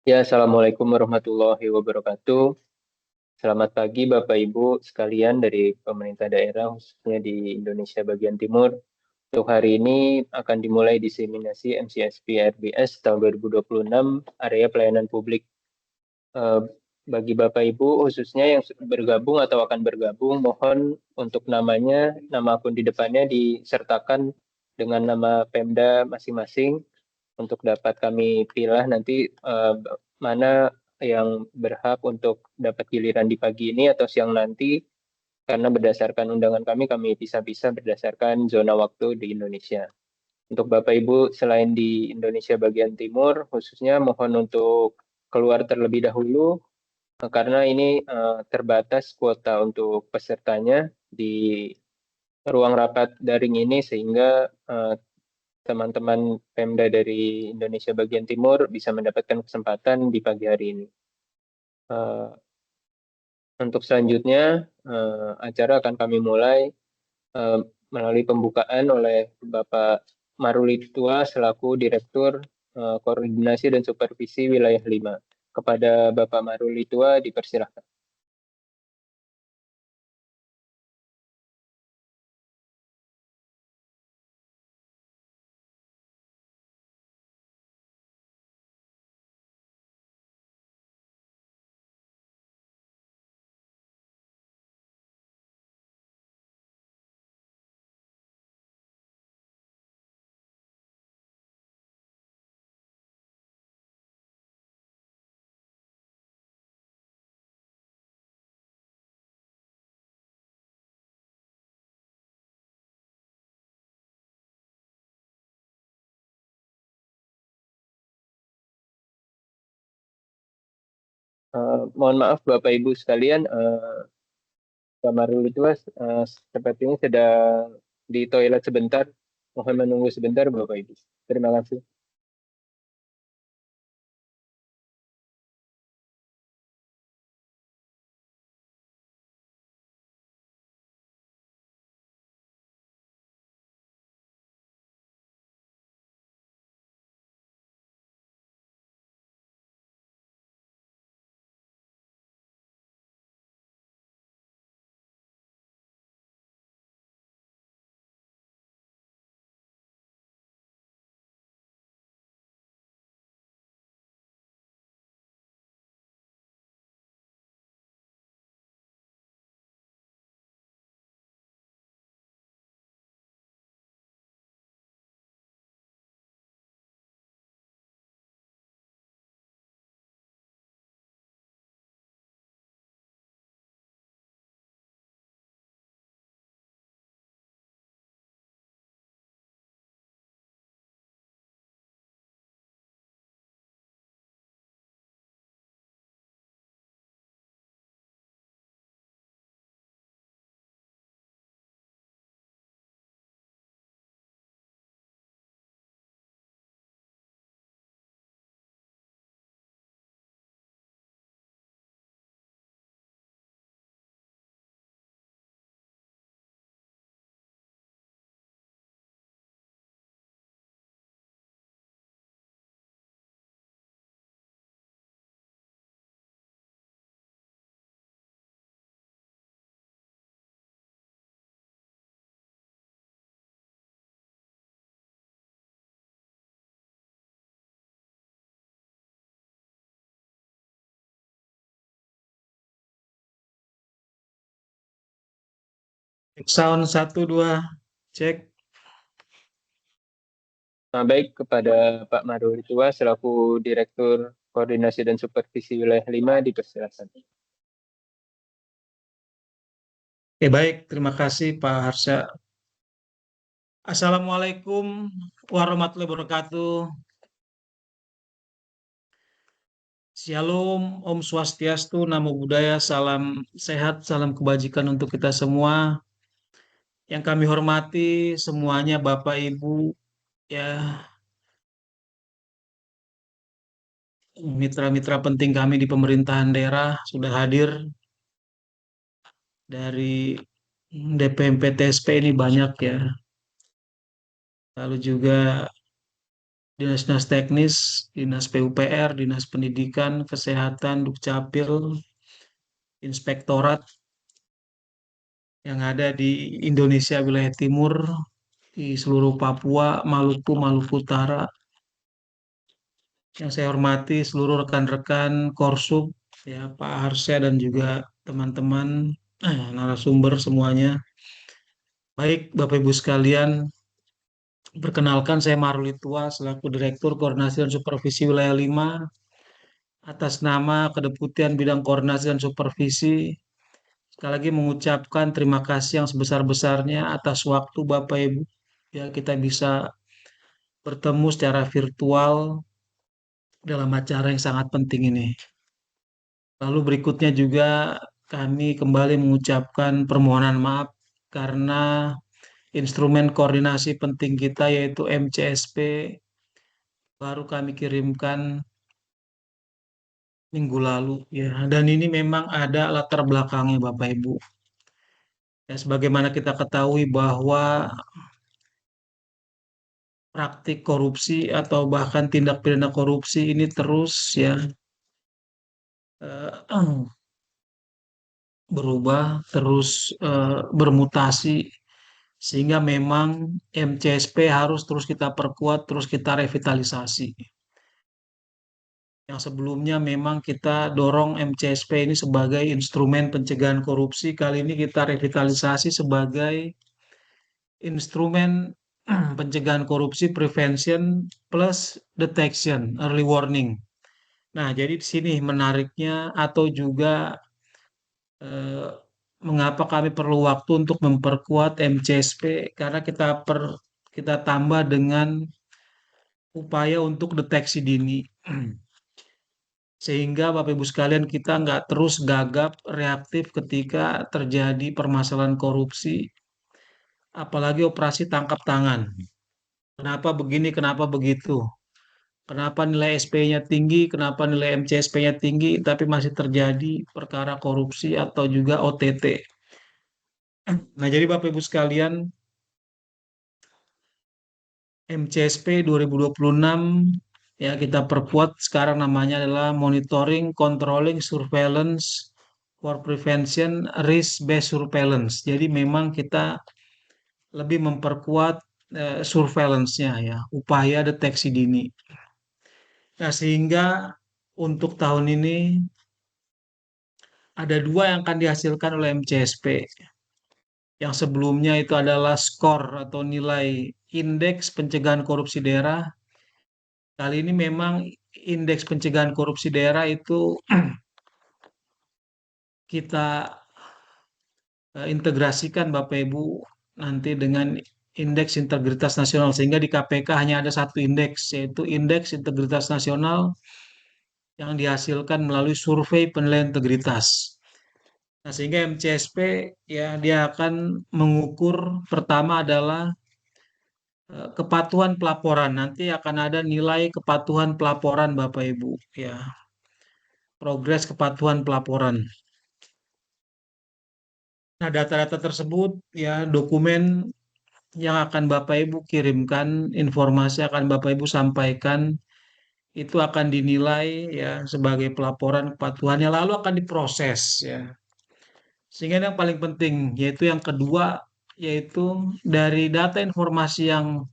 Ya, Assalamualaikum warahmatullahi wabarakatuh. Selamat pagi Bapak Ibu sekalian dari pemerintah daerah, khususnya di Indonesia bagian timur. Untuk hari ini akan dimulai diseminasi MCSP RBS tahun 2026, area pelayanan publik. Eh, Bagi Bapak Ibu, khususnya yang bergabung atau akan bergabung, mohon untuk nama akun di depannya disertakan dengan nama Pemda masing-masing untuk dapat kami pilah nanti mana yang berhak untuk dapat giliran di pagi ini atau siang nanti, karena berdasarkan undangan kami bisa-bisa berdasarkan zona waktu di Indonesia. Untuk Bapak Ibu selain di Indonesia bagian timur, khususnya mohon untuk keluar terlebih dahulu karena ini terbatas kuota untuk pesertanya di ruang rapat daring ini, sehingga teman-teman Pemda dari Indonesia bagian timur bisa mendapatkan kesempatan di pagi hari ini. Eh, untuk selanjutnya, acara akan kami mulai eh, melalui pembukaan oleh Bapak Maruli Tua selaku Direktur Koordinasi dan Supervisi Wilayah 5. Kepada Bapak Maruli Tua dipersilahkan. Mohon maaf Bapak Ibu sekalian, Pak Maruli Tua sepertinya sedang di toilet sebentar. Mohon menunggu sebentar Bapak Ibu. Terima kasih. Sound satu dua cek. Baik, kepada Pak Maruli Tua selaku Direktur Koordinasi dan Supervisi Wilayah 5 dipersilakan. Oke, baik, terima kasih Pak Harsha. Assalamualaikum warahmatullahi wabarakatuh. Shalom, Om Swastiastu, Namo Buddhaya, salam sehat, salam kebajikan untuk kita semua. Yang kami hormati semuanya Bapak Ibu, ya mitra-mitra penting kami di pemerintahan daerah sudah hadir dari DPMP TSP ini banyak ya. Lalu juga dinas-dinas teknis, dinas PUPR, dinas pendidikan, kesehatan, Dukcapil, inspektorat yang ada di Indonesia wilayah timur, di seluruh Papua, Maluku, Maluku Utara. Yang saya hormati seluruh rekan-rekan Korsub, ya Pak Harsya dan juga teman-teman narasumber semuanya. Baik, Bapak Ibu sekalian, perkenalkan saya Maruli Tua selaku Direktur Koordinasi dan Supervisi Wilayah 5 atas nama Kedeputian Bidang Koordinasi dan Supervisi. Sekali lagi mengucapkan terima kasih yang sebesar-besarnya atas waktu Bapak Ibu. Ya, kita bisa bertemu secara virtual dalam acara yang sangat penting ini. Lalu berikutnya juga kami kembali mengucapkan permohonan maaf karena instrumen koordinasi penting kita yaitu MCSP baru kami kirimkan minggu lalu ya. Dan ini memang ada latar belakangnya Bapak Ibu. Ya, sebagaimana kita ketahui bahwa praktik korupsi atau bahkan tindak pidana korupsi ini terus ya berubah, terus bermutasi sehingga memang MCSP harus terus kita perkuat, terus kita revitalisasi. Yang sebelumnya memang kita dorong MCSP ini sebagai instrumen pencegahan korupsi, kali ini kita revitalisasi sebagai instrumen pencegahan korupsi, prevention plus detection, early warning. Nah, jadi di sini menariknya atau juga eh, mengapa kami perlu waktu untuk memperkuat MCSP karena kita tambah dengan upaya untuk deteksi dini. Sehingga Bapak Ibu sekalian kita nggak terus gagap reaktif ketika terjadi permasalahan korupsi, apalagi operasi tangkap tangan. Kenapa begini, kenapa begitu? Kenapa nilai SP-nya tinggi, kenapa nilai MCSP-nya tinggi, tapi masih terjadi perkara korupsi atau juga OTT. Nah, jadi Bapak Ibu sekalian, MCSP 2026 ya kita perkuat sekarang namanya adalah Monitoring, Controlling, Surveillance for Prevention, Risk-Based Surveillance. Jadi memang kita lebih memperkuat surveillance-nya ya, upaya deteksi dini. Nah, sehingga untuk tahun ini ada dua yang akan dihasilkan oleh MCSP. Yang sebelumnya itu adalah skor atau nilai indeks pencegahan korupsi daerah. Kali ini memang indeks pencegahan korupsi daerah itu kita integrasikan Bapak Ibu nanti dengan indeks integritas nasional sehingga di KPK hanya ada satu indeks yaitu indeks integritas nasional yang dihasilkan melalui survei penilaian integritas. Nah, sehingga MCSP ya dia akan mengukur pertama adalah kepatuhan pelaporan. Nanti akan ada nilai kepatuhan pelaporan Bapak Ibu ya, progres kepatuhan pelaporan. Nah, data-data tersebut ya dokumen yang akan Bapak Ibu kirimkan, informasi akan Bapak Ibu sampaikan itu akan dinilai ya sebagai pelaporan kepatuhannya lalu akan diproses ya. Sehingga yang paling penting yaitu yang kedua yaitu dari data informasi yang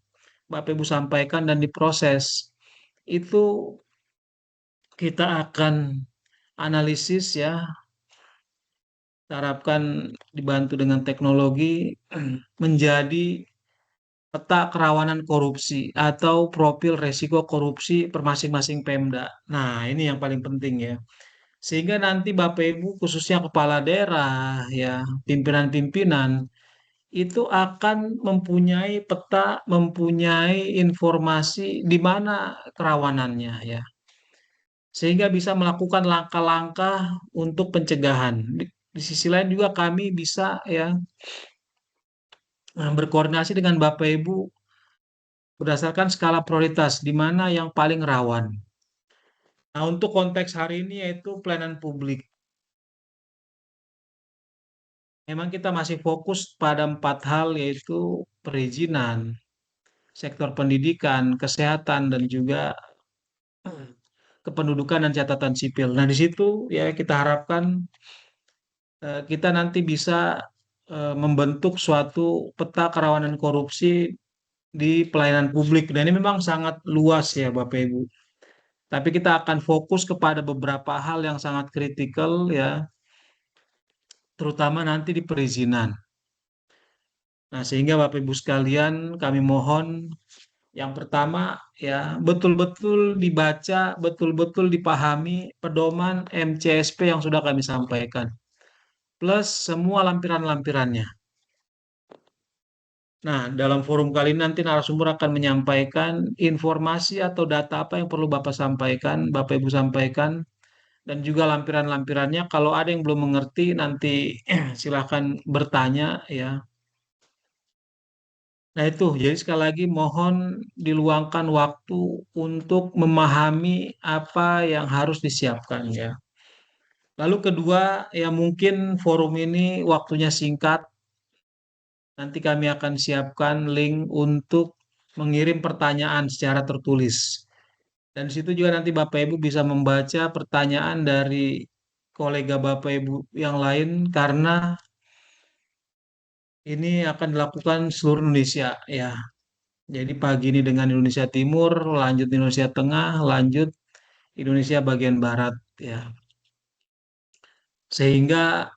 Bapak Ibu sampaikan dan diproses itu kita akan analisis ya, harapkan dibantu dengan teknologi menjadi peta kerawanan korupsi atau profil resiko korupsi per masing-masing Pemda. Nah, ini yang paling penting ya. Sehingga nanti Bapak Ibu khususnya kepala daerah ya, pimpinan-pimpinan itu akan mempunyai peta, mempunyai informasi di mana kerawanannya ya. Sehingga bisa melakukan langkah-langkah untuk pencegahan. Di sisi lain juga kami bisa ya berkoordinasi dengan Bapak Ibu berdasarkan skala prioritas di mana yang paling rawan. Nah, untuk konteks hari ini yaitu pelayanan publik. Memang kita masih fokus pada empat hal yaitu perizinan, sektor pendidikan, kesehatan, dan juga kependudukan dan catatan sipil. Nah, di situ ya kita harapkan kita nanti bisa membentuk suatu peta kerawanan korupsi di pelayanan publik. Dan ini memang sangat luas ya Bapak Ibu. Tapi kita akan fokus kepada beberapa hal yang sangat kritikal ya, terutama nanti di perizinan. Nah, sehingga Bapak Ibu sekalian kami mohon yang pertama ya betul-betul dibaca, betul-betul dipahami pedoman MCSP yang sudah kami sampaikan, plus semua lampiran-lampirannya. Nah, dalam forum kali ini nanti narasumber akan menyampaikan informasi atau data apa yang perlu Bapak sampaikan, Bapak Ibu sampaikan, dan juga lampiran-lampirannya. Kalau ada yang belum mengerti, nanti silakan bertanya ya. Nah itu, jadi sekali lagi mohon diluangkan waktu untuk memahami apa yang harus disiapkan ya. Lalu kedua, ya mungkin forum ini waktunya singkat. Nanti kami akan siapkan link untuk mengirim pertanyaan secara tertulis. Dan di situ juga nanti Bapak Ibu bisa membaca pertanyaan dari kolega Bapak Ibu yang lain karena ini akan dilakukan seluruh Indonesia ya. Jadi pagi ini dengan Indonesia Timur, lanjut Indonesia Tengah, lanjut Indonesia bagian Barat ya. Sehingga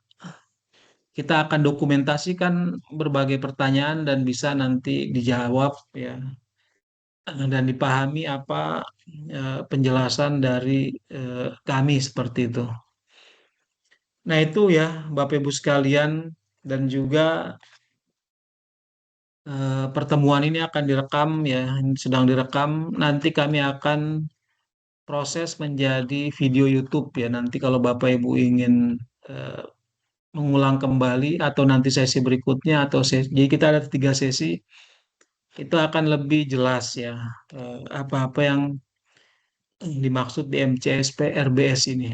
kita akan dokumentasikan berbagai pertanyaan dan bisa nanti dijawab ya dan dipahami apa penjelasan dari kami seperti itu. Nah, itu ya Bapak Ibu sekalian dan juga pertemuan ini akan direkam ya, sedang direkam. Nanti kami akan proses menjadi video YouTube ya. Nanti kalau Bapak Ibu ingin eh, mengulang kembali atau nanti sesi berikutnya atau sesi, jadi kita ada 3 sesi, itu akan lebih jelas ya apa-apa yang dimaksud di MCSP RBS ini.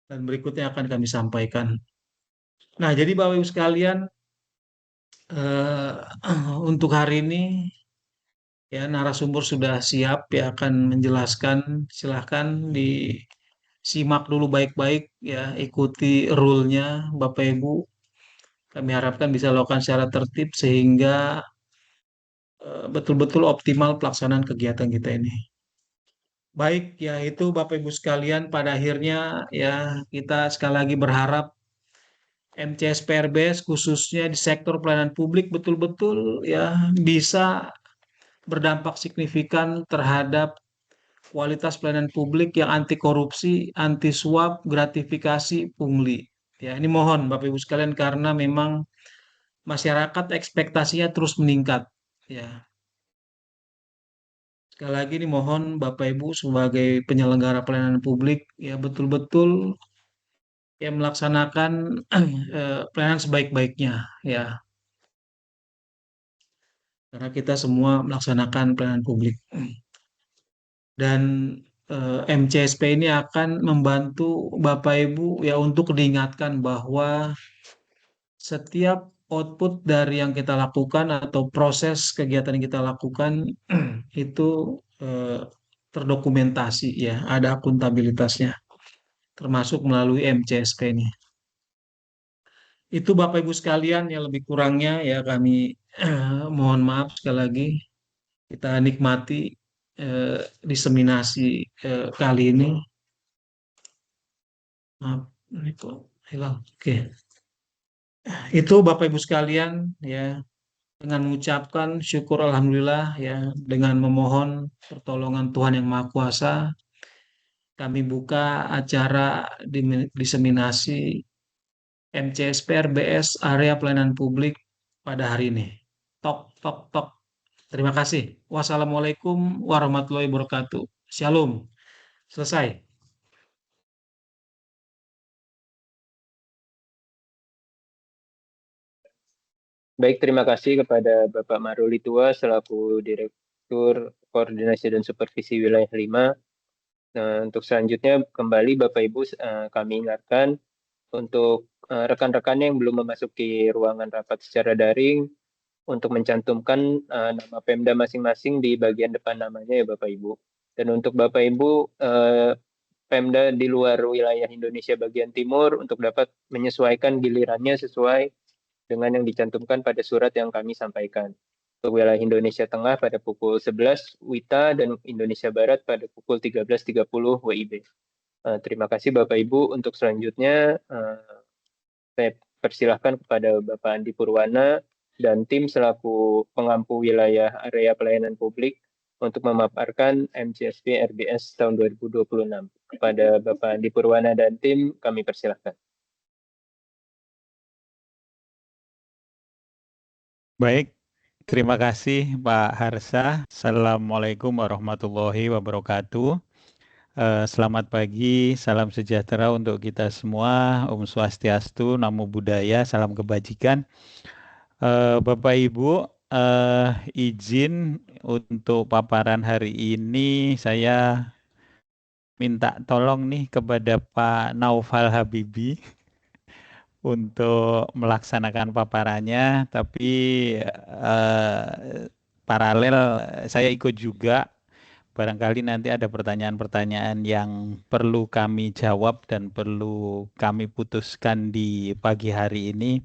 Dan berikutnya akan kami sampaikan. Nah, jadi Bapak Ibu sekalian, untuk hari ini ya narasumber sudah siap ya akan menjelaskan. Silahkan disimak dulu baik-baik ya, ikuti rule-nya Bapak Ibu. Kami harapkan bisa lakukan secara tertib sehingga betul-betul optimal pelaksanaan kegiatan kita ini. Baik, ya itu Bapak Ibu sekalian pada akhirnya ya kita sekali lagi berharap MCS PRBS khususnya di sektor pelayanan publik betul-betul ya bisa berdampak signifikan terhadap kualitas pelayanan publik yang anti korupsi, anti suap, gratifikasi, pungli. Ya, ini mohon Bapak Ibu sekalian karena memang masyarakat ekspektasinya terus meningkat. Ya, sekali lagi ini mohon Bapak Ibu sebagai penyelenggara pelayanan publik ya betul-betul ya melaksanakan pelayanan sebaik-baiknya ya karena kita semua melaksanakan pelayanan publik. Dan MCSP ini akan membantu Bapak Ibu ya untuk diingatkan bahwa setiap output dari yang kita lakukan atau proses kegiatan yang kita lakukan itu eh, terdokumentasi ya, ada akuntabilitasnya, termasuk melalui MCSP ini. Itu Bapak Ibu sekalian yang lebih kurangnya ya kami mohon maaf sekali lagi. Kita nikmati eh, diseminasi kali ini. Maaf, ini kok hilang. Oke, itu Bapak Ibu sekalian ya dengan mengucapkan syukur Alhamdulillah ya dengan memohon pertolongan Tuhan yang Maha Kuasa kami buka acara diseminasi MCS PRBS area pelayanan publik pada hari ini. Tok tok tok. Terima kasih. Wassalamualaikum warahmatullahi wabarakatuh. Shalom. Selesai. Baik, terima kasih kepada Bapak Maruli Tua selaku Direktur Koordinasi dan Supervisi Wilayah 5. Nah, untuk selanjutnya kembali Bapak Ibu kami ingatkan untuk rekan-rekan yang belum memasuki ruangan rapat secara daring, untuk mencantumkan nama Pemda masing-masing di bagian depan namanya ya Bapak Ibu. Dan untuk Bapak Ibu Pemda di luar wilayah Indonesia bagian timur untuk dapat menyesuaikan gilirannya sesuai dengan yang dicantumkan pada surat yang kami sampaikan. Untuk wilayah Indonesia Tengah pada pukul 11 WITA dan Indonesia Barat pada pukul 13.30 WIB. Terima kasih Bapak Ibu. Untuk selanjutnya saya persilahkan kepada Bapak Andi Purwana dan tim selaku pengampu wilayah area pelayanan publik untuk memaparkan MCSP RBS tahun 2026. Kepada Bapak Andi Purwana dan tim, kami persilahkan. Baik, terima kasih Pak Harsa. Assalamualaikum warahmatullahi wabarakatuh. Selamat pagi, salam sejahtera untuk kita semua. Om Swastiastu, Namo Buddhaya, salam kebajikan. Bapak Ibu, izin untuk paparan hari ini saya minta tolong nih kepada Pak Naufal Habibi untuk melaksanakan paparannya, tapi paralel saya ikut juga. Barangkali nanti ada pertanyaan-pertanyaan yang perlu kami jawab dan perlu kami putuskan di pagi hari ini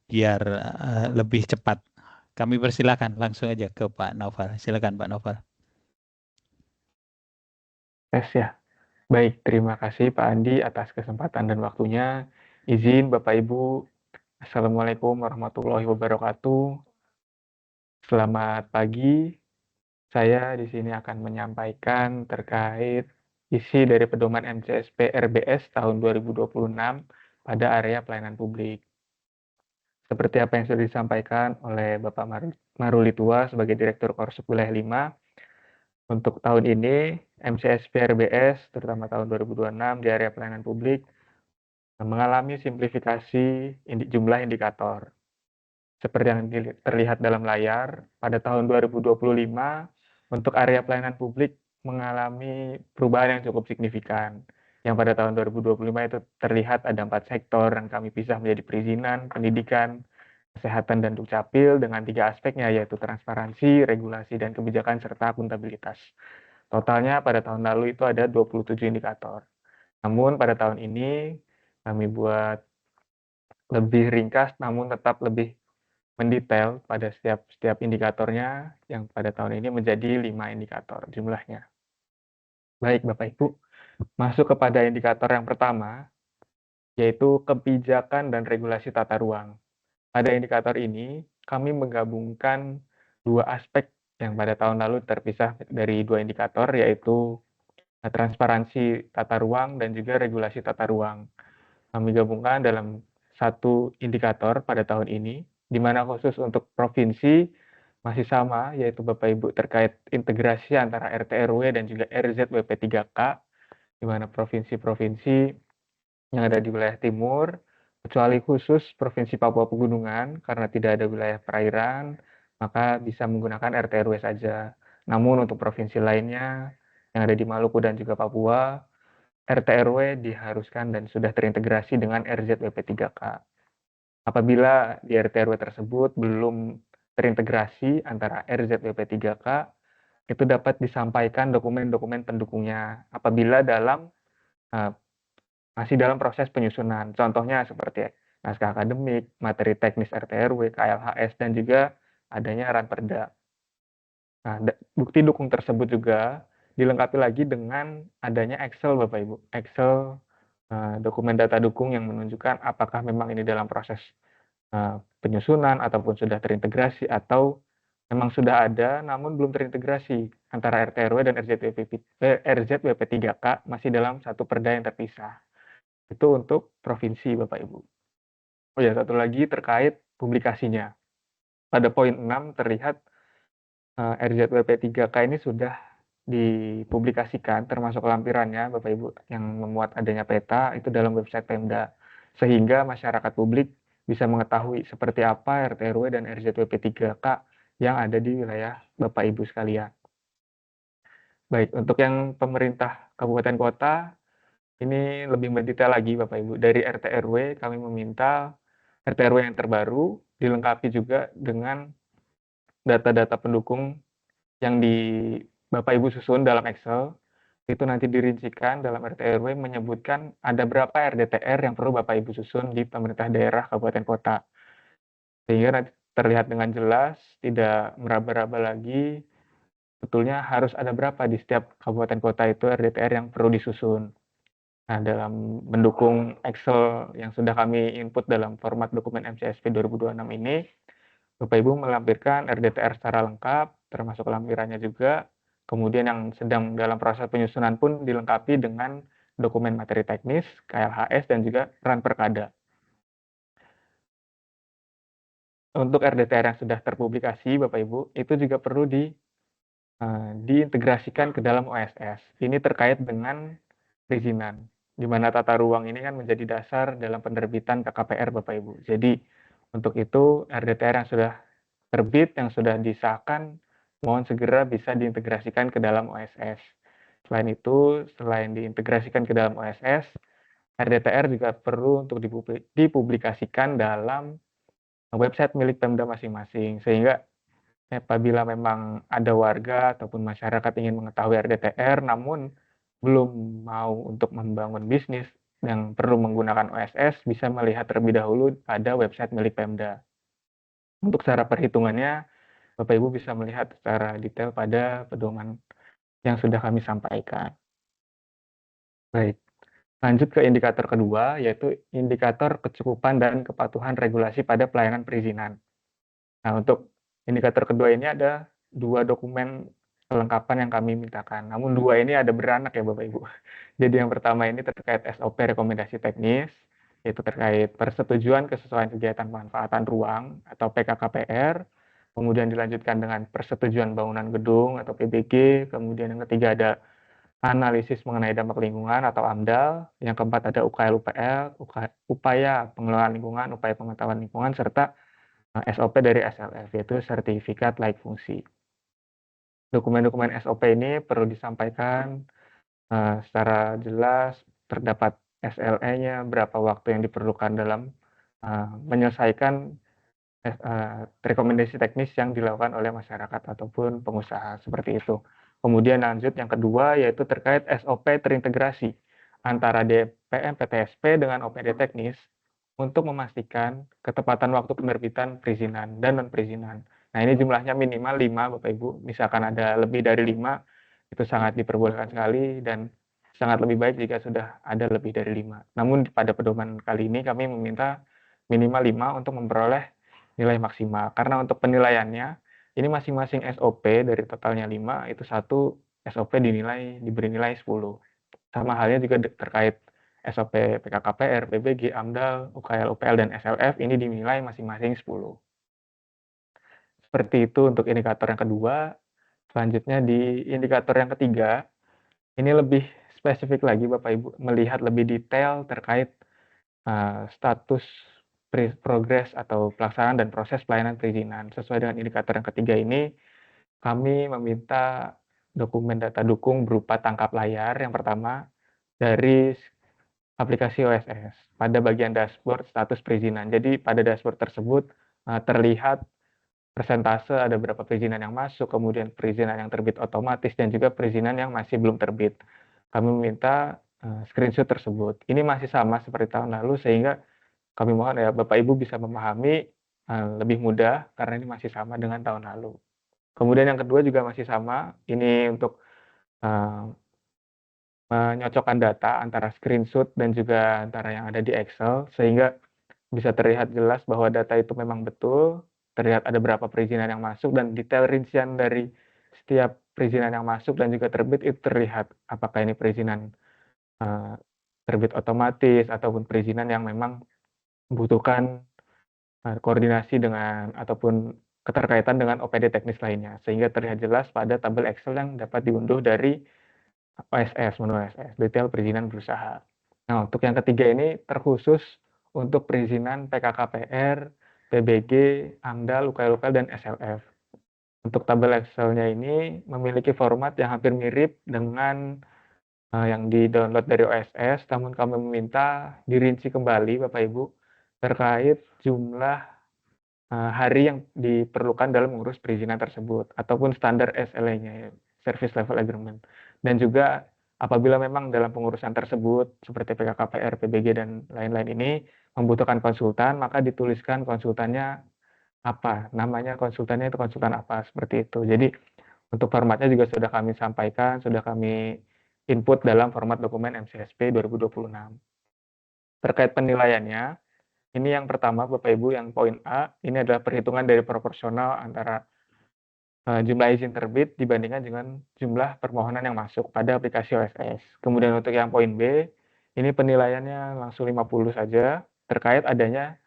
biar lebih cepat. Kami persilakan langsung aja ke Pak Naufal. Silakan Pak Naufal. Tes ya. Baik, terima kasih Pak Andi atas kesempatan dan waktunya. Izin Bapak Ibu, Assalamualaikum warahmatullahi wabarakatuh. Selamat pagi. Saya di sini akan menyampaikan terkait isi dari pedoman MCSP RBS tahun 2026 pada area pelayanan publik. Seperti apa yang sudah disampaikan oleh Bapak Maruli Tua sebagai Direktur Korsup Wilayah 5, untuk tahun ini MCSP RBS terutama tahun 2026 di area pelayanan publik mengalami simplifikasi jumlah indikator. Seperti yang terlihat dalam layar, pada tahun 2025 untuk area pelayanan publik mengalami perubahan yang cukup signifikan. Yang pada tahun 2025 itu terlihat ada 4 sektor yang kami pisah menjadi perizinan, pendidikan, kesehatan, dan dukcapil dengan 3 aspeknya yaitu transparansi, regulasi, dan kebijakan serta akuntabilitas. Totalnya pada tahun lalu itu ada 27 indikator. Namun pada tahun ini kami buat lebih ringkas namun tetap lebih mendetail pada setiap indikatornya yang pada tahun ini menjadi 5 indikator jumlahnya. Baik Bapak Ibu, masuk kepada indikator yang pertama yaitu kebijakan dan regulasi tata ruang. Pada indikator ini kami menggabungkan 2 aspek yang pada tahun lalu terpisah dari 2 indikator yaitu transparansi tata ruang dan juga regulasi tata ruang. Kami gabungkan dalam satu indikator pada tahun ini, di mana khusus untuk provinsi masih sama, yaitu Bapak Ibu terkait integrasi antara RT RW dan juga RZWP 3K, di mana provinsi-provinsi yang ada di wilayah timur, kecuali khusus Provinsi Papua Pegunungan, karena tidak ada wilayah perairan, maka bisa menggunakan RT RW saja. Namun untuk provinsi lainnya yang ada di Maluku dan juga Papua, RT RW diharuskan dan sudah terintegrasi dengan RZWP 3K. Apabila di RT RW tersebut belum terintegrasi antara RZWP 3K, itu dapat disampaikan dokumen-dokumen pendukungnya apabila masih dalam proses penyusunan. Contohnya seperti naskah akademik, materi teknis RT RW, KLHS, dan juga adanya ranperda. Nah, bukti dukung tersebut juga dilengkapi lagi dengan adanya Excel Bapak Ibu. Excel dokumen data dukung yang menunjukkan apakah memang ini dalam proses penyusunan ataupun sudah terintegrasi atau memang sudah ada namun belum terintegrasi antara RT RW dan RZWP 3K masih dalam satu perda yang terpisah. Itu untuk provinsi Bapak Ibu. Oh ya, satu lagi terkait publikasinya. Pada poin 6 terlihat RZWP 3K ini sudah dipublikasikan termasuk lampirannya Bapak Ibu yang memuat adanya peta itu dalam website Pemda sehingga masyarakat publik bisa mengetahui seperti apa RT RW dan RZWP 3K yang ada di wilayah Bapak Ibu sekalian. Baik, untuk yang pemerintah kabupaten kota ini lebih mendetail lagi Bapak Ibu. Dari RT RW kami meminta RT RW yang terbaru dilengkapi juga dengan data-data pendukung yang Bapak Ibu susun dalam Excel, itu nanti dirincikan dalam RT/RW menyebutkan ada berapa RDTR yang perlu Bapak Ibu susun di pemerintah daerah, kabupaten, kota. Sehingga nanti terlihat dengan jelas, tidak meraba-raba lagi, sebetulnya harus ada berapa di setiap kabupaten kota itu RDTR yang perlu disusun. Nah, dalam mendukung Excel yang sudah kami input dalam format dokumen MCSP 2026 ini, Bapak Ibu melampirkan RDTR secara lengkap, termasuk lampirannya juga. Kemudian yang sedang dalam proses penyusunan pun dilengkapi dengan dokumen materi teknis, KLHS, dan juga peran perkada. Untuk RDTR yang sudah terpublikasi, Bapak Ibu, itu juga perlu diintegrasikan ke dalam OSS. Ini terkait dengan perizinan, di mana tata ruang ini kan menjadi dasar dalam penerbitan KKPR, Bapak Ibu. Jadi, untuk itu RDTR yang sudah terbit, yang sudah disahkan, mohon segera bisa diintegrasikan ke dalam OSS. Selain itu, selain diintegrasikan ke dalam OSS, RDTR juga perlu untuk dipublikasikan dalam website milik Pemda masing-masing, sehingga apabila memang ada warga ataupun masyarakat ingin mengetahui RDTR namun belum mau untuk membangun bisnis yang perlu menggunakan OSS, bisa melihat terlebih dahulu pada website milik Pemda. Untuk cara perhitungannya, Bapak Ibu bisa melihat secara detail pada pedoman yang sudah kami sampaikan. Baik, lanjut ke indikator kedua, yaitu indikator kecukupan dan kepatuhan regulasi pada pelayanan perizinan. Nah, untuk indikator kedua ini ada 2 dokumen kelengkapan yang kami mintakan. Namun 2 ini ada beranak ya Bapak Ibu. Jadi yang pertama ini terkait SOP rekomendasi teknis, yaitu terkait persetujuan kesesuaian kegiatan pemanfaatan ruang atau PKKPR, kemudian dilanjutkan dengan persetujuan bangunan gedung atau PBG, kemudian yang ketiga ada analisis mengenai dampak lingkungan atau AMDAL, yang keempat ada UKL-UPL, upaya pengelolaan lingkungan, upaya pengetahuan lingkungan, serta SOP dari SLF, yaitu sertifikat layak fungsi. Dokumen-dokumen SOP ini perlu disampaikan secara jelas, terdapat SLE-nya, berapa waktu yang diperlukan dalam menyelesaikan rekomendasi teknis yang dilakukan oleh masyarakat ataupun pengusaha, seperti itu. Kemudian lanjut yang kedua, yaitu terkait SOP terintegrasi antara DPM PTSP dengan OPD teknis untuk memastikan ketepatan waktu penerbitan perizinan dan non-perizinan. Nah, ini jumlahnya minimal 5, Bapak Ibu. Misalkan ada lebih dari 5, itu sangat diperbolehkan sekali dan sangat lebih baik jika sudah ada lebih dari 5. Namun pada pedoman kali ini kami meminta minimal 5 untuk memperoleh nilai maksimal. Karena untuk penilaiannya, ini masing-masing SOP dari totalnya 5, itu satu SOP diberi nilai 10. Sama halnya juga terkait SOP PKKPR, PBG, AMDAL, UKL, UPL, dan SLF ini dinilai masing-masing 10. Seperti itu untuk indikator yang kedua. Selanjutnya di indikator yang ketiga, ini lebih spesifik lagi Bapak Ibu, melihat lebih detail terkait status progres atau pelaksanaan dan proses pelayanan perizinan. Sesuai dengan indikator yang ketiga ini, kami meminta dokumen data dukung berupa tangkap layar yang pertama dari aplikasi OSS pada bagian dashboard status perizinan. Jadi pada dashboard tersebut terlihat persentase ada berapa perizinan yang masuk, kemudian perizinan yang terbit otomatis, dan juga perizinan yang masih belum terbit. Kami meminta screenshot tersebut. Ini masih sama seperti tahun lalu, sehingga kami mohon ya Bapak Ibu bisa memahami lebih mudah karena ini masih sama dengan tahun lalu. Kemudian yang kedua juga masih sama, ini untuk menyocokkan data antara screenshot dan juga antara yang ada di Excel, sehingga bisa terlihat jelas bahwa data itu memang betul, terlihat ada berapa perizinan yang masuk, dan detail rincian dari setiap perizinan yang masuk dan juga terbit itu terlihat apakah ini perizinan terbit otomatis ataupun perizinan yang memang membutuhkan koordinasi dengan ataupun keterkaitan dengan OPD teknis lainnya, sehingga terlihat jelas pada tabel Excel yang dapat diunduh dari OSS, menu OSS, detail perizinan berusaha. Nah, untuk yang ketiga ini terkhusus untuk perizinan PKKPR, PBG, AMDAL, UKL, dan SLF. Untuk tabel Excel-nya ini memiliki format yang hampir mirip dengan yang di-download dari OSS, namun kami meminta dirinci kembali Bapak Ibu terkait jumlah hari yang diperlukan dalam mengurus perizinan tersebut ataupun standar SLA-nya, Service Level Agreement. Dan juga apabila memang dalam pengurusan tersebut seperti PKKPR, PBG dan lain-lain ini membutuhkan konsultan, maka dituliskan konsultannya apa, namanya konsultannya itu konsultan apa, seperti itu. Jadi untuk formatnya juga sudah kami sampaikan, sudah kami input dalam format dokumen MCSP 2026. Terkait penilaiannya, ini yang pertama Bapak Ibu, yang poin A, ini adalah perhitungan dari proporsional antara jumlah izin terbit dibandingkan dengan jumlah permohonan yang masuk pada aplikasi OSS. Kemudian untuk yang poin B, ini penilaiannya langsung 50 saja terkait adanya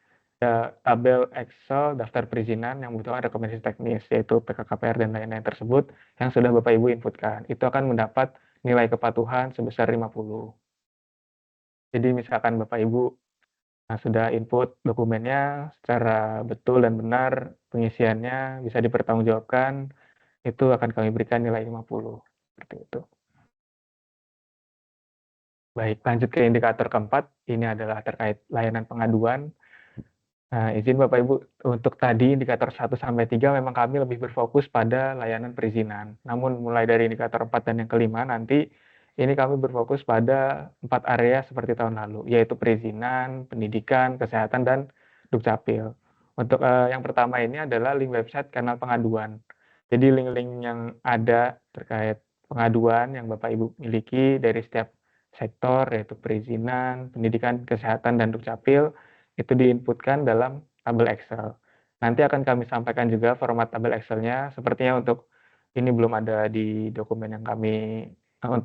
tabel Excel daftar perizinan yang membutuhkan rekomendasi teknis, yaitu PKKPR dan lain-lain tersebut yang sudah Bapak Ibu inputkan. Itu akan mendapat nilai kepatuhan sebesar 50. Jadi misalkan Bapak Ibu sudah input dokumennya secara betul dan benar, pengisiannya bisa dipertanggungjawabkan, itu akan kami berikan nilai 50. Seperti itu. Baik, lanjut ke indikator keempat, ini adalah terkait layanan pengaduan. Izin Bapak Ibu, untuk tadi indikator 1 sampai 3 memang kami lebih berfokus pada layanan perizinan. Namun mulai dari indikator 4 dan yang kelima nanti ini kami berfokus pada 4 area seperti tahun lalu, yaitu perizinan, pendidikan, kesehatan, dan Dukcapil. Untuk yang pertama ini adalah link website kanal pengaduan. Jadi link-link yang ada terkait pengaduan yang Bapak Ibu miliki dari setiap sektor, yaitu perizinan, pendidikan, kesehatan, dan Dukcapil, itu diinputkan dalam tabel Excel. Nanti akan kami sampaikan juga format tabel Excel-nya. Sepertinya untuk ini belum ada di dokumen yang kami,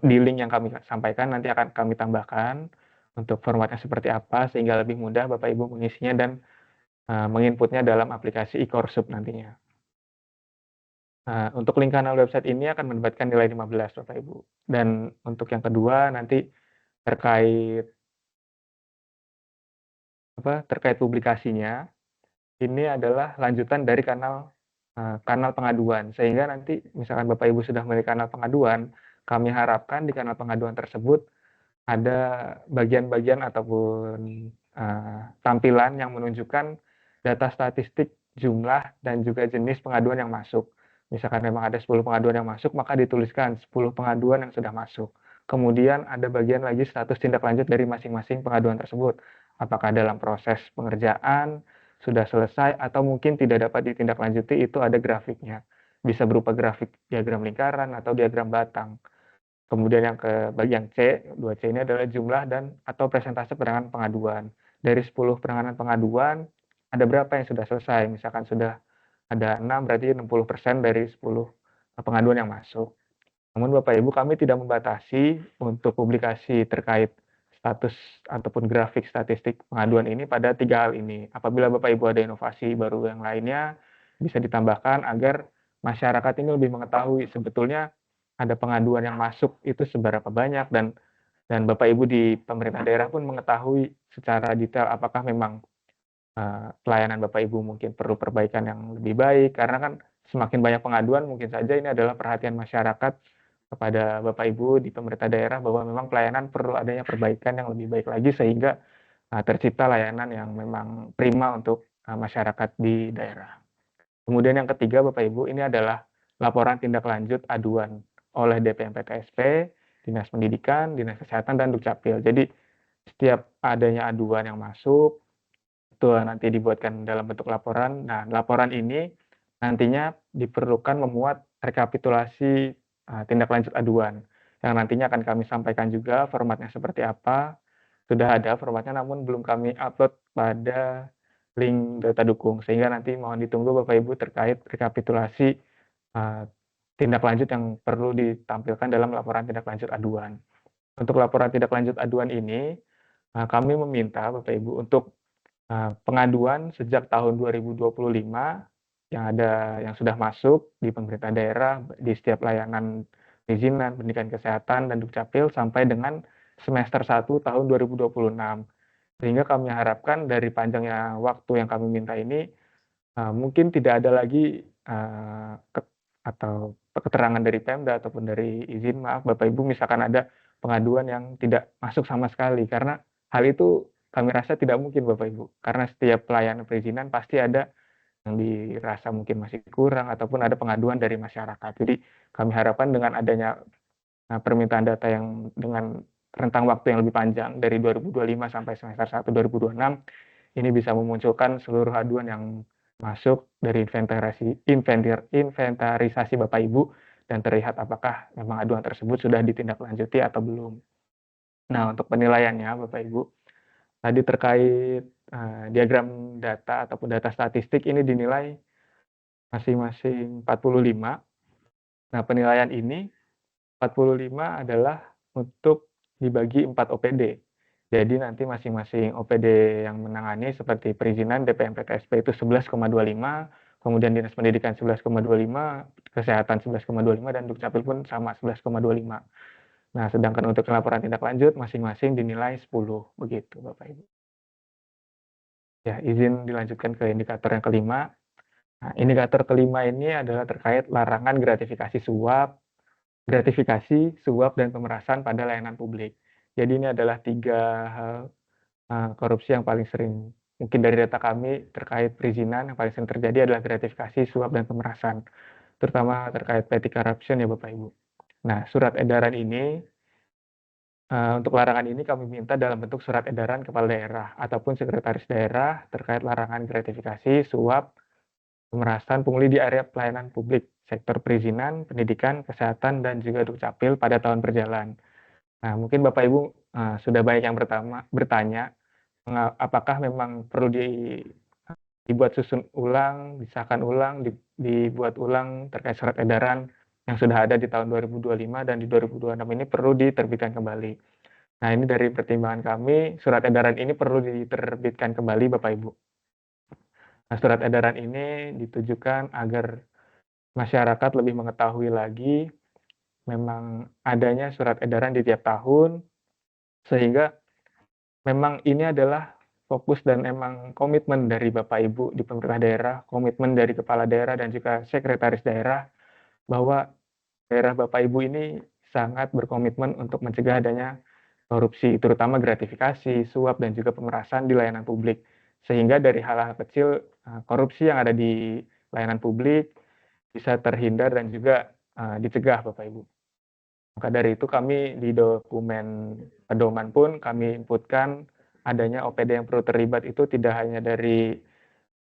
di link yang kami sampaikan, nanti akan kami tambahkan untuk formatnya seperti apa, sehingga lebih mudah Bapak Ibu mengisinya dan menginputnya dalam aplikasi e-Coursup nantinya. Untuk link kanal website ini akan mendapatkan nilai 15 Bapak Ibu. Dan untuk yang kedua nanti terkait publikasinya, ini adalah lanjutan dari kanal pengaduan. Sehingga nanti misalkan Bapak Ibu sudah memiliki kanal pengaduan, kami harapkan di kanal pengaduan tersebut ada bagian-bagian ataupun tampilan yang menunjukkan data statistik jumlah dan juga jenis pengaduan yang masuk. Misalkan memang ada 10 pengaduan yang masuk, maka dituliskan 10 pengaduan yang sudah masuk. Kemudian ada bagian lagi status tindak lanjut dari masing-masing pengaduan tersebut. Apakah dalam proses pengerjaan, sudah selesai, atau mungkin tidak dapat ditindaklanjuti, itu ada grafiknya. Bisa berupa grafik diagram lingkaran atau diagram batang. Kemudian yang ke bagian C, 2C ini adalah jumlah dan atau persentase penanganan pengaduan. Dari 10 penanganan pengaduan, ada berapa yang sudah selesai? Misalkan sudah ada 6, berarti 60% dari 10 pengaduan yang masuk. Namun Bapak Ibu, kami tidak membatasi untuk publikasi terkait status ataupun grafik statistik pengaduan ini pada 3 hal ini. Apabila Bapak Ibu ada inovasi baru yang lainnya, bisa ditambahkan agar masyarakat ini lebih mengetahui sebetulnya ada pengaduan yang masuk itu seberapa banyak, dan Bapak Ibu di pemerintah daerah pun mengetahui secara detail apakah memang pelayanan Bapak Ibu mungkin perlu perbaikan yang lebih baik, karena kan semakin banyak pengaduan mungkin saja ini adalah perhatian masyarakat kepada Bapak Ibu di pemerintah daerah bahwa memang pelayanan perlu adanya perbaikan yang lebih baik lagi sehingga tercipta layanan yang memang prima untuk masyarakat di daerah. Kemudian yang ketiga Bapak Ibu, ini adalah laporan tindak lanjut aduan oleh DPMPTSP, Dinas Pendidikan, Dinas Kesehatan, dan Dukcapil. Jadi setiap adanya aduan yang masuk, itu nanti dibuatkan dalam bentuk laporan. Nah, laporan ini nantinya diperlukan memuat rekapitulasi tindak lanjut aduan, yang nantinya akan kami sampaikan juga formatnya seperti apa. Sudah ada formatnya, namun belum kami upload pada link data dukung, sehingga nanti mohon ditunggu Bapak Ibu terkait rekapitulasi tindak lanjut yang perlu ditampilkan dalam laporan tindak lanjut aduan. Untuk laporan tindak lanjut aduan ini, kami meminta Bapak Ibu untuk pengaduan sejak tahun 2025 yang sudah masuk di pemerintah daerah di setiap layanan perizinan, pendidikan kesehatan, dan Dukcapil sampai dengan semester 1 tahun 2026. Sehingga kami harapkan dari panjangnya waktu yang kami minta ini, mungkin tidak ada lagi atau keterangan dari Pemda ataupun dari izin, maaf Bapak Ibu, misalkan ada pengaduan yang tidak masuk sama sekali, karena hal itu kami rasa tidak mungkin Bapak Ibu, karena setiap pelayanan perizinan pasti ada yang dirasa mungkin masih kurang ataupun ada pengaduan dari masyarakat. Jadi kami harapkan dengan adanya permintaan data yang dengan rentang waktu yang lebih panjang dari 2025 sampai semester 1 2026 ini bisa memunculkan seluruh aduan yang masuk dari inventarisasi Bapak Ibu dan terlihat apakah memang aduan tersebut sudah ditindaklanjuti atau belum. Nah, untuk penilaiannya Bapak Ibu, tadi terkait diagram data ataupun data statistik ini dinilai masing-masing 45. Nah, penilaian ini 45 adalah untuk dibagi 4 OPD. Jadi nanti masing-masing OPD yang menangani seperti perizinan DPMPTSP itu 11,25, kemudian Dinas Pendidikan 11,25, Kesehatan 11,25, dan Dukcapil pun sama 11,25. Nah, sedangkan untuk laporan tindak lanjut masing-masing dinilai 10, begitu Bapak Ibu. Ya, izin dilanjutkan ke indikator yang kelima. Nah, indikator kelima ini adalah terkait larangan gratifikasi, suap, dan pemerasan pada layanan publik. Jadi ini adalah 3 hal korupsi yang paling sering, mungkin dari data kami terkait perizinan yang paling sering terjadi adalah gratifikasi, suap, dan pemerasan, terutama terkait petty corruption ya Bapak Ibu. Nah, surat edaran ini untuk larangan ini kami minta dalam bentuk surat edaran kepala daerah ataupun sekretaris daerah terkait larangan gratifikasi, suap, pemerasan pungli di area pelayanan publik, sektor perizinan, pendidikan, kesehatan, dan juga Dukcapil pada tahun berjalan. Nah, mungkin Bapak Ibu sudah banyak yang bertanya, apakah memang perlu dibuat susun ulang, disahkan ulang, dibuat ulang terkait surat edaran yang sudah ada di tahun 2025 dan di 2026 ini perlu diterbitkan kembali. Nah, ini dari pertimbangan kami, surat edaran ini perlu diterbitkan kembali Bapak Ibu. Nah, surat edaran ini ditujukan agar masyarakat lebih mengetahui lagi memang adanya surat edaran di tiap tahun, sehingga memang ini adalah fokus dan memang komitmen dari Bapak Ibu di pemerintah daerah, komitmen dari kepala daerah dan juga sekretaris daerah, bahwa daerah Bapak Ibu ini sangat berkomitmen untuk mencegah adanya korupsi, terutama gratifikasi, suap, dan juga pemerasan di layanan publik. Sehingga dari hal-hal kecil, korupsi yang ada di layanan publik bisa terhindar dan juga dicegah Bapak Ibu. Maka dari itu kami di dokumen pedoman pun kami inputkan adanya OPD yang perlu terlibat itu tidak hanya dari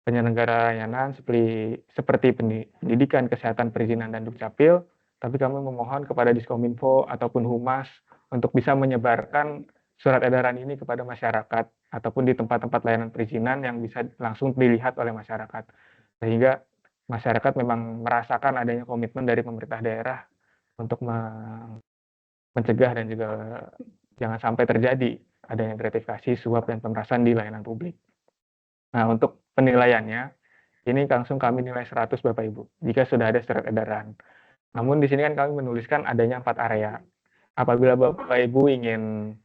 penyelenggara layanan seperti pendidikan, kesehatan, perizinan, dan Dukcapil, tapi kami memohon kepada Diskominfo ataupun Humas untuk bisa menyebarkan surat edaran ini kepada masyarakat ataupun di tempat-tempat layanan perizinan yang bisa langsung dilihat oleh masyarakat. Sehingga masyarakat memang merasakan adanya komitmen dari pemerintah daerah untuk mencegah dan juga jangan sampai terjadi adanya gratifikasi, suap, dan pemerasan di layanan publik. Nah, untuk penilaiannya, ini langsung kami nilai 100 Bapak Ibu, jika sudah ada surat edaran. Namun di sini kan kami menuliskan adanya 4 area. Apabila Bapak Ibu ingin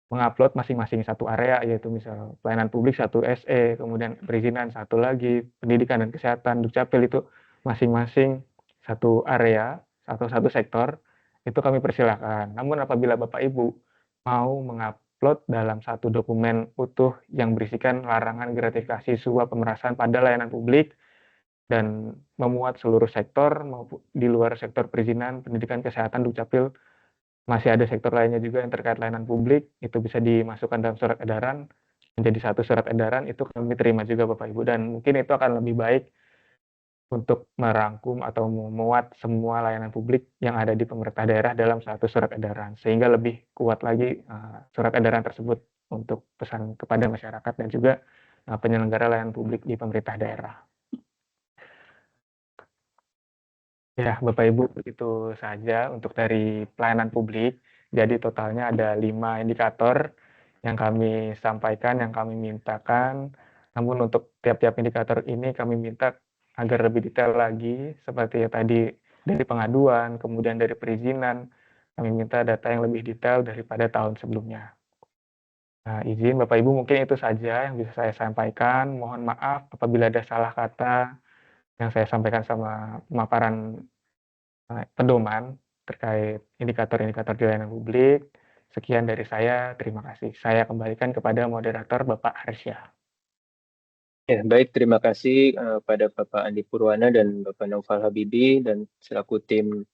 mengupload masing-masing satu area, yaitu misal pelayanan publik 1 SE, kemudian perizinan 1 lagi, pendidikan dan kesehatan, Dukcapil itu masing-masing satu area atau satu sektor, itu kami persilahkan. Namun apabila Bapak Ibu mau mengupload dalam satu dokumen utuh yang berisikan larangan gratifikasi, suap, pemerasan pada layanan publik dan memuat seluruh sektor maupun di luar sektor perizinan, pendidikan, kesehatan, Dukcapil, masih ada sektor lainnya juga yang terkait layanan publik, itu bisa dimasukkan dalam surat edaran, menjadi satu surat edaran, itu kami terima juga Bapak Ibu, dan mungkin itu akan lebih baik untuk merangkum atau memuat semua layanan publik yang ada di pemerintah daerah dalam satu surat edaran, sehingga lebih kuat lagi surat edaran tersebut untuk pesan kepada masyarakat dan juga penyelenggara layanan publik di pemerintah daerah. Ya, Bapak Ibu, itu saja untuk dari pelayanan publik. Jadi totalnya ada 5 indikator yang kami sampaikan, yang kami mintakan. Namun untuk tiap-tiap indikator ini kami minta agar lebih detail lagi, seperti tadi dari pengaduan, kemudian dari perizinan, kami minta data yang lebih detail daripada tahun sebelumnya. Nah, izin Bapak Ibu, mungkin itu saja yang bisa saya sampaikan. Mohon maaf apabila ada salah kata yang saya sampaikan sama pemaparan pedoman terkait indikator-indikator di layanan publik. Sekian dari saya, terima kasih. Saya kembalikan kepada moderator Bapak Harsya. Ya, baik. Terima kasih pada Bapak Andi Purwana dan Bapak Naufal Habibi dan selaku tim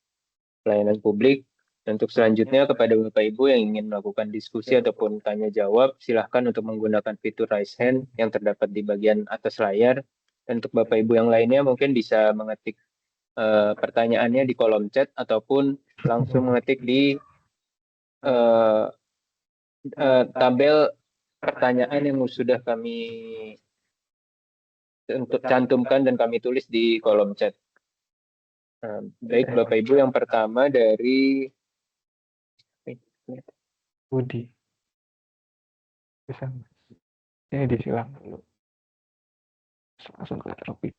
pelayanan publik. Untuk selanjutnya kepada Bapak Ibu yang ingin melakukan diskusi ataupun tanya jawab, silahkan untuk menggunakan fitur raise hand yang terdapat di bagian atas layar. Dan untuk Bapak Ibu yang lainnya mungkin bisa mengetik pertanyaannya di kolom chat ataupun langsung mengetik di tabel pertanyaan yang sudah kami cantumkan dan kami tulis di kolom chat. Baik Bapak Ibu, yang pertama dari Budi. Bisa ini disilang dulu. Langsung ke topik.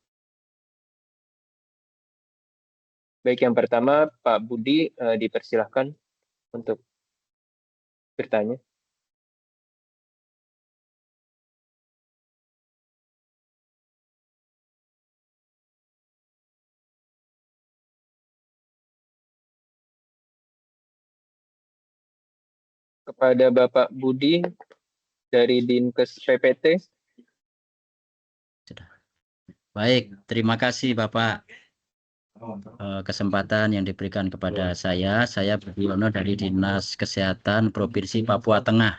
Baik, yang pertama Pak Budi, dipersilahkan untuk bertanya. Kepada Bapak Budi dari Dinkes PPT. Baik, terima kasih Bapak kesempatan yang diberikan kepada saya. Saya Budiono dari Dinas Kesehatan Provinsi Papua Tengah.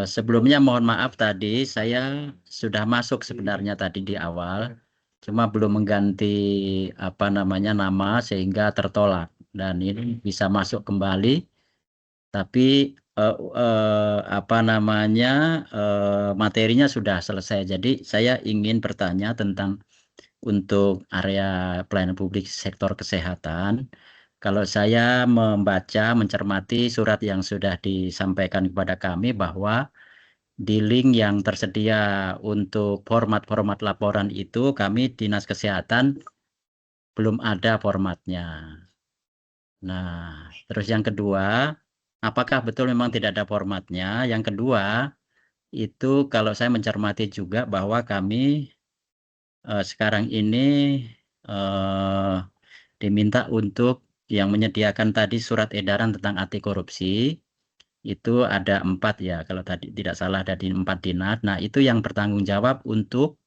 Sebelumnya mohon maaf tadi saya sudah masuk sebenarnya tadi di awal, cuma belum mengganti nama sehingga tertolak dan ini bisa masuk kembali. Tapi materinya sudah selesai. Jadi saya ingin bertanya tentang untuk area pelayanan publik sektor kesehatan. Kalau saya membaca, mencermati surat yang sudah disampaikan kepada kami bahwa di link yang tersedia untuk format-format laporan itu kami Dinas Kesehatan belum ada formatnya. Nah, terus yang kedua, apakah betul memang tidak ada formatnya? Yang kedua, itu kalau saya mencermati juga bahwa kami sekarang ini diminta untuk yang menyediakan tadi surat edaran tentang anti korupsi, itu ada 4 ya, kalau tadi tidak salah ada di 4 dinas. Nah, itu yang bertanggung jawab untuk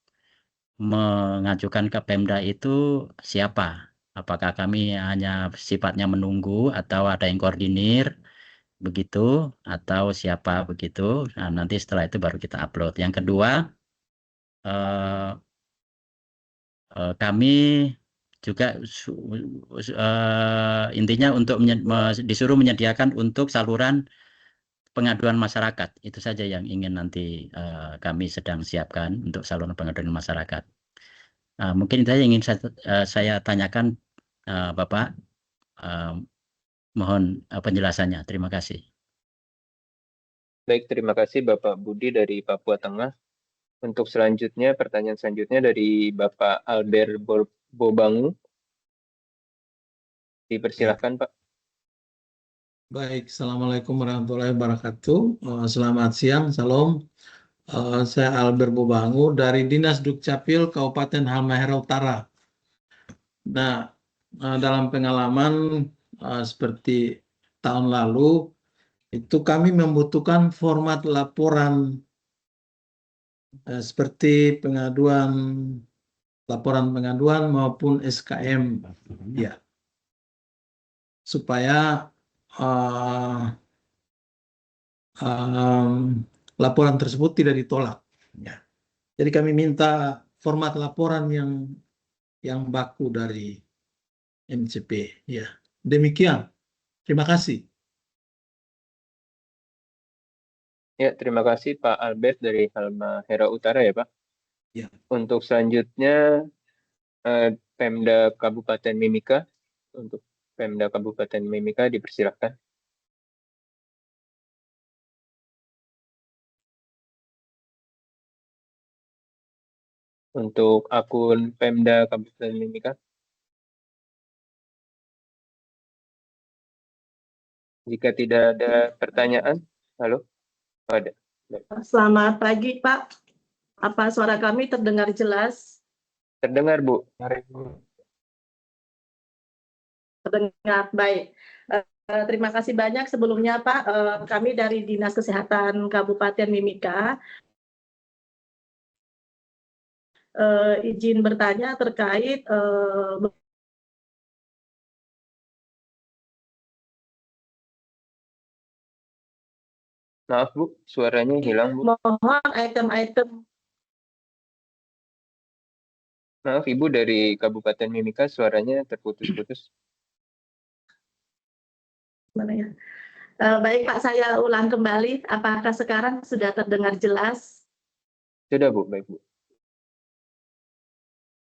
mengajukan ke Pemda itu siapa? Apakah kami hanya sifatnya menunggu atau ada yang koordinir begitu atau siapa begitu? Nah, nanti setelah itu baru kita upload. Yang kedua, kami juga intinya untuk disuruh menyediakan untuk saluran pengaduan masyarakat. Itu saja yang ingin nanti kami sedang siapkan untuk saluran pengaduan masyarakat. Mungkin itu yang ingin saya tanyakan Bapak. Mohon penjelasannya. Terima kasih. Baik, terima kasih Bapak Budi dari Papua Tengah. Untuk selanjutnya, pertanyaan selanjutnya dari Bapak Albert Bobangu. Dipersilahkan Pak. Baik, Assalamualaikum warahmatullahi wabarakatuh. Selamat siang, salam. Saya Albert Bobangu dari Dinas Dukcapil Kabupaten Halmahera Utara. Nah, dalam pengalaman seperti tahun lalu, itu kami membutuhkan format laporan seperti laporan pengaduan maupun SKM, ya, supaya laporan tersebut tidak ditolak. Ya. Jadi kami minta format laporan yang baku dari MCP. Ya, demikian. Terima kasih. Ya, terima kasih Pak Albert dari Halmahera Utara ya Pak. Ya. Untuk selanjutnya Pemda Kabupaten Mimika. Untuk Pemda Kabupaten Mimika dipersilahkan. Untuk akun Pemda Kabupaten Mimika. Jika tidak ada pertanyaan, halo? Ada. Selamat pagi, Pak. Apa suara kami terdengar jelas? Terdengar, Bu. Terdengar baik. Terima kasih banyak sebelumnya, Pak. Kami dari Dinas Kesehatan Kabupaten Mimika izin bertanya terkait Maaf Bu, suaranya hilang Bu. mohon item-item. Maaf Ibu, dari Kabupaten Mimika suaranya terputus-putus. Mana ya? Baik Pak, saya ulang kembali. Apakah sekarang sudah terdengar jelas? Sudah Bu, baik Bu.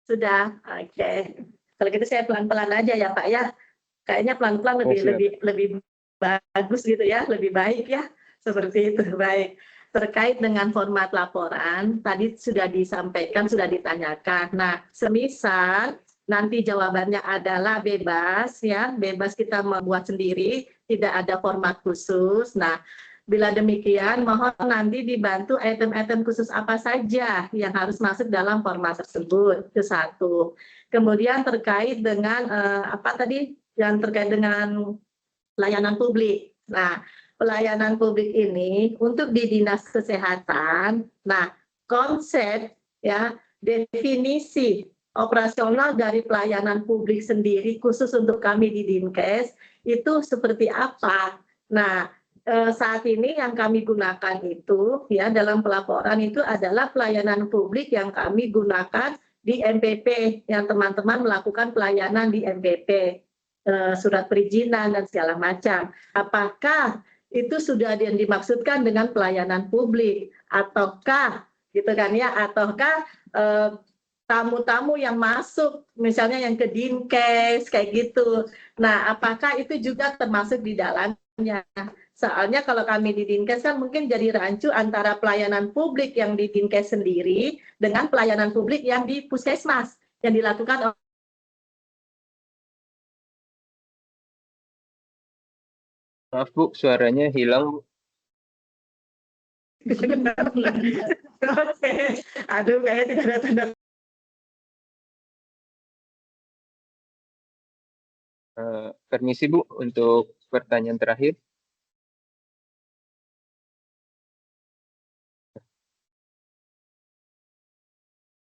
Sudah, oke. Kalau gitu saya pelan-pelan aja ya Pak ya. Kayaknya pelan-pelan Oh, siap. lebih bagus gitu ya, lebih baik ya. Seperti itu, baik. Terkait dengan format laporan, tadi sudah disampaikan, sudah ditanyakan. Nah, semisal nanti jawabannya adalah bebas ya, bebas kita membuat sendiri, tidak ada format khusus. Nah, bila demikian, mohon nanti dibantu item-item khusus apa saja yang harus masuk dalam format tersebut. Itu satu. Kemudian terkait dengan apa tadi yang terkait dengan pelayanan publik. Nah, pelayanan publik ini untuk di dinas kesehatan. Nah, konsep ya definisi operasional dari pelayanan publik sendiri khusus untuk kami di Dinkes itu seperti apa? Nah, saat ini yang kami gunakan itu ya dalam pelaporan itu adalah pelayanan publik yang kami gunakan di MPP yang teman-teman melakukan pelayanan di MPP, surat perizinan dan segala macam. Apakah itu sudah yang dimaksudkan dengan pelayanan publik ataukah gitu kan ya, ataukah tamu-tamu yang masuk misalnya yang ke Dinkes kayak gitu. Nah, apakah itu juga termasuk di dalamnya? Soalnya kalau kami di Dinkes kan mungkin jadi rancu antara pelayanan publik yang di Dinkes sendiri dengan pelayanan publik yang di Puskesmas yang dilakukan. Maaf Bu, suaranya hilang Bu. Oke, aduh kayaknya tidak ada tanda. Permisi Bu, untuk pertanyaan terakhir.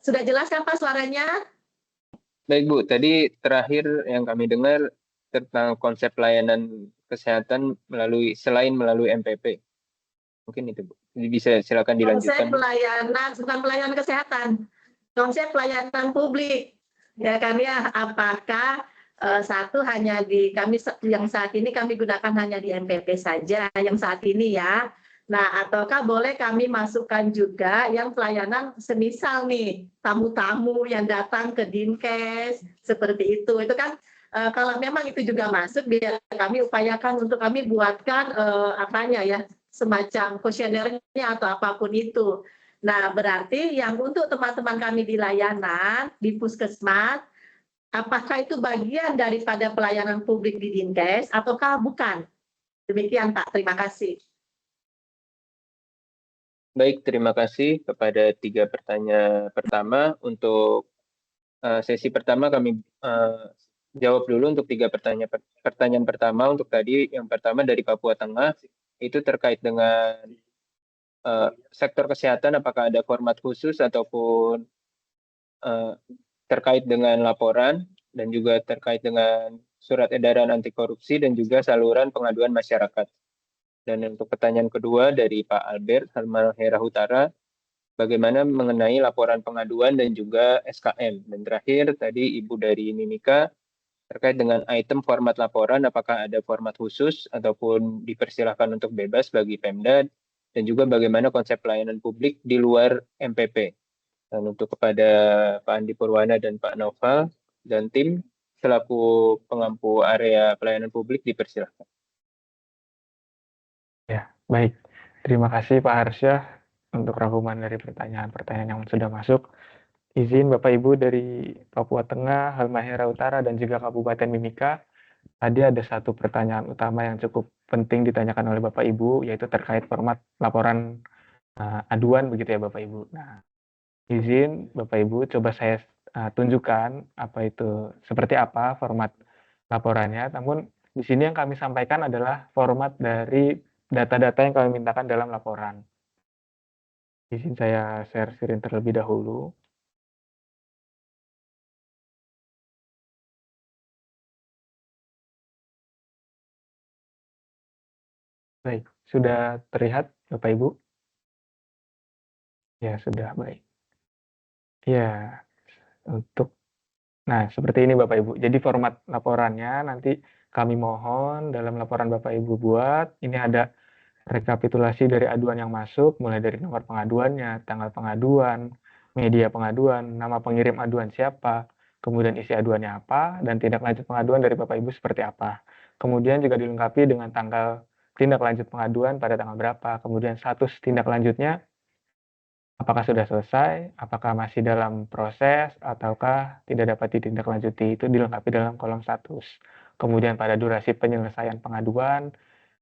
Sudah jelas kan Pak suaranya? Baik Bu, tadi terakhir yang kami dengar tentang konsep pelayanan kesehatan selain melalui MPP. Mungkin itu Bu. Jadi bisa silakan Konsep dilanjutkan. pelayanan, bukan pelayanan kesehatan, konsep pelayanan publik. Ya kan ya, apakah satu hanya di kami yang saat ini kami gunakan hanya di MPP saja, yang saat ini ya. Nah, ataukah boleh kami masukkan juga yang pelayanan semisal nih, tamu-tamu yang datang ke Dinkes, seperti itu. Itu kan kalau memang itu juga masuk, biar kami upayakan untuk kami buatkan apanya ya, semacam kuesionernya atau apapun itu. Nah, berarti yang untuk teman-teman kami di layanan, di Puskesmas, apakah itu bagian daripada pelayanan publik di Dinkes ataukah bukan? Demikian Pak, terima kasih. Baik, terima kasih kepada 3 pertanyaan pertama. Untuk sesi pertama kami jawab dulu untuk 3 pertanyaan pertama. Untuk tadi yang pertama dari Papua Tengah, itu terkait dengan sektor kesehatan, apakah ada format khusus ataupun terkait dengan laporan, dan juga terkait dengan surat edaran anti korupsi dan juga saluran pengaduan masyarakat. Dan untuk pertanyaan kedua dari Pak Albert Halmahera Utara, bagaimana mengenai laporan pengaduan dan juga SKM. Dan terakhir tadi Ibu dari Mimika terkait dengan item format laporan, apakah ada format khusus ataupun dipersilahkan untuk bebas bagi Pemda, dan juga bagaimana konsep pelayanan publik di luar MPP. Dan untuk kepada Pak Andi Purwana dan Pak Nova dan tim selaku pengampu area pelayanan publik dipersilahkan. Ya, baik. Terima kasih Pak Harsyah untuk rangkuman dari pertanyaan-pertanyaan yang sudah masuk. Izin Bapak Ibu dari Papua Tengah, Halmahera Utara, dan juga Kabupaten Mimika. Tadi ada satu pertanyaan utama yang cukup penting ditanyakan oleh Bapak Ibu, yaitu terkait format laporan aduan begitu ya Bapak Ibu. Nah, izin Bapak Ibu coba saya tunjukkan seperti apa format laporannya. Namun di sini yang kami sampaikan adalah format dari data-data yang kami mintakan dalam laporan. Izin saya share screen terlebih dahulu. Baik, sudah terlihat Bapak Ibu? Ya, sudah, baik. Ya, untuk seperti ini Bapak Ibu. Jadi format laporannya nanti kami mohon dalam laporan Bapak Ibu buat, ini ada rekapitulasi dari aduan yang masuk, mulai dari nomor pengaduannya, tanggal pengaduan, media pengaduan, nama pengirim aduan siapa, kemudian isi aduannya apa, dan tindak lanjut pengaduan dari Bapak Ibu seperti apa. Kemudian juga dilengkapi dengan tanggal tindak lanjut pengaduan pada tanggal berapa, kemudian status tindak lanjutnya, apakah sudah selesai, apakah masih dalam proses, ataukah tidak dapat ditindaklanjuti, itu dilengkapi dalam kolom status. Kemudian pada durasi penyelesaian pengaduan,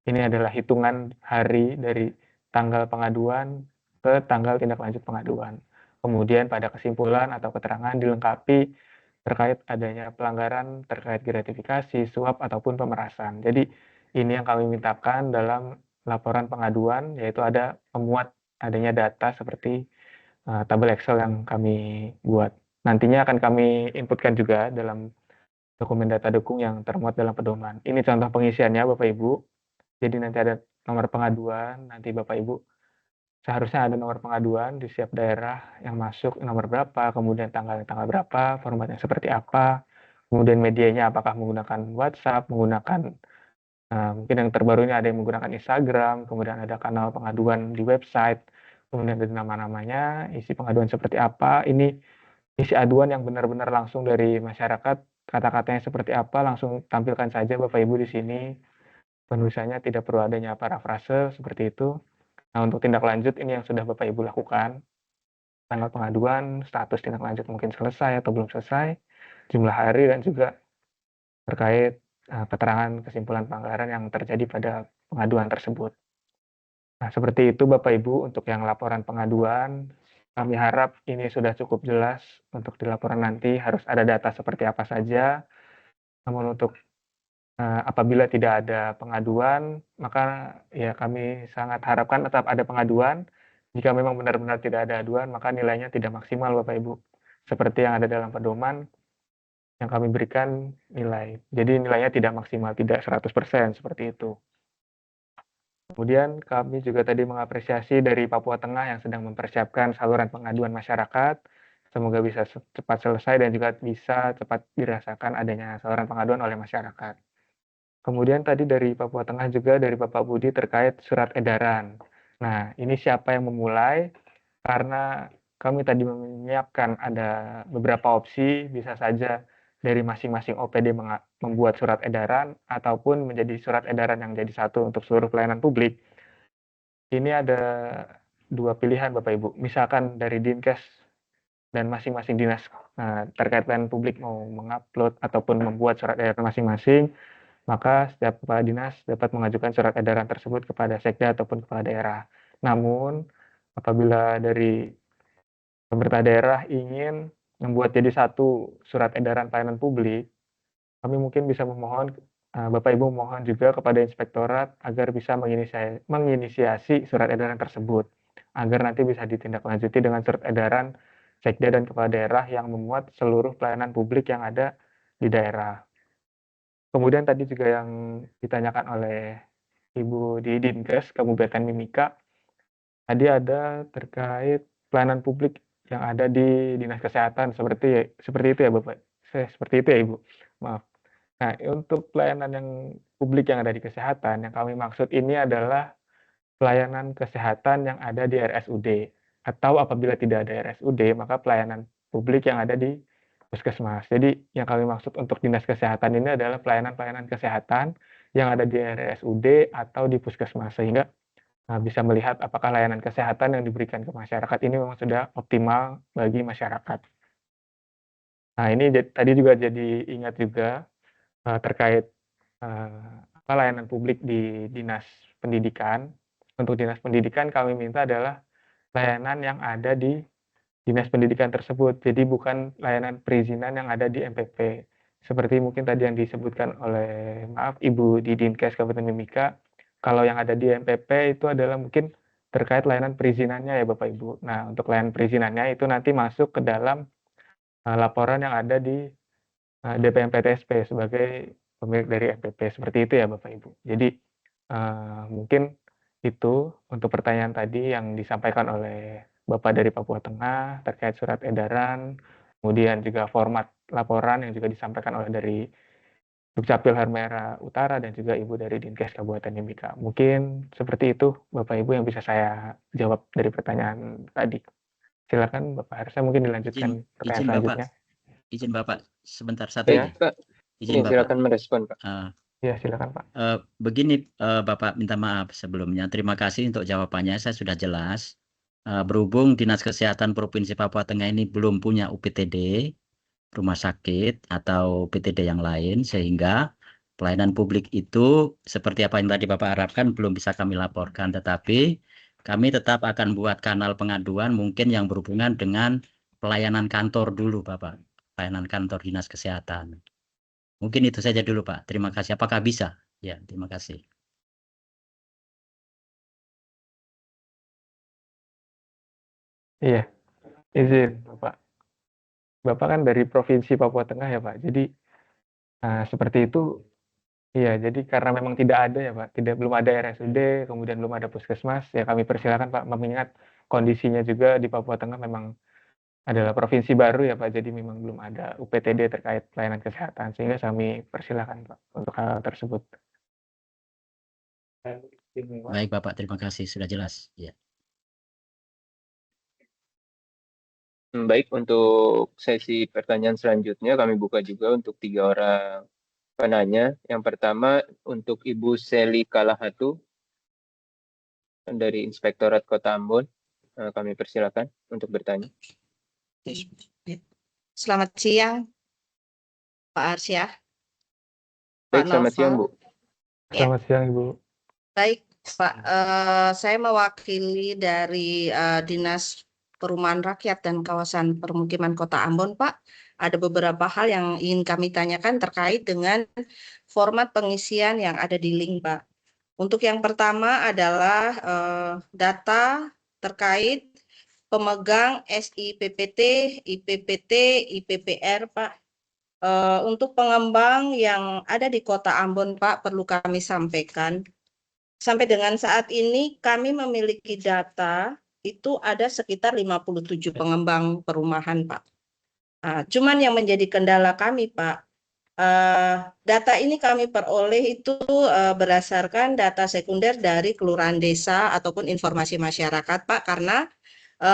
ini adalah hitungan hari dari tanggal pengaduan ke tanggal tindak lanjut pengaduan. Kemudian pada kesimpulan atau keterangan dilengkapi terkait adanya pelanggaran terkait gratifikasi, suap, ataupun pemerasan. Jadi ini yang kami mintakan dalam laporan pengaduan, yaitu ada memuat adanya data seperti tabel Excel yang kami buat. Nantinya akan kami inputkan juga dalam dokumen data dukung yang termuat dalam pedoman. Ini contoh pengisiannya Bapak Ibu. Jadi nanti ada nomor pengaduan, nanti Bapak Ibu seharusnya ada nomor pengaduan di setiap daerah yang masuk nomor berapa, kemudian tanggal berapa, formatnya seperti apa, kemudian medianya apakah menggunakan WhatsApp, menggunakan mungkin yang terbaru ini ada yang menggunakan Instagram, kemudian ada kanal pengaduan di website, kemudian ada nama-namanya, isi pengaduan seperti apa, ini isi aduan yang benar-benar langsung dari masyarakat, kata-katanya seperti apa, langsung tampilkan saja Bapak Ibu di sini. Penulisannya tidak perlu adanya parafrase seperti itu. Nah, untuk tindak lanjut ini yang sudah Bapak Ibu lakukan. Tanggal pengaduan, status tindak lanjut mungkin selesai atau belum selesai, jumlah hari, dan juga terkait keterangan kesimpulan pelanggaran yang terjadi pada pengaduan tersebut. Nah, seperti itu Bapak Ibu untuk yang laporan pengaduan. Kami harap ini sudah cukup jelas untuk di laporan nanti harus ada data seperti apa saja. Namun untuk apabila tidak ada pengaduan, maka ya kami sangat harapkan tetap ada pengaduan. Jika memang benar-benar tidak ada aduan, maka nilainya tidak maksimal Bapak Ibu. Seperti yang ada dalam pedoman yang kami berikan nilai. Jadi nilainya tidak maksimal, tidak 100% seperti itu. Kemudian kami juga tadi mengapresiasi dari Papua Tengah yang sedang mempersiapkan saluran pengaduan masyarakat. Semoga bisa cepat selesai dan juga bisa cepat dirasakan adanya saluran pengaduan oleh masyarakat. Kemudian tadi dari Papua Tengah juga dari Bapak Budi terkait surat edaran. Nah, ini siapa yang memulai? Karena kami tadi menyiapkan ada beberapa opsi, bisa saja dari masing-masing OPD membuat surat edaran, ataupun menjadi surat edaran yang jadi satu untuk seluruh pelayanan publik. Ini ada dua pilihan Bapak Ibu. Misalkan dari Dinkes dan masing-masing dinas terkait pelayanan publik mau mengupload ataupun membuat surat edaran masing-masing, maka setiap kepala dinas dapat mengajukan surat edaran tersebut kepada sekda ataupun kepala daerah. Namun, apabila dari pemerintah daerah ingin membuat jadi satu surat edaran pelayanan publik, kami mungkin bisa memohon, Bapak Ibu mohon juga kepada inspektorat agar bisa menginisiasi surat edaran tersebut, agar nanti bisa ditindaklanjuti dengan surat edaran sekda dan kepala daerah yang memuat seluruh pelayanan publik yang ada di daerah. Kemudian tadi juga yang ditanyakan oleh Ibu di Dinkes Kabupaten Mimika, tadi ada terkait pelayanan publik yang ada di Dinas Kesehatan, seperti itu ya Bapak? Seperti itu ya Ibu? Maaf. Nah, untuk pelayanan yang publik yang ada di kesehatan, yang kami maksud ini adalah pelayanan kesehatan yang ada di RSUD, atau apabila tidak ada RSUD, maka pelayanan publik yang ada di puskesmas. Jadi yang kami maksud untuk dinas kesehatan ini adalah pelayanan-pelayanan kesehatan yang ada di RSUD atau di puskesmas, sehingga bisa melihat apakah layanan kesehatan yang diberikan ke masyarakat ini memang sudah optimal bagi masyarakat. Nah, ini tadi juga jadi ingat juga terkait layanan publik di dinas pendidikan. Untuk dinas pendidikan kami minta adalah layanan yang ada di dinas pendidikan tersebut. Jadi bukan layanan perizinan yang ada di MPP. Seperti mungkin tadi yang disebutkan oleh Ibu di Dinkes Kabupaten Mimika, kalau yang ada di MPP itu adalah mungkin terkait layanan perizinannya ya Bapak Ibu. Nah, untuk layanan perizinannya itu nanti masuk ke dalam laporan yang ada di DPMPTSP sebagai pemilik dari MPP. Seperti itu ya Bapak Ibu. Jadi Mungkin itu untuk pertanyaan tadi yang disampaikan oleh Bapak dari Papua Tengah terkait surat edaran, kemudian juga format laporan yang juga disampaikan oleh dari Dukcapil Halmahera Utara dan juga Ibu dari Dinkes Kabupaten Mimika. Mungkin seperti itu Bapak Ibu yang bisa saya jawab dari pertanyaan tadi. Silakan Bapak Harsha mungkin dilanjutkan pertanyaan selanjutnya. Izin Bapak sebentar satu Ya, ini. Pak. Izin Ya, Bapak. silakan merespon, Pak. Ya, silakan Pak. Begini Bapak, minta maaf sebelumnya. Terima kasih untuk jawabannya, saya sudah jelas. Berhubung Dinas Kesehatan Provinsi Papua Tengah ini belum punya UPTD, rumah sakit atau PTD yang lain, sehingga pelayanan publik itu seperti apa yang tadi Bapak harapkan belum bisa kami laporkan, tetapi kami tetap akan buat kanal pengaduan mungkin yang berhubungan dengan pelayanan kantor dulu Bapak, pelayanan kantor Dinas Kesehatan. Mungkin itu saja dulu Pak, terima kasih. Apakah bisa? Ya, terima kasih. Iya, izin Bapak. Bapak kan dari Provinsi Papua Tengah ya Pak. Jadi seperti itu. Iya, jadi karena memang tidak ada ya Pak, belum ada RSUD, kemudian belum ada puskesmas, ya kami persilakan Pak, mengingat kondisinya juga di Papua Tengah memang adalah provinsi baru ya Pak, jadi memang belum ada UPTD terkait pelayanan kesehatan, sehingga kami persilakan Pak untuk hal tersebut. Baik Bapak, terima kasih, sudah jelas. Ya. Baik, untuk sesi pertanyaan selanjutnya kami buka juga untuk 3 orang penanya. Yang pertama untuk Ibu Seli Kalahatu dari Inspektorat Kota Ambon. Kami persilakan untuk bertanya. Selamat siang, Pak Arsya. Baik, selamat siang, Bu. Selamat siang, Ibu. Baik, Pak. Saya mewakili dari Dinas Perumahan Rakyat dan Kawasan Permukiman Kota Ambon, Pak. Ada beberapa hal yang ingin kami tanyakan terkait dengan format pengisian yang ada di link, Pak. Untuk yang pertama adalah data terkait pemegang SIPPT, IPPT, IPPR, Pak. Untuk pengembang yang ada di Kota Ambon, Pak, perlu kami sampaikan. Sampai dengan saat ini kami memiliki data itu ada sekitar 57 pengembang perumahan, Pak. Cuman yang menjadi kendala kami, Pak, data ini kami peroleh itu berdasarkan data sekunder dari kelurahan desa ataupun informasi masyarakat, Pak, karena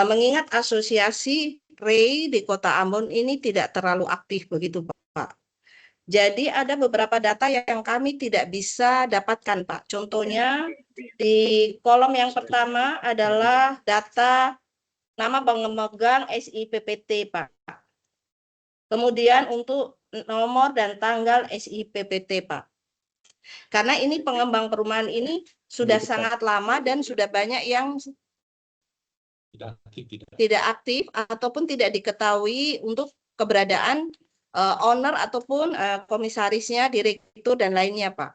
mengingat asosiasi REI di Kota Ambon ini tidak terlalu aktif begitu, Pak. Jadi ada beberapa data yang kami tidak bisa dapatkan, Pak. Contohnya di kolom yang pertama adalah data nama pemegang SIPPT, Pak. Kemudian untuk nomor dan tanggal SIPPT, Pak. Karena ini pengembang perumahan ini sudah sangat lama dan sudah banyak yang tidak aktif ataupun tidak diketahui untuk keberadaan owner ataupun komisarisnya, direktur dan lainnya, Pak.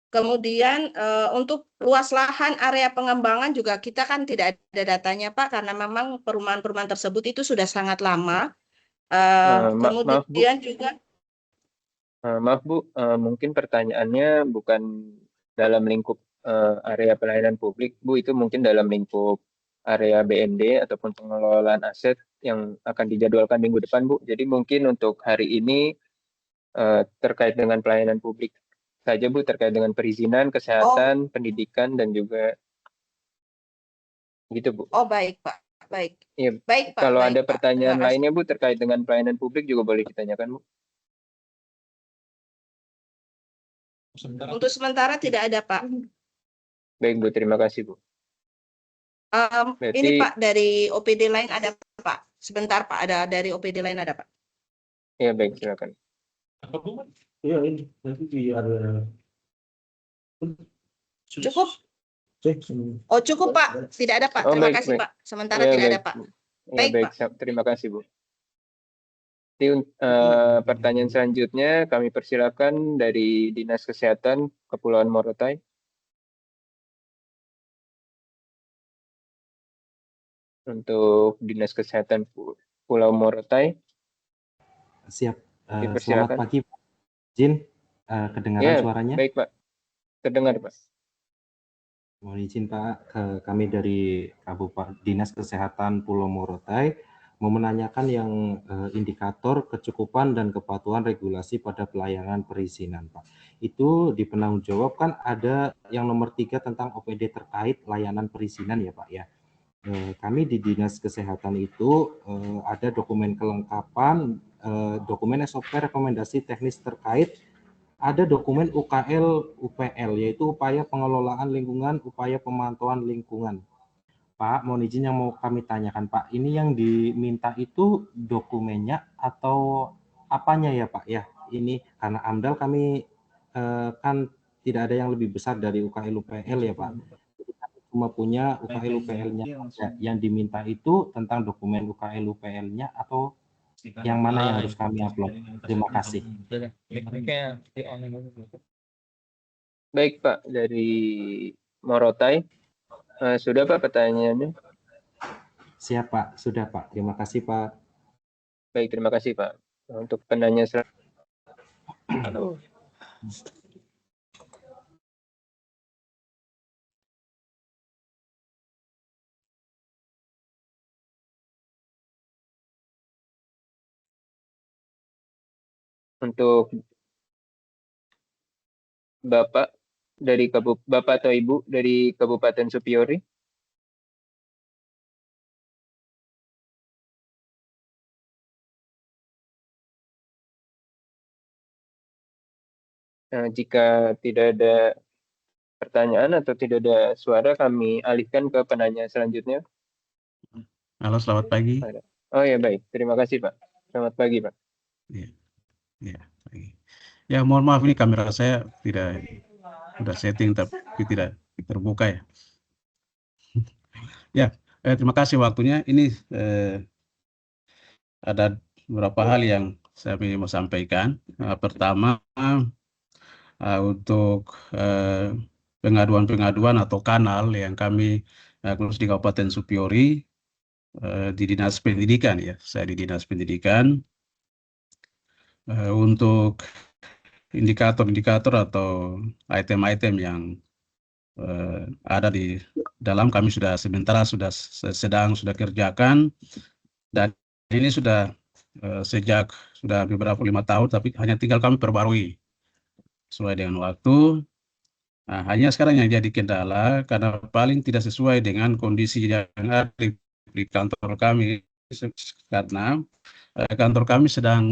Kemudian untuk luas lahan area pengembangan juga kita kan tidak ada datanya, Pak, karena memang perumahan-perumahan tersebut itu sudah sangat lama. Kemudian Maaf, Bu. juga Maaf Bu, mungkin pertanyaannya bukan dalam lingkup area pelayanan publik, Bu, itu mungkin dalam lingkup area BND ataupun pengelolaan aset yang akan dijadwalkan minggu depan, Bu. Jadi mungkin untuk hari ini terkait dengan pelayanan publik saja, Bu, terkait dengan perizinan, kesehatan, pendidikan, dan juga gitu, Bu. Oh, baik, Pak. Baik. Iya. Baik, Pak. Kalau baik, ada Pak. pertanyaan Terima kasih. lainnya, Bu, terkait dengan pelayanan publik juga boleh ditanyakan, Bu. Untuk sementara tidak ada, Pak. Baik, Bu. Terima kasih, Bu. Berarti... Ini Pak, dari OPD lain ada, Pak. Sebentar, Pak. Ada dari OPD lain ada, Pak. Ya, baik. Silakan. Iya, ini nanti ada. Cukup? Oh, cukup, Pak. Tidak ada, Pak. Oh, Terima baik, kasih, baik. Pak. Sementara Ya, tidak baik. ada, Pak. Ya, Baik, baik. Pak. Terima kasih, Bu. Pertanyaan selanjutnya kami persilakan dari Dinas Kesehatan Kepulauan Morotai. Untuk Dinas Kesehatan Pulau Morotai. Siap. Selamat Dipersilakan. pagi, Pak. Izin, kedengaran Ya, suaranya? baik, Pak. Terdengar, Pak. Mohon izin Pak, kami dari Kabupaten Dinas Kesehatan Pulau Morotai mau menanyakan yang indikator kecukupan dan kepatuhan regulasi pada pelayanan perizinan Pak. Itu di penanggung jawab kan ada yang nomor 3 tentang OPD terkait layanan perizinan ya Pak ya. Kami di Dinas Kesehatan itu ada dokumen kelengkapan, dokumen SOP rekomendasi teknis terkait, ada dokumen UKL UPL, yaitu upaya pengelolaan lingkungan, upaya pemantauan lingkungan. Pak, mohon izin yang mau kami tanyakan Pak, ini yang diminta itu dokumennya atau apanya ya Pak ya? Ini karena AMDAL kami kan tidak ada yang lebih besar dari UKL UPL ya Pak. Jadi kami cuma punya UKL UPL-nya. Yang diminta itu tentang dokumen UKL UPL-nya atau yang mana yang harus kami upload? Terima kasih. Baik Pak, dari Morotai. Sudah Pak pertanyaannya? Siap Pak, sudah Pak. Terima kasih Pak. Baik, terima kasih Pak. Untuk penanya untuk Bapak dari Bapak atau Ibu dari Kabupaten Supiori. Jika tidak ada pertanyaan atau tidak ada suara, kami alihkan ke penanya selanjutnya. Halo, selamat pagi. Oh ya, baik. Terima kasih Pak. Selamat pagi Pak. Ya, pagi. Ya, mohon maaf ini kamera saya tidak sudah setting tapi tidak terbuka ya. Ya, terima kasih waktunya. Ini ada beberapa hal yang saya ingin mau sampaikan. Pertama, untuk pengaduan-pengaduan atau kanal yang kami urus di Kabupaten Supiori di Dinas Pendidikan ya. Saya di Dinas Pendidikan untuk indikator-indikator atau item-item yang ada di dalam kami sudah sementara sudah kerjakan, dan ini sudah sejak sudah beberapa 5 tahun, tapi hanya tinggal kami perbarui sesuai dengan waktu. Nah, hanya sekarang yang jadi kendala karena paling tidak sesuai dengan kondisi yang ada di kantor kami, karena kantor kami sudah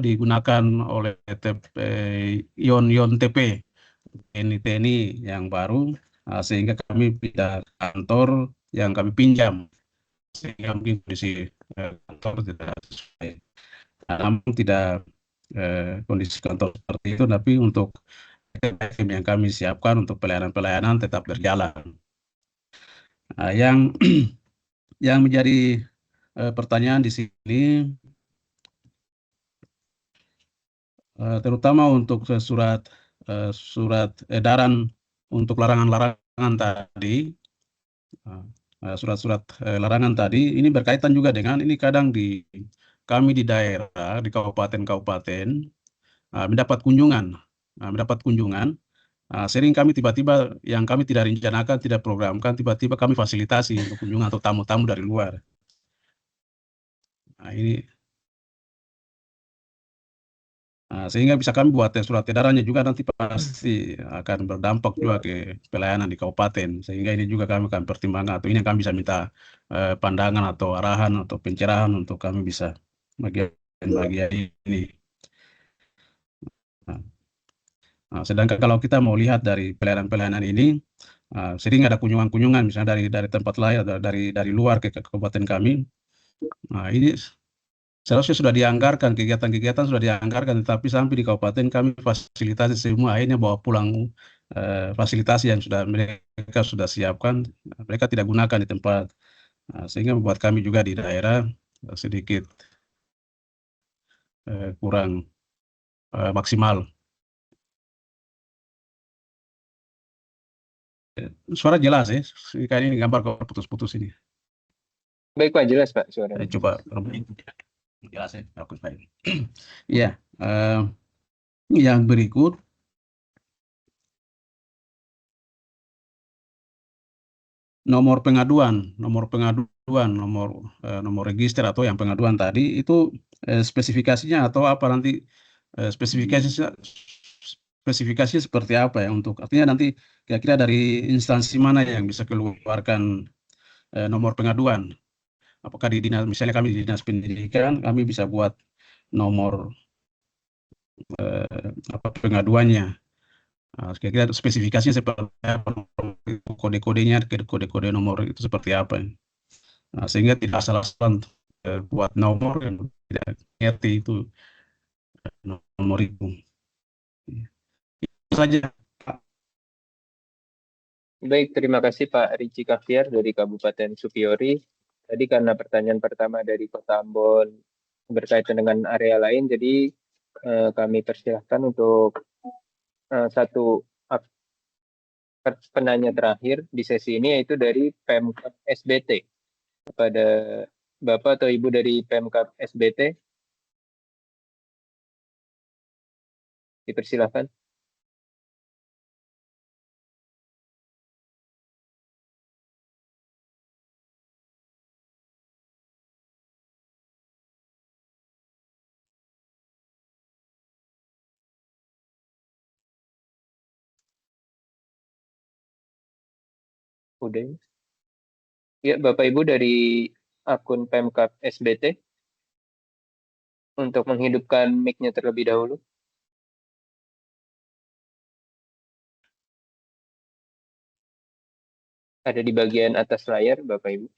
digunakan oleh Ion TP TNI yang baru, sehingga kami pindah kantor yang kami pinjam, sehingga mungkin kondisi kantor tidak sesuai. Namun tidak kondisi kantor seperti itu, tapi untuk tim yang kami siapkan untuk pelayanan-pelayanan tetap berjalan. Yang menjadi pertanyaan di sini, terutama untuk surat edaran untuk larangan tadi, surat-surat larangan tadi ini berkaitan juga dengan ini kadang kami di daerah di kabupaten-kabupaten mendapat kunjungan, sering kami tiba-tiba yang kami tidak rencanakan, tidak programkan, tiba-tiba kami fasilitasi untuk kunjungan atau tamu-tamu dari luar. Ini sehingga bisa kami buat surat edarannya juga nanti pasti akan berdampak juga ke pelayanan di kabupaten, sehingga ini juga kami akan pertimbangkan, atau ini kami bisa minta pandangan atau arahan atau pencerahan untuk kami bisa bagian ini. Sedangkan kalau kita mau lihat dari pelayanan-pelayanan ini, sering ada kunjungan-kunjungan misalnya dari tempat lain atau dari luar ke kabupaten kami. Ini seharusnya sudah dianggarkan, kegiatan-kegiatan sudah dianggarkan, tetapi sampai di kabupaten kami fasilitasi semua, akhirnya bawa pulang fasilitasi yang mereka sudah siapkan, mereka tidak gunakan di tempat, sehingga membuat kami juga di daerah sedikit kurang maksimal. Suara jelas ya, kayak ini gambar kok putus-putus ini. Baik Pak, jelas Pak suara. Coba jelas ya, bagus baik. Ya, yang berikut nomor pengaduan, nomor register atau yang pengaduan tadi itu spesifikasinya atau apa nanti spesifikasinya seperti apa ya untuk artinya nanti kira-kira dari instansi mana yang bisa keluarkan nomor pengaduan? Apakah di dinas, misalnya kami di dinas pendidikan, kami bisa buat nomor pengaduannya. Nah, kira-kira spesifikasinya seperti apa, kode-kodenya, kode-kode nomor itu seperti apa. Nah, sehingga tidak salah-salah buat nomor yang tidak ngerti itu nomor itu. Itu saja. Baik, terima kasih Pak Ricci Kahtiar dari Kabupaten Supiori. Tadi karena pertanyaan pertama dari Kota Ambon berkaitan dengan area lain, jadi kami persilahkan untuk satu penanya terakhir di sesi ini, yaitu dari Pemkab SBT. Kepada Bapak atau Ibu dari Pemkab SBT, dipersilahkan. Udah. Ya, Bapak Ibu dari akun Pemkab SBT, untuk menghidupkan mic-nya terlebih dahulu. Ada di bagian atas layar, Bapak Ibu.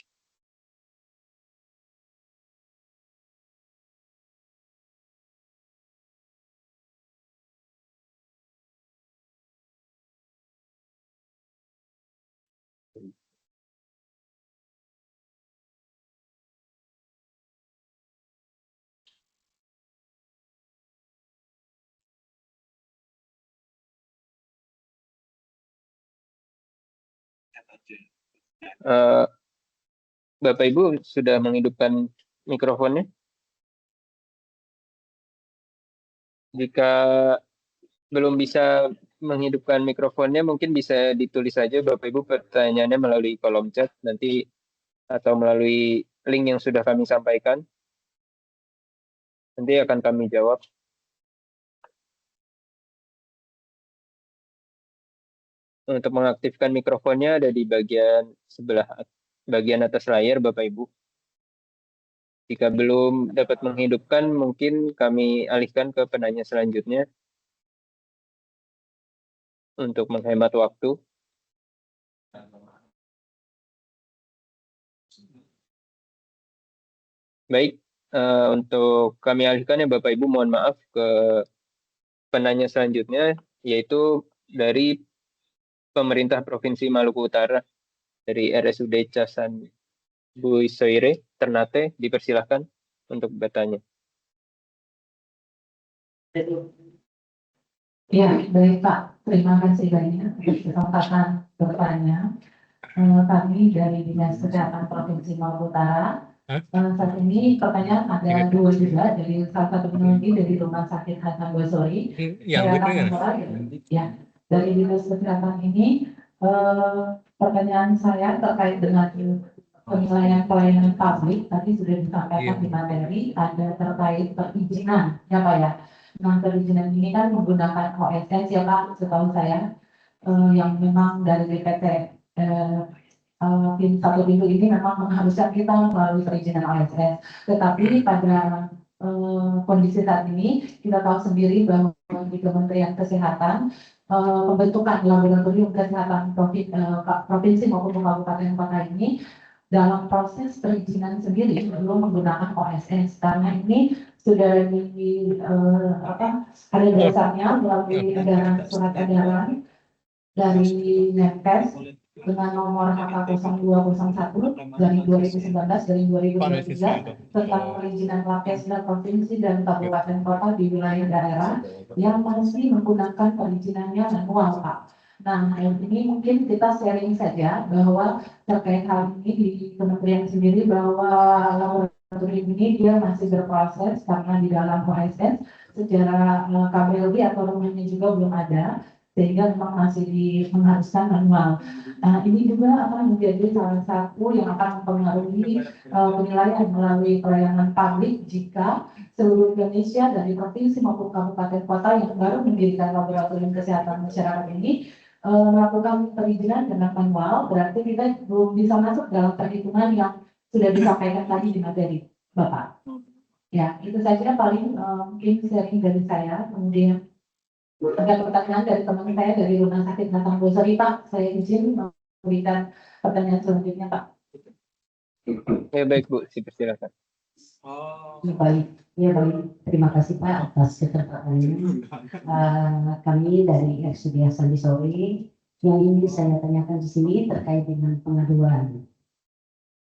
Bapak Ibu sudah menghidupkan mikrofonnya? Jika belum bisa menghidupkan mikrofonnya, mungkin bisa ditulis saja Bapak Ibu pertanyaannya melalui kolom chat nanti atau melalui link yang sudah kami sampaikan. Nanti akan kami jawab. Untuk mengaktifkan mikrofonnya ada di bagian atas layar Bapak Ibu. Jika belum dapat menghidupkan, mungkin kami alihkan ke penanya selanjutnya untuk menghemat waktu. Baik, untuk kami alihkan ya Bapak Ibu, mohon maaf ke penanya selanjutnya, yaitu dari pemerintah Provinsi Maluku Utara, dari RSUD Casan Buisoire, Ternate, dipersilahkan untuk bertanya. Ya, baik Pak. Terima kasih banyak atas kesempatan bertanya. Kami dari Dinas Kesehatan Provinsi Maluku Utara. Saat ini pertanyaan ada dua juga dari salah satu peneliti dari Rumah Sakit Hasan Basori. Saya akan memulai. Ya, dari Dinas Kesehatan ini pertanyaan saya terkait dengan penilaian pelayanan publik tadi sudah disampaikan di materi, ada terkait perizinan, ya Pak ya. Nah, perizinan ini kan menggunakan OSS ya Pak, setahu saya, yang memang dari DPT PIN 1 Pintu ini memang mengharuskan kita melalui perizinan OSS. Tetapi pada kondisi saat ini kita tahu sendiri bahwa di Kementerian Kesehatan pembentukan laboratorium kesehatan provinsi maupun kabupaten kota ini dalam proses perizinan sendiri belum menggunakan OSS karena ini sudah ada dasarnya melalui surat edaran dari Menkes dengan nomor HK0201 dari 2019 dari 2023 tentang perizinan Lapkesda provinsi dan kabupaten kota di wilayah daerah yang mesti menggunakan perizinannya manual Pak. Nah, ini mungkin kita sharing saja bahwa terkait hal ini di kementerian sendiri bahwa laboratorium ini dia masih berproses karena di dalam OSS secara KBLB atau rumahnya juga belum ada. sehingga memang masih mengharuskan manual. Ini juga akan menjadi salah satu yang akan mempengaruhi penilaian melalui pelayanan publik jika seluruh Indonesia dari provinsi maupun kabupaten kota yang baru mendirikan laboratorium kesehatan masyarakat ini melakukan perizinan dengan manual, berarti kita belum bisa masuk dalam perhitungan yang sudah disampaikan tadi di materi Bapak. Ya, itu saja paling mungkin sharing dari saya. Kemudian ada pertanyaan dari teman saya dari Rumah Sakit Batang Bosari, Pak. Saya izin memberikan pertanyaan selanjutnya, Pak. Ya baik Bu, silakan. Ya baik, terima kasih Pak atas keterbukaannya. Kami dari RSUD Hasan Sore yang ingin saya tanyakan di sini terkait dengan pengaduan.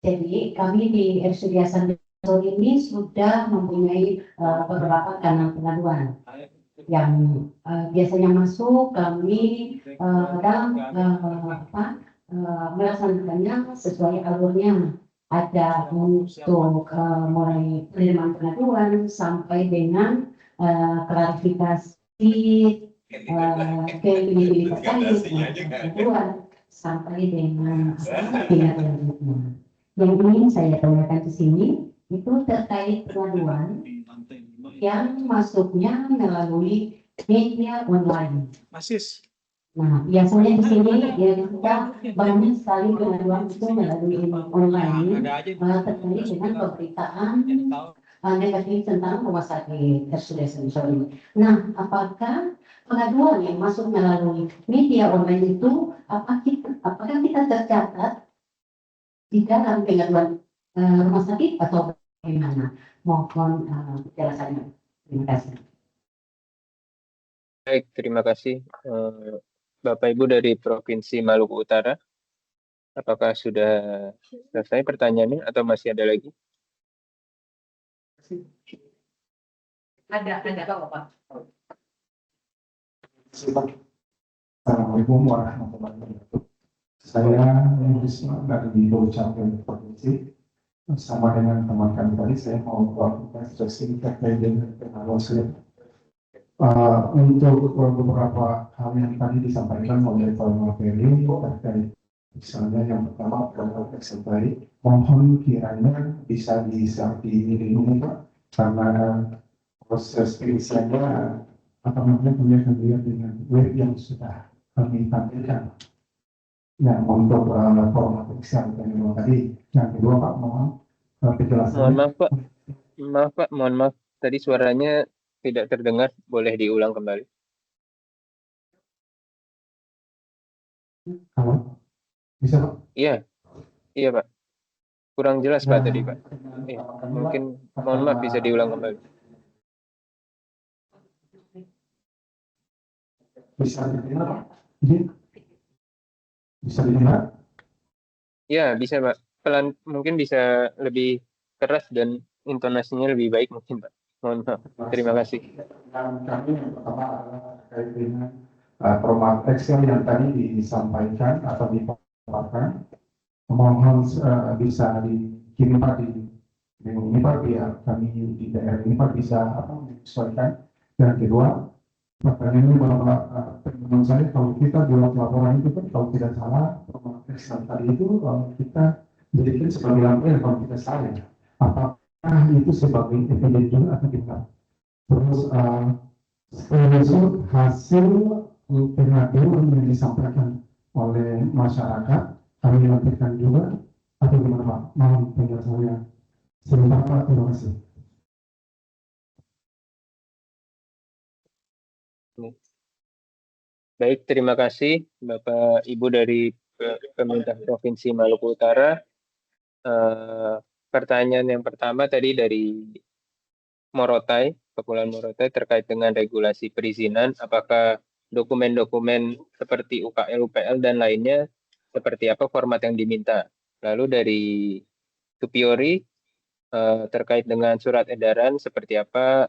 Jadi kami di RSUD Hasan Sore ini sudah mempunyai beberapa kanal pengaduan yang biasanya masuk kami melaksanakannya sesuai alurnya. Ada untuk mulai penerimaan pengaduan sampai dengan klarifikasi ke penyidik terkait pengaduan sampai dengan tindak lanjutnya. Yang ingin saya tanyakan di sini itu terkait pengaduan yang masuknya melalui media online. Nah, biasanya di sini ya kita banyak sekali pengaduan itu melalui online terkait dengan pemberitaan negatif tentang rumah sakit RSUD Sensori. Nah, apakah pengaduan yang masuk melalui media online itu apakah kita tercatat di dalam pengaduan rumah sakit atau bagaimana? Mohon penjelasannya. Terima kasih. Baik, terima kasih. Bapak Ibu dari Provinsi Maluku Utara, apakah sudah selesai pertanyaannya atau masih ada lagi? Ada Pak. Assalamualaikum warahmatullahi wabarakatuh. Saya Risma dari Dukcapil Provinsi. Sama dengan teman kami tadi, saya mau melakukan stressing terkait dengan pengawasan. Untuk beberapa hal yang tadi disampaikan oleh Pak Materi terkait misalnya yang pertama protokol kesehatan, mohon kiranya bisa dilindungi Pak, karena proses periziannya punya kegiatan dengan web yang sudah kami tampilkan. Ya, untuk format Excel yang tadi. Yang kedua Pak, mohon penjelasannya. Mohon maaf, tadi suaranya tidak terdengar, boleh diulang kembali. Halo, bisa Pak? Iya Pak, kurang jelas Pak tadi Pak. Mungkin mohon maaf bisa diulang kembali. Bisa didengar Pak? Bisa didengar? Ya, bisa Pak. Pelan, mungkin bisa lebih keras dan intonasinya lebih baik mungkin Pak. Mohon maaf. Terima kasih. Dan kami yang pertama adalah terkait dengan format Excel yang tadi disampaikan atau dipaparkan. Mohon bisa dikirim Pak di ini Pak, biar kami di daerah ini Pak bisa menyesuaikan. Dan kedua, pertanyaannya bahwa menurut saya kalau kita buat laporan itu kan kalau tidak salah format Excel tadi itu kita jadikan sebagai lampiran kalau tidak salah. Apakah itu sebagai evidence atau tidak? Terus hasil pengaduan yang disampaikan oleh masyarakat kami lampirkan juga atau gimana Pak? Mohon penjelasannya. Sebentar Pak, terima kasih. Baik, terima kasih Bapak Ibu dari Pemerintah Provinsi Maluku Utara. Pertanyaan yang pertama tadi dari Morotai, Kepulauan Morotai terkait dengan regulasi perizinan, apakah dokumen-dokumen seperti UKL, UPL dan lainnya seperti apa format yang diminta. Lalu dari Tupiori terkait dengan surat edaran seperti apa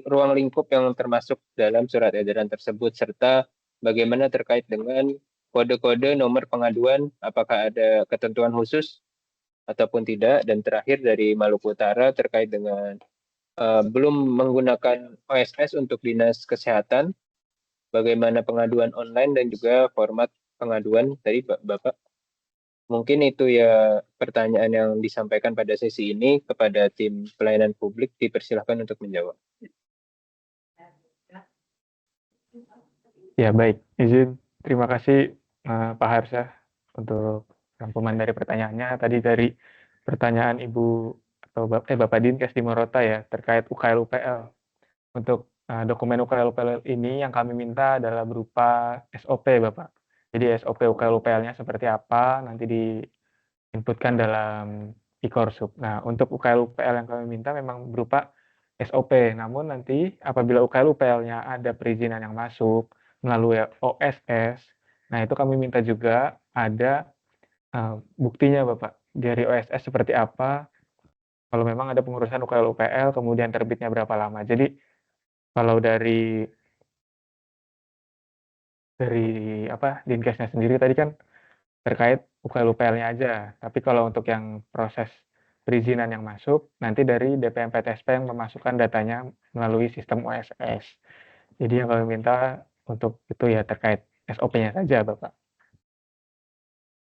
ruang lingkup yang termasuk dalam surat edaran tersebut, serta bagaimana terkait dengan kode-kode nomor pengaduan, apakah ada ketentuan khusus ataupun tidak. Dan terakhir dari Maluku Utara terkait dengan belum menggunakan OSS untuk dinas kesehatan, bagaimana pengaduan online dan juga format pengaduan tadi Bapak. Mungkin itu ya pertanyaan yang disampaikan pada sesi ini kepada tim pelayanan publik, dipersilahkan untuk menjawab. Ya, baik. Izin, terima kasih Pak Harsha untuk rangkuman dari pertanyaannya. Tadi dari pertanyaan Ibu atau Bapak Dinkes di Morota ya, terkait UKL-UPL. Untuk dokumen UKL-UPL ini yang kami minta adalah berupa SOP, Bapak. Jadi SOP UKL-UPL-nya seperti apa, nanti diinputkan dalam e-Korsub. Nah, untuk UKL-UPL yang kami minta memang berupa SOP, namun nanti apabila UKL-UPL-nya ada perizinan yang masuk melalui OSS, nah itu kami minta juga ada buktinya Bapak, dari OSS seperti apa, kalau memang ada pengurusan UKL-UPL, kemudian terbitnya berapa lama. Jadi kalau dari Dinkesnya sendiri tadi kan terkait UKL-UPL-nya aja, tapi kalau untuk yang proses perizinan yang masuk, nanti dari DPM-PTSP yang memasukkan datanya melalui sistem OSS. Jadi yang kami minta untuk itu ya terkait SOP-nya saja, Bapak.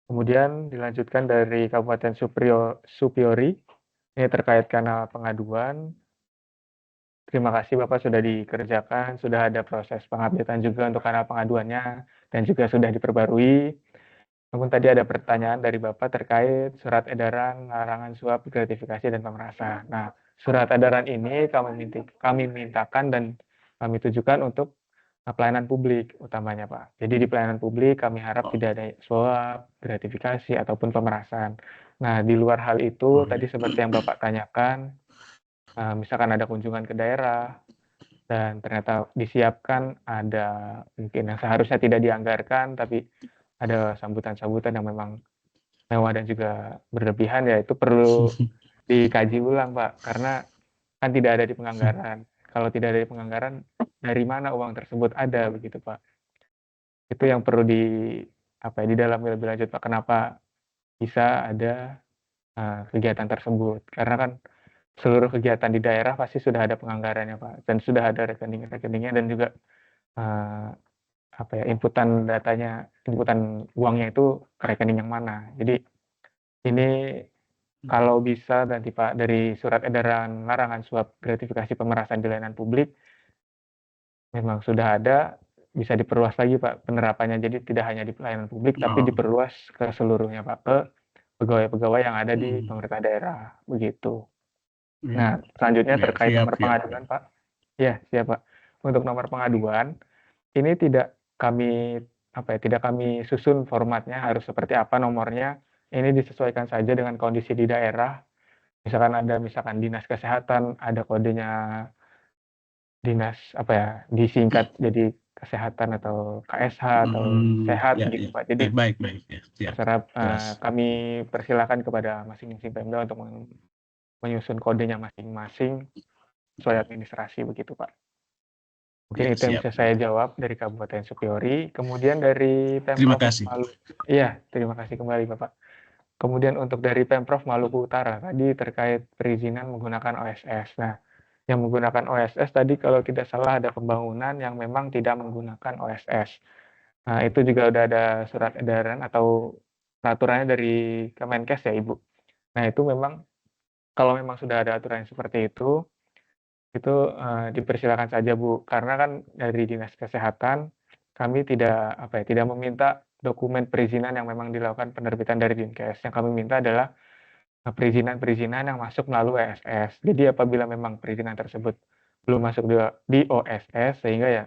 Kemudian dilanjutkan dari Kabupaten Supiori, ini terkait kanal pengaduan. Terima kasih Bapak sudah dikerjakan, sudah ada proses pengupdatean juga untuk kanal pengaduannya, dan juga sudah diperbarui. Namun tadi ada pertanyaan dari Bapak terkait surat edaran larangan suap, gratifikasi, dan pemerasan. Nah, surat edaran ini kami mintakan dan kami tujukan untuk pelayanan publik utamanya Pak. Jadi di pelayanan publik kami harap tidak ada suap, gratifikasi, ataupun pemerasan. Nah, di luar hal itu, tadi seperti yang Bapak tanyakan, misalkan ada kunjungan ke daerah, dan ternyata disiapkan ada mungkin yang seharusnya tidak dianggarkan, tapi ada sambutan-sambutan yang memang mewah dan juga berlebihan, ya itu perlu dikaji ulang Pak, karena kan tidak ada di penganggaran. Kalau tidak ada di penganggaran, dari mana uang tersebut ada begitu Pak. Itu yang perlu didalami lebih lanjut Pak, kenapa bisa ada kegiatan tersebut. Karena kan seluruh kegiatan di daerah pasti sudah ada penganggarannya Pak, dan sudah ada rekening-rekeningnya, dan juga inputan datanya, inputan uangnya itu ke rekening yang mana. Jadi ini kalau bisa nanti Pak, dari surat edaran larangan suap, gratifikasi, pemerasan di layanan publik memang sudah ada, bisa diperluas lagi Pak penerapannya. Jadi tidak hanya di pelayanan publik, tapi diperluas ke seluruhnya Pak, ke pegawai-pegawai yang ada di pemerintah daerah, begitu. Nah, selanjutnya terkait nomor pengaduan Pak. Ya, siap Pak. Untuk nomor pengaduan, ini tidak kami susun formatnya harus seperti apa nomornya. Ini disesuaikan saja dengan kondisi di daerah. Misalkan dinas kesehatan, ada kodenya dinas disingkat jadi kesehatan atau KSH atau sehat gitu Pak. Jadi baik ya. kami persilakan kepada masing-masing Pemda untuk menyusun kodenya masing-masing sesuai administrasi begitu Pak. Mungkin itu yang bisa saya jawab dari Kabupaten Supiori. Kemudian dari Pemprov Maluku. Iya, terima kasih kembali Bapak. Kemudian untuk dari Pemprov Maluku Utara tadi terkait perizinan menggunakan OSS. Nah, yang menggunakan OSS tadi kalau tidak salah ada pembangunan yang memang tidak menggunakan OSS. Nah, itu juga udah ada surat edaran atau peraturannya dari Kemenkes ya Ibu. Nah, itu memang kalau memang sudah ada aturan seperti itu dipersilakan saja Bu, karena kan dari Dinas Kesehatan kami tidak meminta dokumen perizinan yang memang dilakukan penerbitan dari Dinkes. Yang kami minta adalah perizinan-perizinan yang masuk melalui OSS. Jadi apabila memang perizinan tersebut belum masuk di OSS, sehingga ya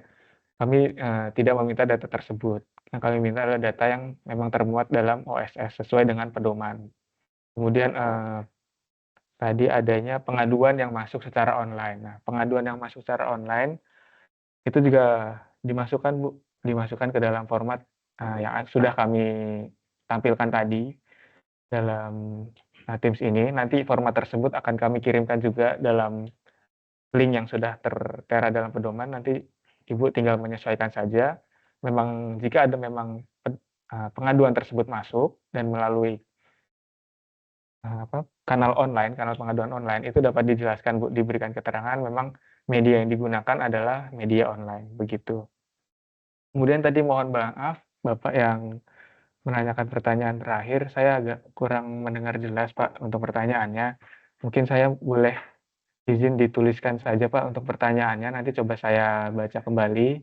kami tidak meminta data tersebut. Yang kami minta adalah data yang memang termuat dalam OSS sesuai dengan pedoman. Kemudian tadi adanya pengaduan yang masuk secara online. Nah, pengaduan yang masuk secara online itu juga dimasukkan ke dalam format yang sudah kami tampilkan tadi dalam Teams ini. Nanti format tersebut akan kami kirimkan juga dalam link yang sudah tertera dalam pedoman. Nanti Ibu tinggal menyesuaikan saja. Memang jika ada pengaduan tersebut masuk dan melalui kanal pengaduan online, itu dapat dijelaskan Bu, diberikan keterangan memang media yang digunakan adalah media online, begitu. Kemudian tadi mohon maaf, Bapak yang menanyakan pertanyaan terakhir, saya agak kurang mendengar jelas, Pak, untuk pertanyaannya. Mungkin saya boleh izin dituliskan saja, Pak, untuk pertanyaannya. Nanti coba saya baca kembali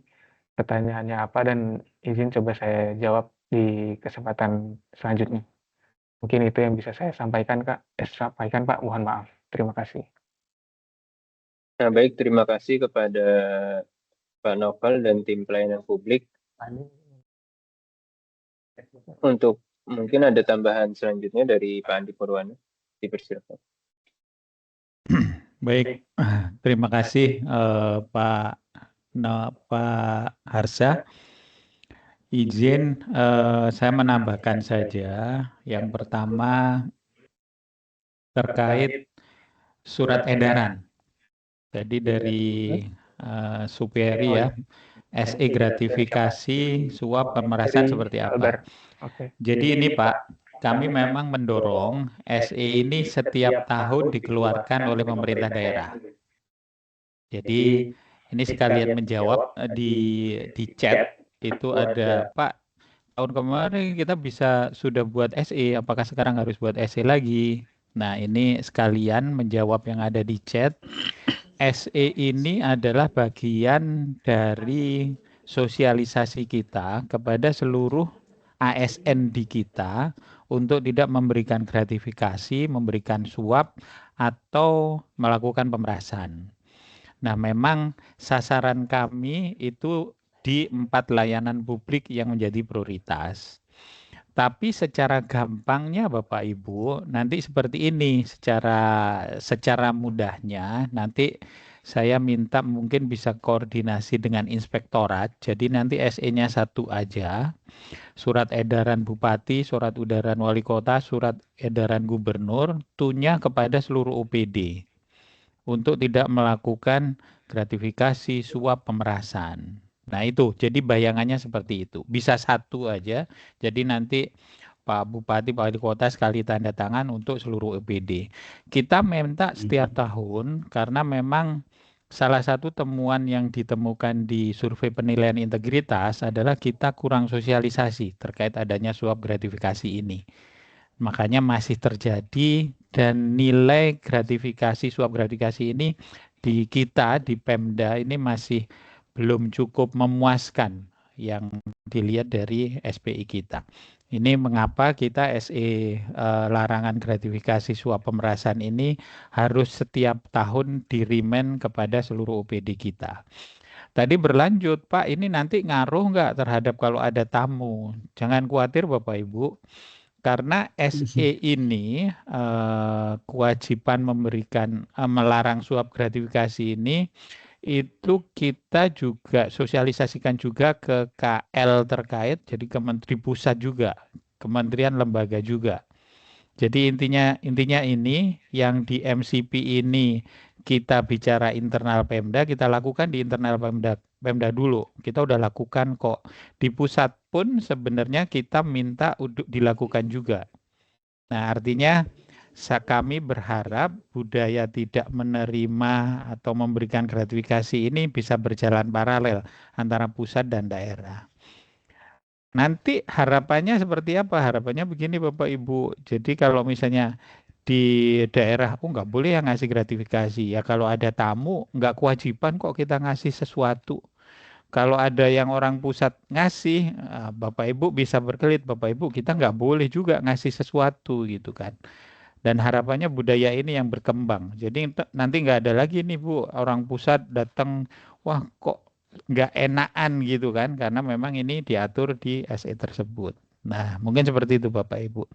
pertanyaannya apa dan izin coba saya jawab di kesempatan selanjutnya. Mungkin itu yang bisa saya sampaikan, sampaikan, Pak. Mohon maaf. Terima kasih. Nah, baik, terima kasih kepada Pak Novel dan tim pelayanan publik. Untuk mungkin ada tambahan selanjutnya dari Pak Andi Purwana. Dipersilakan. Baik, terima kasih Pak Harsha. Izin saya menambahkan saja. Yang pertama terkait surat edaran. Jadi dari Superi ya, SE gratifikasi, suap, pemerasan seperti apa. Jadi ini Pak, kami memang mendorong SE ini setiap tahun dikeluarkan oleh pemerintah daerah. Jadi ini sekalian menjawab di chat itu ada Pak, tahun kemarin kita sudah buat SE, apakah sekarang harus buat SE lagi? Nah ini sekalian menjawab yang ada di chat. SE ini adalah bagian dari sosialisasi kita kepada seluruh ASN di kita untuk tidak memberikan gratifikasi, memberikan suap, atau melakukan pemerasan. Nah, memang sasaran kami itu di 4 layanan publik yang menjadi prioritas. Tapi secara gampangnya Bapak Ibu, nanti seperti ini, secara mudahnya nanti saya minta mungkin bisa koordinasi dengan inspektorat. Jadi nanti SE-nya satu aja, surat edaran bupati, surat edaran wali kota, surat edaran gubernur, tunya kepada seluruh OPD untuk tidak melakukan gratifikasi, suap, pemerasan. Nah itu, jadi bayangannya seperti itu. Bisa satu aja, jadi nanti Pak Bupati, Pak Wali Kota sekali tanda tangan untuk seluruh OPD. Kita minta setiap tahun, karena memang salah satu temuan yang ditemukan di survei penilaian integritas adalah kita kurang sosialisasi terkait adanya suap gratifikasi ini. Makanya masih terjadi dan nilai gratifikasi, suap gratifikasi ini di kita, di Pemda ini masih belum cukup memuaskan yang dilihat dari SPI kita. Ini mengapa kita SE larangan gratifikasi suap pemerasan ini harus setiap tahun di-remind kepada seluruh OPD kita. Tadi berlanjut, Pak, ini nanti ngaruh nggak terhadap kalau ada tamu? Jangan khawatir Bapak Ibu. Karena SE ini kewajiban melarang suap gratifikasi ini itu kita juga sosialisasikan juga ke KL terkait, jadi Kementerian Pusat juga, kementerian lembaga juga. Jadi intinya ini yang di MCP ini kita bicara internal Pemda, kita lakukan di internal Pemda dulu. Kita udah lakukan kok. Di pusat pun sebenarnya kita minta untuk dilakukan juga. Nah, artinya kami berharap budaya tidak menerima atau memberikan gratifikasi ini bisa berjalan paralel antara pusat dan daerah. Nanti harapannya seperti apa? Harapannya begini Bapak Ibu. Jadi kalau misalnya di daerah, nggak boleh yang ngasih gratifikasi. Ya kalau ada tamu, nggak kewajiban kok kita ngasih sesuatu. Kalau ada yang orang pusat ngasih, Bapak Ibu bisa berkelit. Bapak Ibu kita nggak boleh juga ngasih sesuatu gitu kan. Dan harapannya budaya ini yang berkembang. Jadi nanti nggak ada lagi nih Bu, orang pusat datang, wah kok nggak enakan gitu kan, karena memang ini diatur di SE tersebut. Nah, mungkin seperti itu Bapak Ibu.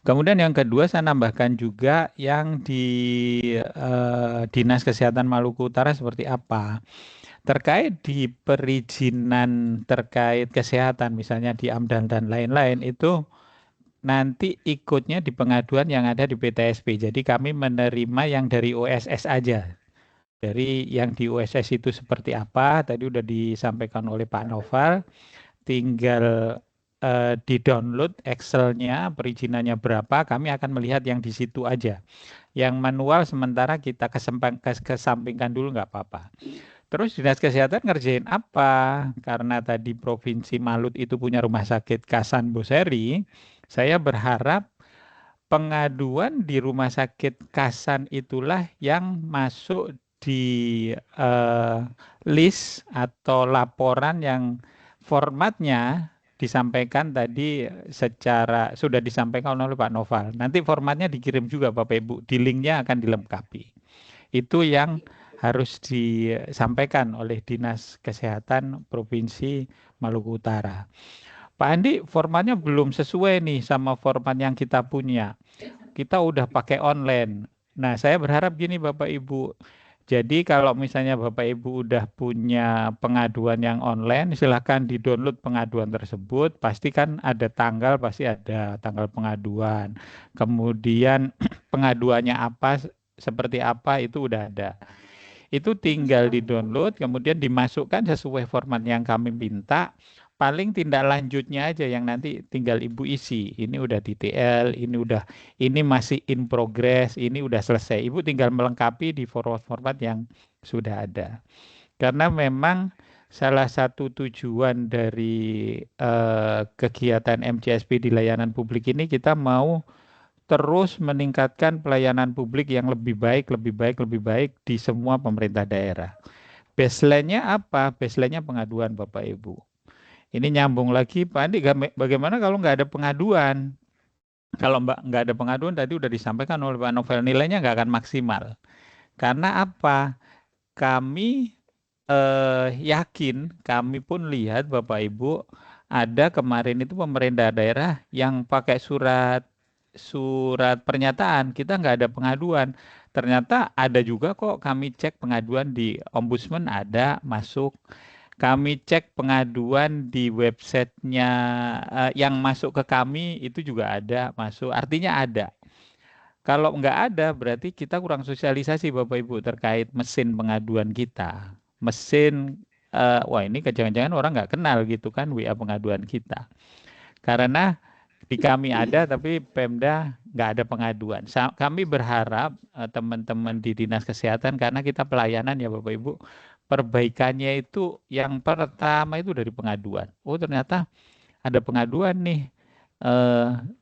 Kemudian yang kedua saya nambahkan juga yang di Dinas Kesehatan Maluku Utara seperti apa. Terkait di perizinan terkait kesehatan, misalnya di AMDAL dan lain-lain itu, nanti ikutnya di pengaduan yang ada di PTSP. Jadi kami menerima yang dari OSS aja. Dari yang di OSS itu seperti apa, tadi udah disampaikan oleh Pak Novel. Tinggal di-download Excel-nya, perizinannya berapa, kami akan melihat yang di situ aja. Yang manual sementara kita kesampingkan dulu nggak apa-apa. Terus Dinas Kesehatan ngerjain apa? Karena tadi Provinsi Malut itu punya rumah sakit Kasan Boseri, saya berharap pengaduan di rumah sakit Kasan itulah yang masuk di list atau laporan yang formatnya disampaikan tadi secara sudah disampaikan oleh Pak Noval. Nanti formatnya dikirim juga Bapak Ibu, di linknya akan dilengkapi. Itu yang harus disampaikan oleh Dinas Kesehatan Provinsi Maluku Utara. Pak Andi, formatnya belum sesuai nih sama format yang kita punya. Kita udah pakai online. Nah, saya berharap gini Bapak Ibu. Jadi kalau misalnya Bapak Ibu udah punya pengaduan yang online, silahkan di-download pengaduan tersebut. Pasti kan ada tanggal, pasti ada tanggal pengaduan. Kemudian pengaduannya apa, seperti apa, itu udah ada. Itu tinggal di-download, kemudian dimasukkan sesuai format yang kami minta. Paling tindak lanjutnya aja yang nanti tinggal Ibu isi. Ini udah DTL, ini masih in progress, ini udah selesai. Ibu tinggal melengkapi di format yang sudah ada. Karena memang salah satu tujuan dari kegiatan MCSP di layanan publik ini, kita mau terus meningkatkan pelayanan publik yang lebih baik di semua pemerintah daerah. Baseline-nya apa? Baseline-nya pengaduan Bapak Ibu. Ini nyambung lagi Pak Andi, bagaimana kalau nggak ada pengaduan? Kalau nggak ada pengaduan tadi udah disampaikan oleh Pak Novel, nilainya nggak akan maksimal. Karena apa? Kami yakin, kami pun lihat Bapak Ibu, ada kemarin itu pemerintah daerah yang pakai surat pernyataan, kita nggak ada pengaduan. Ternyata ada juga kok, kami cek pengaduan di Ombudsman ada masuk. Kami cek pengaduan di websitenya yang masuk ke kami itu juga ada masuk. Artinya ada. Kalau nggak ada berarti kita kurang sosialisasi Bapak Ibu terkait mesin pengaduan kita. Mesin, wah ini jangan-jangan orang nggak kenal gitu kan WA pengaduan kita. Karena di kami ada tapi Pemda nggak ada pengaduan. Kami berharap teman-teman di Dinas Kesehatan, karena kita pelayanan ya Bapak Ibu, perbaikannya itu yang pertama itu dari pengaduan. Oh ternyata ada pengaduan nih,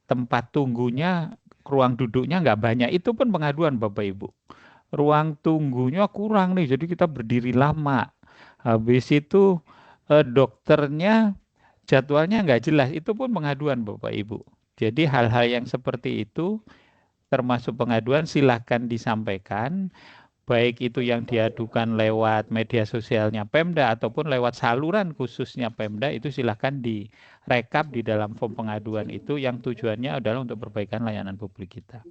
tempat tunggunya, ruang duduknya nggak banyak. Itu pun pengaduan Bapak Ibu. Ruang tunggunya kurang nih, jadi kita berdiri lama. Habis itu dokternya jadwalnya nggak jelas, itu pun pengaduan Bapak Ibu. Jadi hal-hal yang seperti itu termasuk pengaduan, silahkan disampaikan, baik itu yang diadukan lewat media sosialnya Pemda ataupun lewat saluran khususnya Pemda, itu silahkan direkap di dalam form pengaduan itu, yang tujuannya adalah untuk perbaikan layanan publik kita.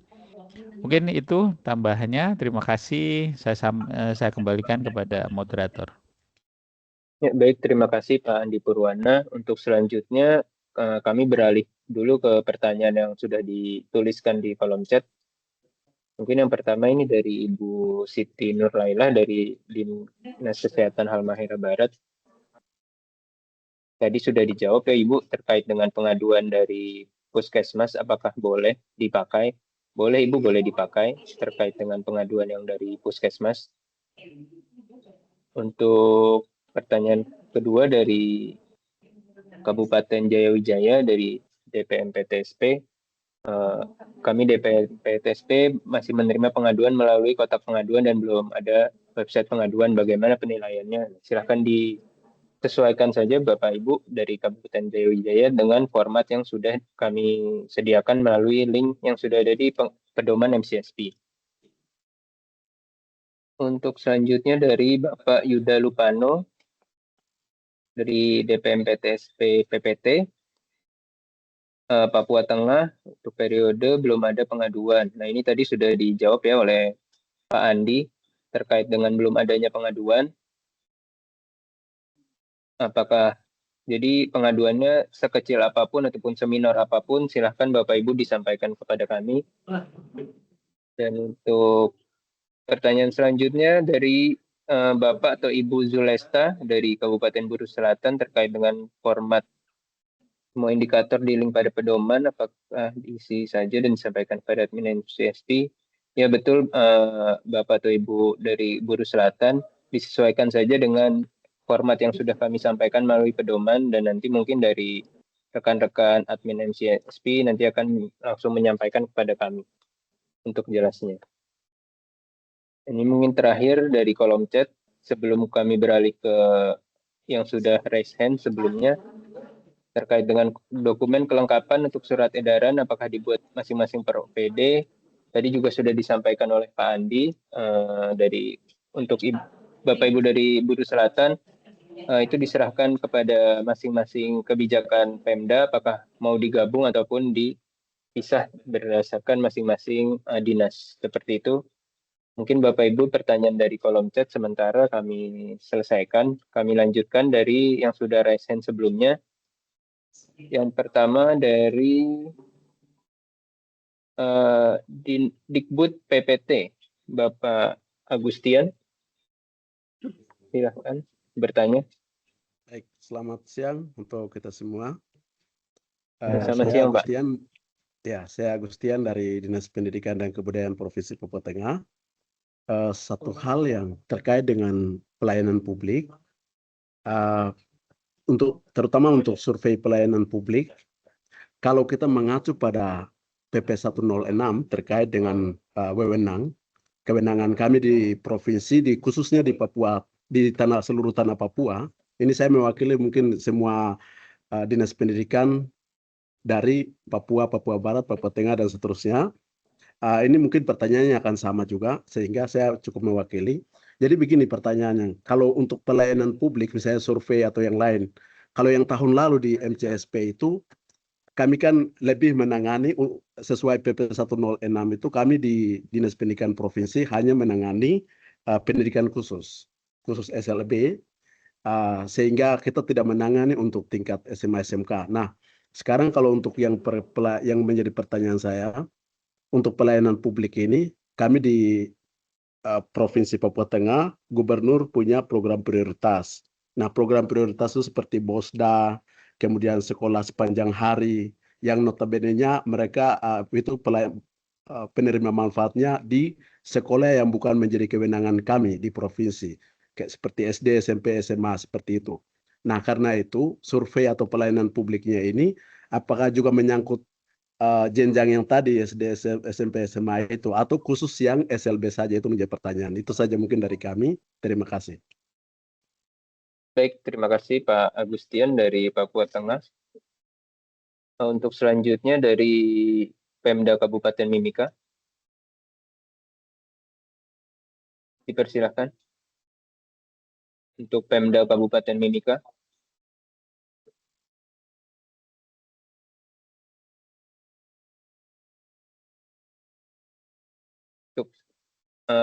Mungkin itu tambahannya. Terima kasih. Saya kembalikan kepada moderator. Ya, baik, terima kasih Pak Andi Purwana. Untuk selanjutnya kami beralih dulu ke pertanyaan yang sudah dituliskan di kolom chat. Mungkin yang pertama ini dari Ibu Siti Nurlailah dari Dinas Kesehatan Halmahera Barat. Tadi sudah dijawab ya Ibu terkait dengan pengaduan dari Puskesmas, apakah boleh dipakai? Boleh Ibu, boleh dipakai terkait dengan pengaduan yang dari Puskesmas. Untuk pertanyaan kedua dari Kabupaten Jayawijaya dari DPMPTSP, kami DPMPTSP masih menerima pengaduan melalui kotak pengaduan dan belum ada website pengaduan. Bagaimana penilaiannya? Silakan disesuaikan saja Bapak Ibu dari Kabupaten Jayawijaya dengan format yang sudah kami sediakan melalui link yang sudah ada di pedoman MCSP. Untuk selanjutnya dari Bapak Yuda Lupano dari DPMPTSP PPT, Papua Tengah untuk periode belum ada pengaduan. Nah ini tadi sudah dijawab ya oleh Pak Andi terkait dengan belum adanya pengaduan. Apakah jadi pengaduannya sekecil apapun ataupun seminor apapun, silahkan Bapak Ibu disampaikan kepada kami. Dan untuk pertanyaan selanjutnya dari Bapak atau Ibu Zulesta dari Kabupaten Buru Selatan terkait dengan format semua indikator di link pada pedoman, apakah diisi saja dan disampaikan pada admin MCSP? Ya betul Bapak atau Ibu dari Buru Selatan, disesuaikan saja dengan format yang sudah kami sampaikan melalui pedoman, dan nanti mungkin dari rekan-rekan admin MCSP nanti akan langsung menyampaikan kepada kami untuk jelasnya. Ini mungkin terakhir dari kolom chat sebelum kami beralih ke yang sudah raise hand sebelumnya, terkait dengan dokumen kelengkapan untuk surat edaran apakah dibuat masing-masing per OPD. Tadi juga sudah disampaikan oleh Pak Andi dari untuk Bapak Ibu dari Buru Selatan, itu diserahkan kepada masing-masing kebijakan Pemda apakah mau digabung ataupun dipisah berdasarkan masing-masing dinas. Seperti itu. Mungkin Bapak Ibu pertanyaan dari kolom chat sementara kami selesaikan. Kami lanjutkan dari yang sudah raise hand sebelumnya. Yang pertama dari Dikbud PPT, Bapak Agustian. Silakan bertanya. Baik, selamat siang untuk kita semua. Selamat siang, Pak. Saya Agustian dari Dinas Pendidikan dan Kebudayaan Provinsi Papua Tengah. Satu hal yang terkait dengan pelayanan publik, terutama untuk survei pelayanan publik, kalau kita mengacu pada PP 106 terkait dengan kewenangan kami di provinsi, khususnya di Papua, di seluruh tanah Papua. Ini saya mewakili mungkin semua dinas pendidikan dari Papua, Papua Barat, Papua Tengah, dan seterusnya. Ini mungkin pertanyaannya akan sama juga, sehingga saya cukup mewakili. Jadi begini pertanyaannya, kalau untuk pelayanan publik, misalnya survei atau yang lain, kalau yang tahun lalu di MCSP itu, kami kan lebih menangani sesuai PP 106 itu, kami di Dinas Pendidikan Provinsi hanya menangani pendidikan khusus SLB, sehingga kita tidak menangani untuk tingkat SMA SMK. Nah, sekarang kalau untuk yang menjadi pertanyaan saya, untuk pelayanan publik ini, kami di Provinsi Papua Tengah, Gubernur punya program prioritas. Nah, program prioritas itu seperti BOSDA, kemudian sekolah sepanjang hari, yang notabene-nya mereka itu penerima manfaatnya di sekolah yang bukan menjadi kewenangan kami di provinsi, kayak seperti SD, SMP, SMA, seperti itu. Nah, karena itu survei atau pelayanan publiknya ini apakah juga menyangkut jenjang yang tadi SD, SMP, SMA itu, atau khusus yang SLB saja, itu menjadi pertanyaan. Itu saja mungkin dari kami. Terima kasih. Baik, terima kasih Pak Agustian dari Papua Tengah. Untuk selanjutnya dari Pemda Kabupaten Mimika. Dipersilakan. Untuk Pemda Kabupaten Mimika. Untuk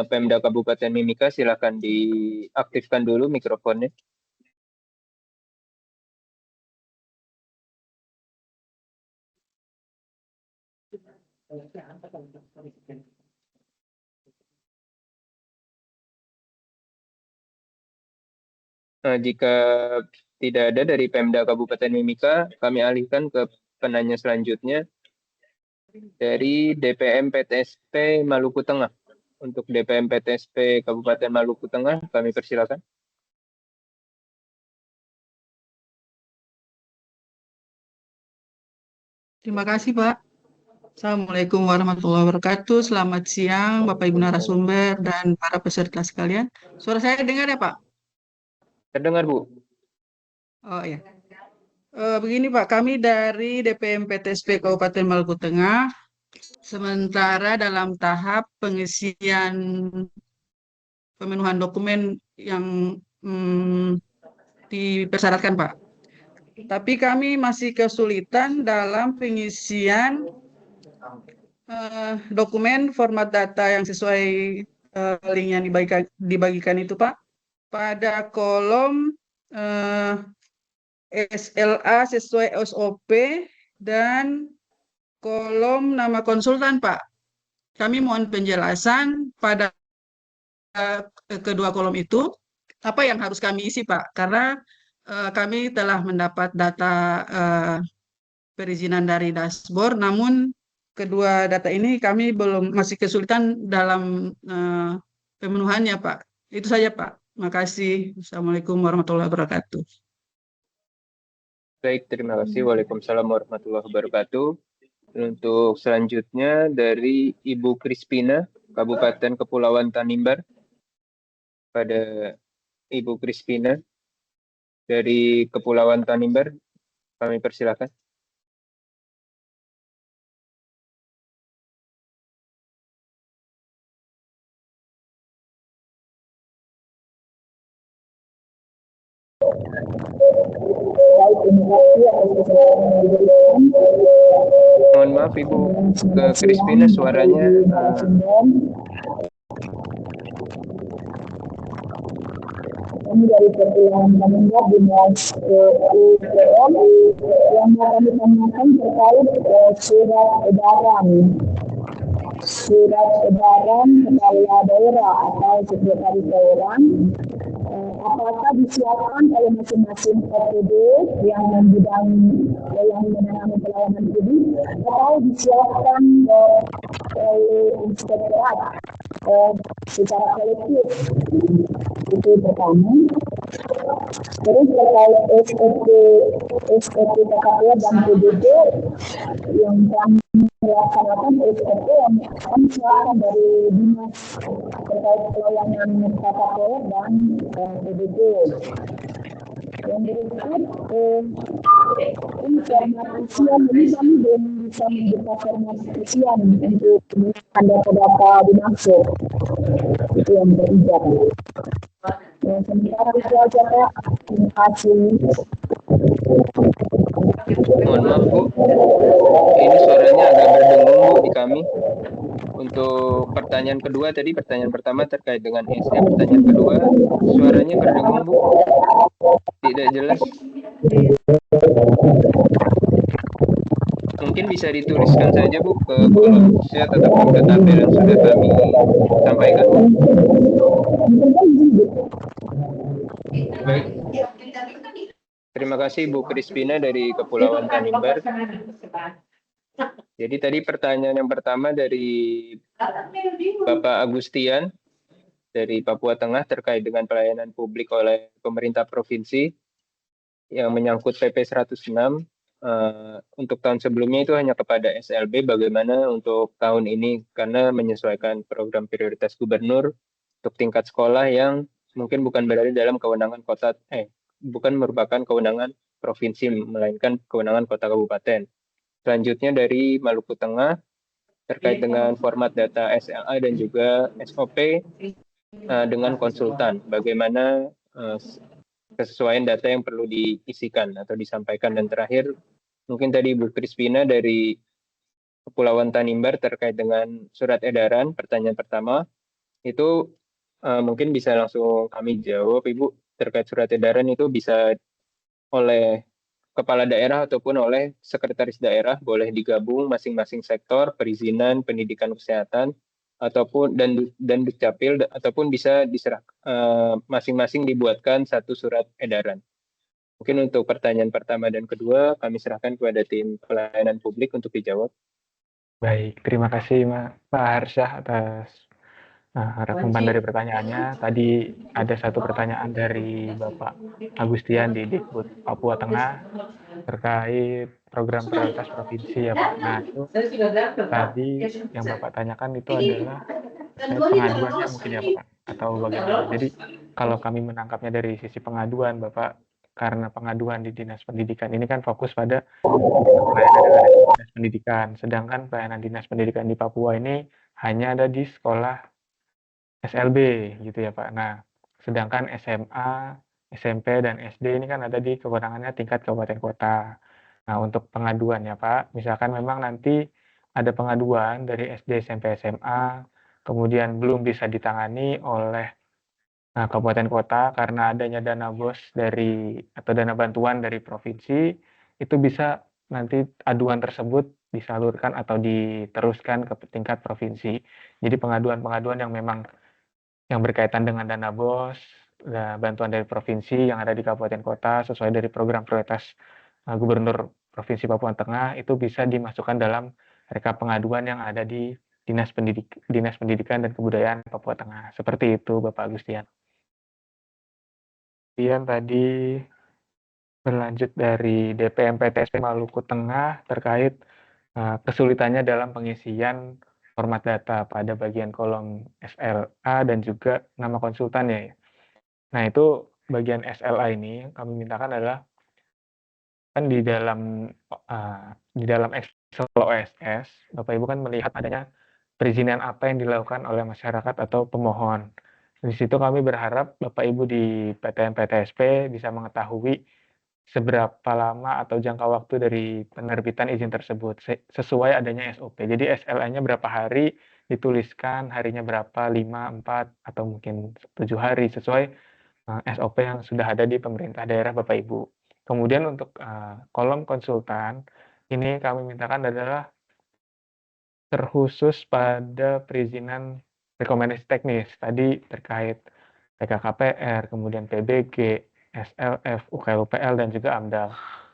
Pemda Kabupaten Mimika, silakan diaktifkan dulu mikrofonnya. Jika tidak ada dari Pemda Kabupaten Mimika, kami alihkan ke penanya selanjutnya dari DPM PTSP Maluku Tengah. Untuk DPM PTSP Kabupaten Maluku Tengah, kami persilakan. Terima kasih, Pak. Assalamualaikum warahmatullahi wabarakatuh. Selamat siang, Bapak Ibu narasumber dan para peserta sekalian. Suara saya dengar ya, Pak? Terdengar, Bu. Oh ya. Begini, Pak, kami dari DPM PTSP Kabupaten Maluku Tengah, sementara dalam tahap pengisian pemenuhan dokumen yang dipersyaratkan, Pak. Tapi kami masih kesulitan dalam pengisian dokumen format data yang sesuai link yang dibagikan itu, Pak. Pada kolom SLA sesuai SOP dan kolom nama konsultan, Pak. Kami mohon penjelasan pada kedua kolom itu, apa yang harus kami isi, Pak? Karena kami telah mendapat data perizinan dari dashboard, namun kedua data ini kami masih kesulitan dalam pemenuhannya, Pak. Itu saja, Pak. Makasih. Assalamualaikum warahmatullahi wabarakatuh. Baik, terima kasih. Waalaikumsalam warahmatullahi wabarakatuh. Untuk selanjutnya dari Ibu Krispina, Kabupaten Kepulauan Tanimbar. Pada Ibu Krispina dari Kepulauan Tanimbar, kami persilakan. Mohon maaf Ibu Krispina, suaranya kami dari Kepulauan Tanimbar Dinas PUPR yang mau kami tanyakan terkait surat edaran kepala daerah atau sekretaris daerah, apakah disiapkan oleh masing-masing OPD yang menangani pelayanan publik atau disiapkan oleh inspektorat secara kolektif? Itu pertama. Terus terkait SOP KKP dan PDD yang kami melaksanakan SOP yang kami siapkan dari dinas terkait pelayanan KKP dan PDD. Yang berikut informasian ini kami belum bisa membuka informasian untuk data-data dimaksud. Itu yang ketiga. Sementara itu aja Pak. Terima kasih. mohon maaf Bu, ini suaranya agak berdengung Bu di kami. Untuk pertanyaan kedua tadi, pertanyaan pertama terkait dengan pertanyaan kedua, suaranya berdengung Bu, tidak jelas. Mungkin bisa dituliskan saja Bu ke kolom chat ataupun ke tabel yang sudah kami sampaikan. Baik. Terima kasih Bu Krispina dari Kepulauan Tanimbar. Jadi tadi pertanyaan yang pertama dari Bapak Agustian dari Papua Tengah terkait dengan pelayanan publik oleh pemerintah provinsi yang menyangkut PP 106. Untuk tahun sebelumnya itu hanya kepada SLB, bagaimana untuk tahun ini karena menyesuaikan program prioritas gubernur untuk tingkat sekolah yang mungkin bukan berada dalam kewenangan bukan merupakan kewenangan provinsi melainkan kewenangan kota kabupaten. Selanjutnya dari Maluku Tengah terkait dengan format data SLA dan juga SOP dengan konsultan, bagaimana kesesuaian data yang perlu diisikan atau disampaikan. Dan terakhir mungkin tadi Bu Krispina dari Kepulauan Tanimbar terkait dengan surat edaran, pertanyaan pertama itu mungkin bisa langsung kami jawab Ibu. Terkait surat edaran itu bisa oleh kepala daerah ataupun oleh sekretaris daerah, boleh digabung masing-masing sektor, perizinan, pendidikan, kesehatan, ataupun dan Dukcapil, ataupun bisa diserah masing-masing dibuatkan satu surat edaran. Mungkin untuk pertanyaan pertama dan kedua kami serahkan kepada tim pelayanan publik untuk dijawab. Baik, terima kasih Pak Harsyah atas rangkuman dari pertanyaannya. Tadi ada satu pertanyaan dari Bapak Agustian di Dikbud Papua Tengah terkait program prioritas provinsi ya Pak. Nah itu tadi yang Bapak tanyakan itu adalah pengaduannya mungkin ya Pak, atau bagaimana. Jadi kalau kami menangkapnya dari sisi pengaduan Bapak, karena pengaduan di Dinas Pendidikan ini kan fokus pada pelayanan dari Dinas Pendidikan, sedangkan pelayanan Dinas Pendidikan di Papua ini hanya ada di sekolah SLB gitu ya Pak. Nah, sedangkan SMA, SMP, dan SD ini kan ada di kewenangannya tingkat kabupaten kota. Nah, untuk pengaduan ya Pak, misalkan memang nanti ada pengaduan dari SD, SMP, SMA, kemudian belum bisa ditangani oleh kabupaten kota karena adanya dana BOS atau dana bantuan dari provinsi, itu bisa nanti aduan tersebut disalurkan atau diteruskan ke tingkat provinsi. Jadi pengaduan-pengaduan yang memang yang berkaitan dengan dana BOS, bantuan dari provinsi yang ada di kabupaten kota sesuai dari program prioritas Gubernur Provinsi Papua Tengah, itu bisa dimasukkan dalam rekap pengaduan yang ada di Dinas Pendidikan dan Kebudayaan Papua Tengah. Seperti itu Bapak Agustian. Kemudian tadi berlanjut dari DPM PTSP Maluku Tengah terkait kesulitannya dalam pengisian format data pada bagian kolom SLA dan juga nama konsultannya ya. Nah, itu bagian SLA ini yang kami mintakan adalah kan di dalam Excel OSS, Bapak Ibu kan melihat adanya perizinan apa yang dilakukan oleh masyarakat atau pemohon. Di situ kami berharap Bapak Ibu di PTN PTSP bisa mengetahui seberapa lama atau jangka waktu dari penerbitan izin tersebut sesuai adanya SOP. Jadi SLA-nya berapa hari dituliskan, harinya berapa, 5, 4, atau mungkin 7 hari sesuai SOP yang sudah ada di pemerintah daerah Bapak Ibu. Kemudian untuk kolom konsultan, ini kami mintakan adalah terkhusus pada perizinan rekomendasi teknis. Tadi terkait PKKPR, kemudian PBG, SLF, UKLUPL, dan juga AMDAL.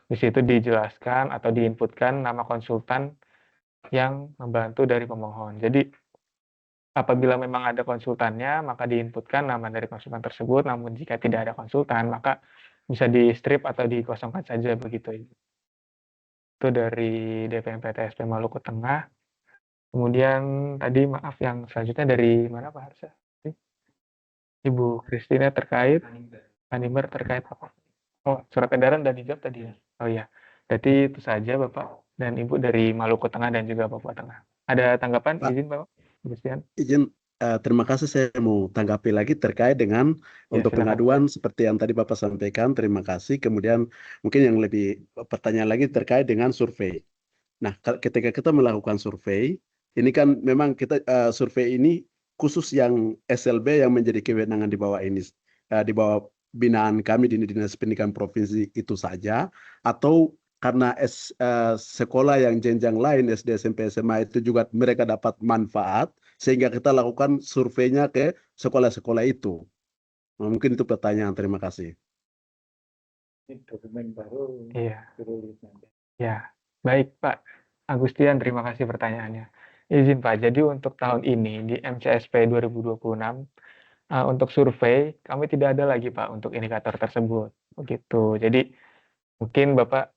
Di situ dijelaskan atau diinputkan nama konsultan yang membantu dari pemohon. Jadi apabila memang ada konsultannya, maka diinputkan nama dari konsultan tersebut. Namun jika tidak ada konsultan, maka bisa di strip atau dikosongkan saja begitu. Itu dari DPM PTSP Maluku Tengah. Kemudian tadi maaf yang selanjutnya dari mana Pak Harsha? Ibu Kristina terkait Animer terkait apa? Oh, surat edaran dan hijab tadi ya. Oh iya. Jadi itu saja Bapak dan Ibu dari Maluku Tengah dan juga Papua Tengah. Ada tanggapan? Pak, Izin Pak Christian? izin terima kasih, saya mau tanggapi lagi terkait dengan Ya, untuk silakan. pengaduan seperti yang tadi Bapak sampaikan, terima kasih. Kemudian mungkin yang lebih pertanyaan lagi terkait dengan survei. Nah, ketika kita melakukan survei, ini kan memang kita survei ini khusus yang SLB yang menjadi kewenangan di bawah ini, di bawah binaan kami di Dinas Pendidikan Provinsi itu saja, atau karena sekolah yang jenjang lain SD, SMP, SMA itu juga mereka dapat manfaat sehingga kita lakukan surveinya ke sekolah-sekolah itu. Nah, mungkin itu pertanyaan. Terima kasih. Dokumen baru. Iya. Ya, baik Pak Agustian, terima kasih pertanyaannya. Izin Pak, jadi untuk tahun ini di MCSP 2026 untuk survei kami tidak ada lagi Pak untuk indikator tersebut. Begitu. Jadi mungkin Bapak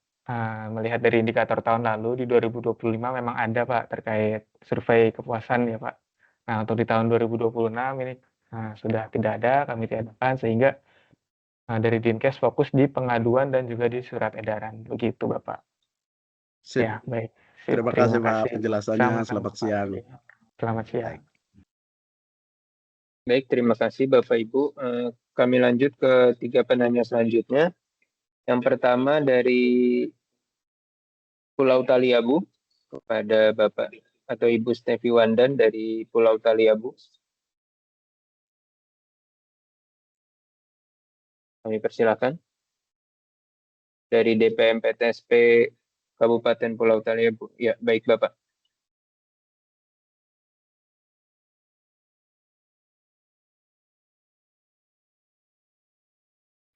melihat dari indikator tahun lalu di 2025 memang ada Pak terkait survei kepuasan ya Pak. Nah, untuk di tahun 2026 ini sudah tidak ada, kami tiadakan sehingga dari Dinkes fokus di pengaduan dan juga di surat edaran. Begitu Bapak. Sip. Ya, baik. Sip, Terima kasih Pak penjelasannya. Selamat siang. Selamat siang. Baik, terima kasih Bapak Ibu. Kami lanjut ke 3 penanya selanjutnya. Yang pertama dari Pulau Taliabu kepada Bapak atau Ibu Stevi Wandan dari Pulau Taliabu. Kami persilakan. Dari DPM PTSP Kabupaten Pulau Taliabu. Ya, baik Bapak.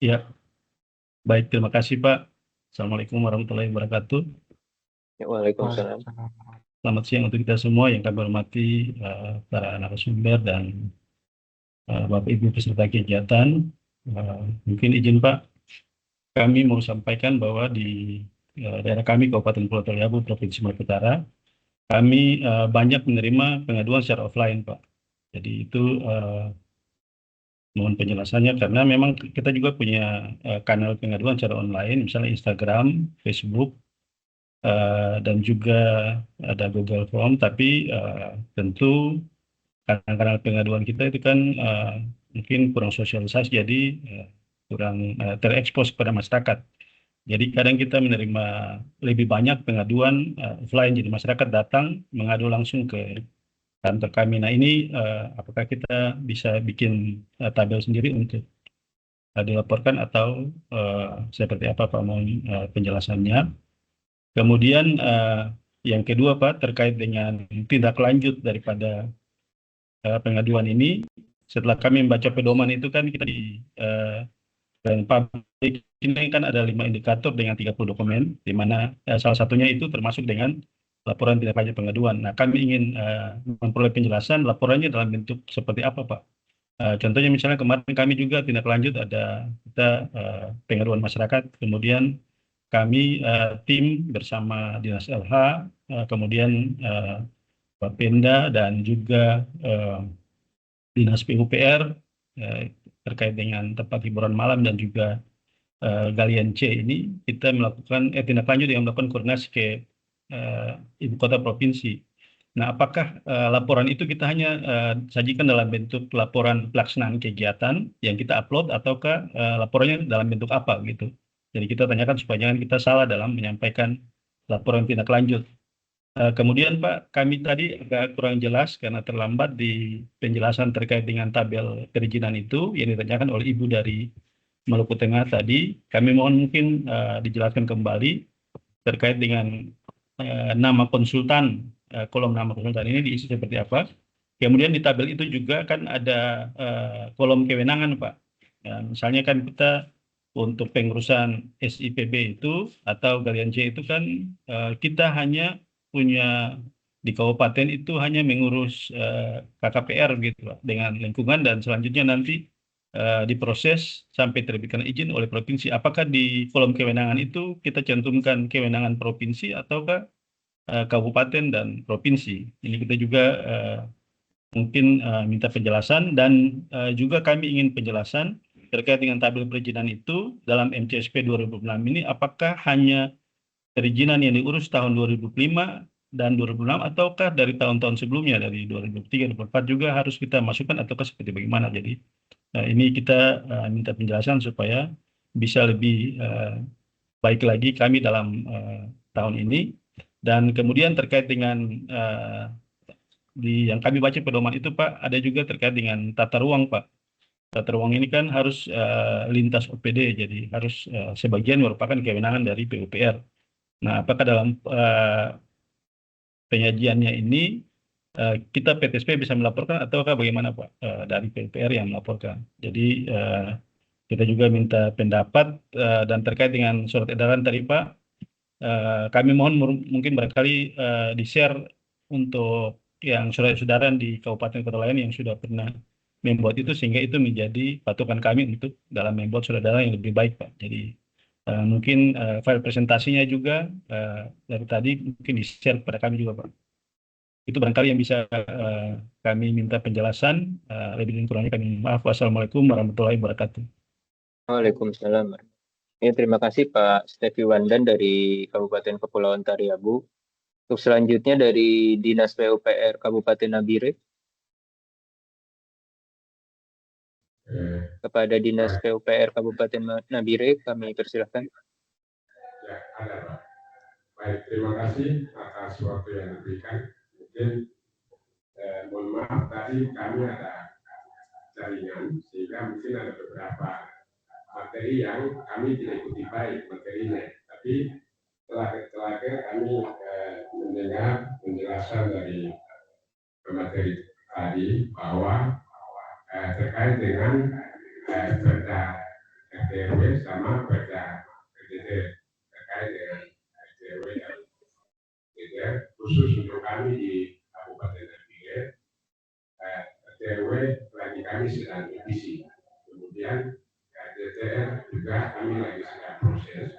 Ya, baik, terima kasih Pak. Assalamualaikum warahmatullahi wabarakatuh. Ya, waalaikumsalam. Selamat siang untuk kita semua yang kami hormati, para narasumber dan Bapak Ibu peserta kegiatan. Mungkin izin Pak, kami mau sampaikan bahwa di daerah kami Kabupaten Pulau Taliabu, Provinsi Maluku Utara, kami banyak menerima pengaduan secara offline Pak. Jadi itu mohon penjelasannya karena memang kita juga punya kanal pengaduan secara online, misalnya Instagram, Facebook, dan juga ada Google Form, tapi tentu kanal pengaduan kita itu kan mungkin kurang sosialisasi, jadi kurang terekspos kepada masyarakat. Jadi kadang kita menerima lebih banyak pengaduan offline, jadi masyarakat datang mengadu langsung ke kantor kami. Nah ini apakah kita bisa bikin tabel sendiri untuk dilaporkan atau seperti apa Pak, mohon penjelasannya. Kemudian yang kedua Pak, terkait dengan tindak lanjut daripada pengaduan ini, setelah kami membaca pedoman itu kan kita di dan publik ini kan ada 5 indikator dengan 30 dokumen, di mana salah satunya itu termasuk dengan laporan tindak lanjut pengaduan. Nah, kami ingin memperoleh penjelasan laporannya dalam bentuk seperti apa Pak? Contohnya misalnya kemarin kami juga tindak lanjut ada kita pengaduan masyarakat, kemudian kami tim bersama Dinas LH, kemudian Bapenda dan juga Dinas PUPR terkait dengan tempat hiburan malam dan juga galian C ini kita melakukan tindak lanjut yang melakukan koordinasi ke ibu kota provinsi. Nah, apakah laporan itu kita hanya sajikan dalam bentuk laporan pelaksanaan kegiatan yang kita upload, ataukah laporannya dalam bentuk apa gitu? Jadi kita tanyakan supaya jangan kita salah dalam menyampaikan laporan tindak lanjut. Kemudian Pak, kami tadi agak kurang jelas karena terlambat di penjelasan terkait dengan tabel perizinan itu yang ditanyakan oleh Ibu dari Maluku Tengah tadi. Kami mohon mungkin dijelaskan kembali terkait dengan nama konsultan, kolom nama konsultan ini diisi seperti apa. Kemudian di tabel itu juga kan ada kolom kewenangan Pak. Misalnya kan kita untuk pengurusan SIPB itu atau galian C itu kan kita hanya punya di kabupaten itu hanya mengurus KKPR gitu Pak, dengan lingkungan, dan selanjutnya nanti diproses sampai terbitkan izin oleh provinsi. Apakah di kolom kewenangan itu kita cantumkan kewenangan provinsi ataukah kabupaten dan provinsi? Ini kita juga mungkin minta penjelasan, dan juga kami ingin penjelasan terkait dengan tabel perizinan itu dalam MCSP 2006 ini, apakah hanya perizinan yang diurus tahun 2005 dan 2006 ataukah dari tahun-tahun sebelumnya dari 2003, 2004 juga harus kita masukkan ataukah seperti bagaimana? Jadi ini kita minta penjelasan supaya bisa lebih baik lagi kami dalam tahun ini. Dan kemudian terkait dengan yang kami baca pedoman itu Pak, ada juga terkait dengan tata ruang Pak. Tata ruang ini kan harus lintas OPD, jadi harus sebagian merupakan kewenangan dari PUPR. Nah, apakah dalam penyajiannya ini kita PTSP bisa melaporkan ataukah bagaimana Pak dari PUPR yang melaporkan? Jadi kita juga minta pendapat dan terkait dengan surat edaran tadi Pak, kami mohon mungkin barangkali di-share untuk yang saudara-saudara di kabupaten kota lain yang sudah pernah membuat itu, sehingga itu menjadi patokan kami untuk dalam membuat surat edaran yang lebih baik Pak. Jadi mungkin file presentasinya juga dari tadi mungkin di-share kepada kami juga Pak. Itu barangkali yang bisa kami minta penjelasan. Lebih dan kurangnya kami maaf. Wassalamualaikum warahmatullahi wabarakatuh. Waalaikumsalam. Ya, terima kasih Pak Stevi Wandan dari Kabupaten Kepulauan Tariabu. Untuk selanjutnya dari Dinas PUPR Kabupaten Nabire. Kepada Dinas PUPR Kabupaten Nabire kami persilahkan. Ya, ada Pak. Baik, terima kasih atas waktu yang diberikan. Mungkin mohon maaf tadi kami ada jaringan sehingga mungkin ada beberapa materi yang kami tidak ikuti baik materinya. Tapi terakhir kami mendengar penjelasan dari pemateri tadi bahwa terkait dengan perda RTRW sama perda PDD terkait dengan RTRW dan PDD khusus untuk kami di Kabupaten Nabire. RTRW lagi kami sedang revisi, kemudian RTR juga kami lagi sedang proses,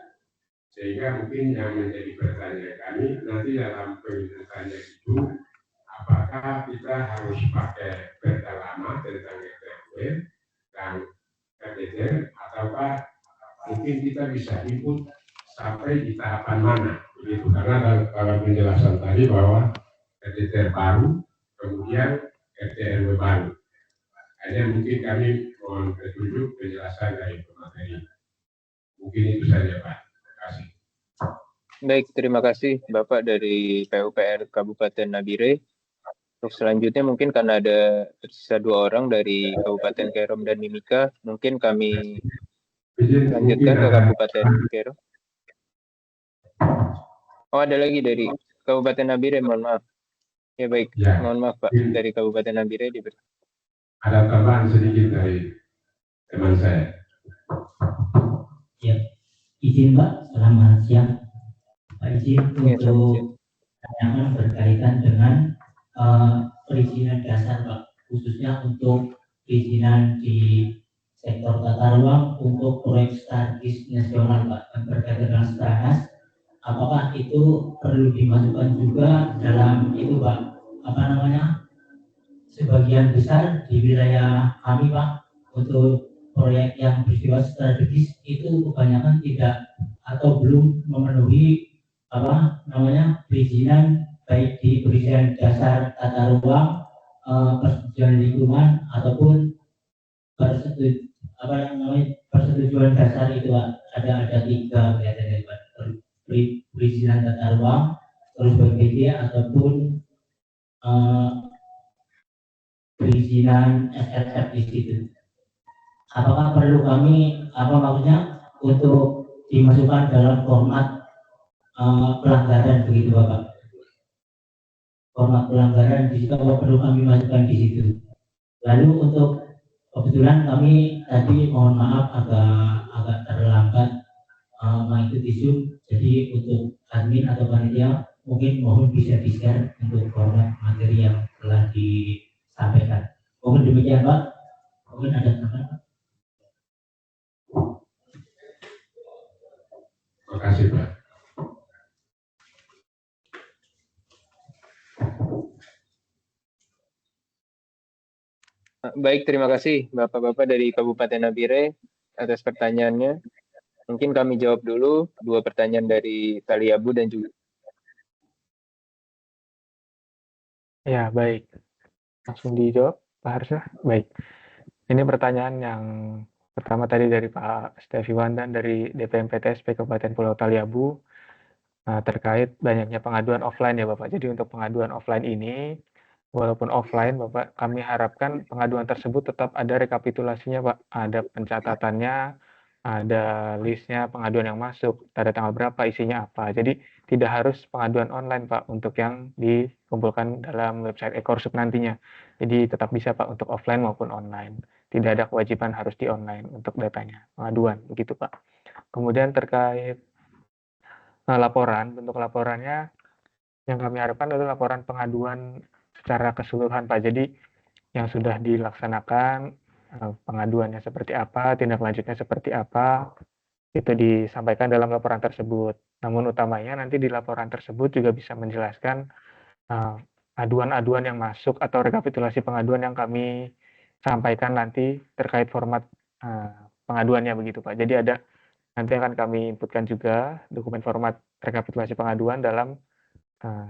sehingga mungkin yang menjadi pertanyaan kami nanti dalam penjelasannya itu apakah kita harus pakai perda lama tentang RTRW dan RTR, ataukah mungkin kita bisa input sampai di tahapan mana begitu, karena dalam penjelasan tadi bahwa RTR baru kemudian RTRW baru. Hanya mungkin kami mohon petunjuk penjelasan dari pemateri. Mungkin itu saja Pak. Terima kasih. Baik, terima kasih Bapak dari PUPR Kabupaten Nabire. Untuk selanjutnya mungkin karena ada tersisa 2 orang dari Kabupaten Kerom dan Mimika, mungkin kami lanjutkan ke Kabupaten Kerom. Oh, ada lagi dari Kabupaten Nabire, mohon maaf. Ya baik, ya. Mohon maaf Pak, dari Kabupaten Nabire diberi. Ada tambahan sedikit dari teman saya. Ya, izin Pak, selamat siang. Pak, izin untuk pertanyaan berkaitan dengan perizinan dasar Pak, khususnya untuk perizinan di sektor tata ruang untuk proyek strategis nasional Pak yang berkaitan dengan Stranas, apakah itu perlu dimasukkan juga dalam itu Pak, apa namanya, sebagian besar di wilayah kami Pak untuk proyek yang bersifat strategis itu kebanyakan tidak atau belum memenuhi apa namanya perizinan, baik di perizinan dasar tata ruang, persetujuan lingkungan ataupun persetujuan dasar itu Pak. Ada 3 kelihatannya Pak, perizinan tata ruang, terus BPD ataupun perizinan SRF di situ. Apakah perlu kami untuk dimasukkan dalam format pelanggaran begitu Bapak? Format pelanggaran di situ perlu kami masukkan di situ. Lalu untuk kebetulan kami tadi mohon maaf agak terlambat mengikuti Zoom, jadi untuk admin atau panitia mungkin mohon bisa di-share untuk format materi yang telah disampaikan. Mungkin demikian Pak. Mungkin ada tambahan Pak. Terima kasih Pak. Baik, terima kasih Bapak-Bapak dari Kabupaten Nabire atas pertanyaannya. Mungkin kami jawab dulu 2 pertanyaan dari Taliabu dan juga. Ya, baik. Langsung dijawab, Pak Harsha. Baik. Ini pertanyaan yang pertama tadi dari Pak Stevi Wandan dari DPMPTSP Kabupaten Pulau Taliabu terkait banyaknya pengaduan offline ya Bapak. Jadi untuk pengaduan offline ini, walaupun offline Bapak, kami harapkan pengaduan tersebut tetap ada rekapitulasinya Pak. Ada pencatatannya, ada listnya pengaduan yang masuk, pada tanggal berapa, isinya apa. Jadi tidak harus pengaduan online Pak untuk yang dikumpulkan dalam website Ekorsub nantinya. Jadi tetap bisa Pak untuk offline maupun online. Tidak ada kewajiban harus di online untuk datanya, pengaduan begitu Pak. Kemudian terkait laporan, bentuk laporannya yang kami harapkan adalah laporan pengaduan secara keseluruhan Pak. Jadi yang sudah dilaksanakan, pengaduannya seperti apa, tindak lanjutnya seperti apa, itu disampaikan dalam laporan tersebut. Namun utamanya nanti di laporan tersebut juga bisa menjelaskan aduan-aduan yang masuk atau rekapitulasi pengaduan yang kami sampaikan nanti terkait format pengaduannya begitu Pak. Jadi nanti akan kami inputkan juga dokumen format rekapitulasi pengaduan dalam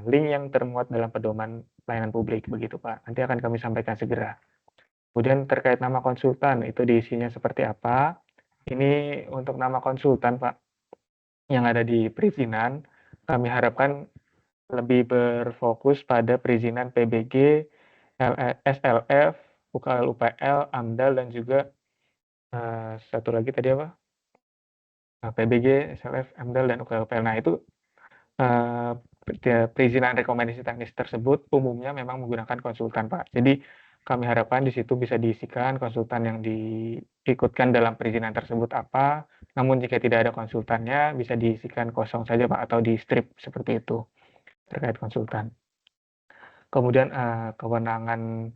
link yang termuat dalam pedoman pelayanan publik begitu Pak. Nanti akan kami sampaikan segera. Kemudian terkait nama konsultan itu diisinya seperti apa? Ini untuk nama konsultan Pak yang ada di perizinan, kami harapkan lebih berfokus pada perizinan PBG, SLF, UKL UPL, AMDAL dan juga satu lagi tadi apa? PBG, SLF, AMDAL dan UKL UPL. Nah itu perizinan rekomendasi teknis tersebut umumnya memang menggunakan konsultan Pak. Jadi kami harapkan di situ bisa diisikan konsultan yang diikutkan dalam perizinan tersebut apa. Namun jika tidak ada konsultannya bisa diisikan kosong saja Pak atau di strip seperti itu terkait konsultan. Kemudian kewenangan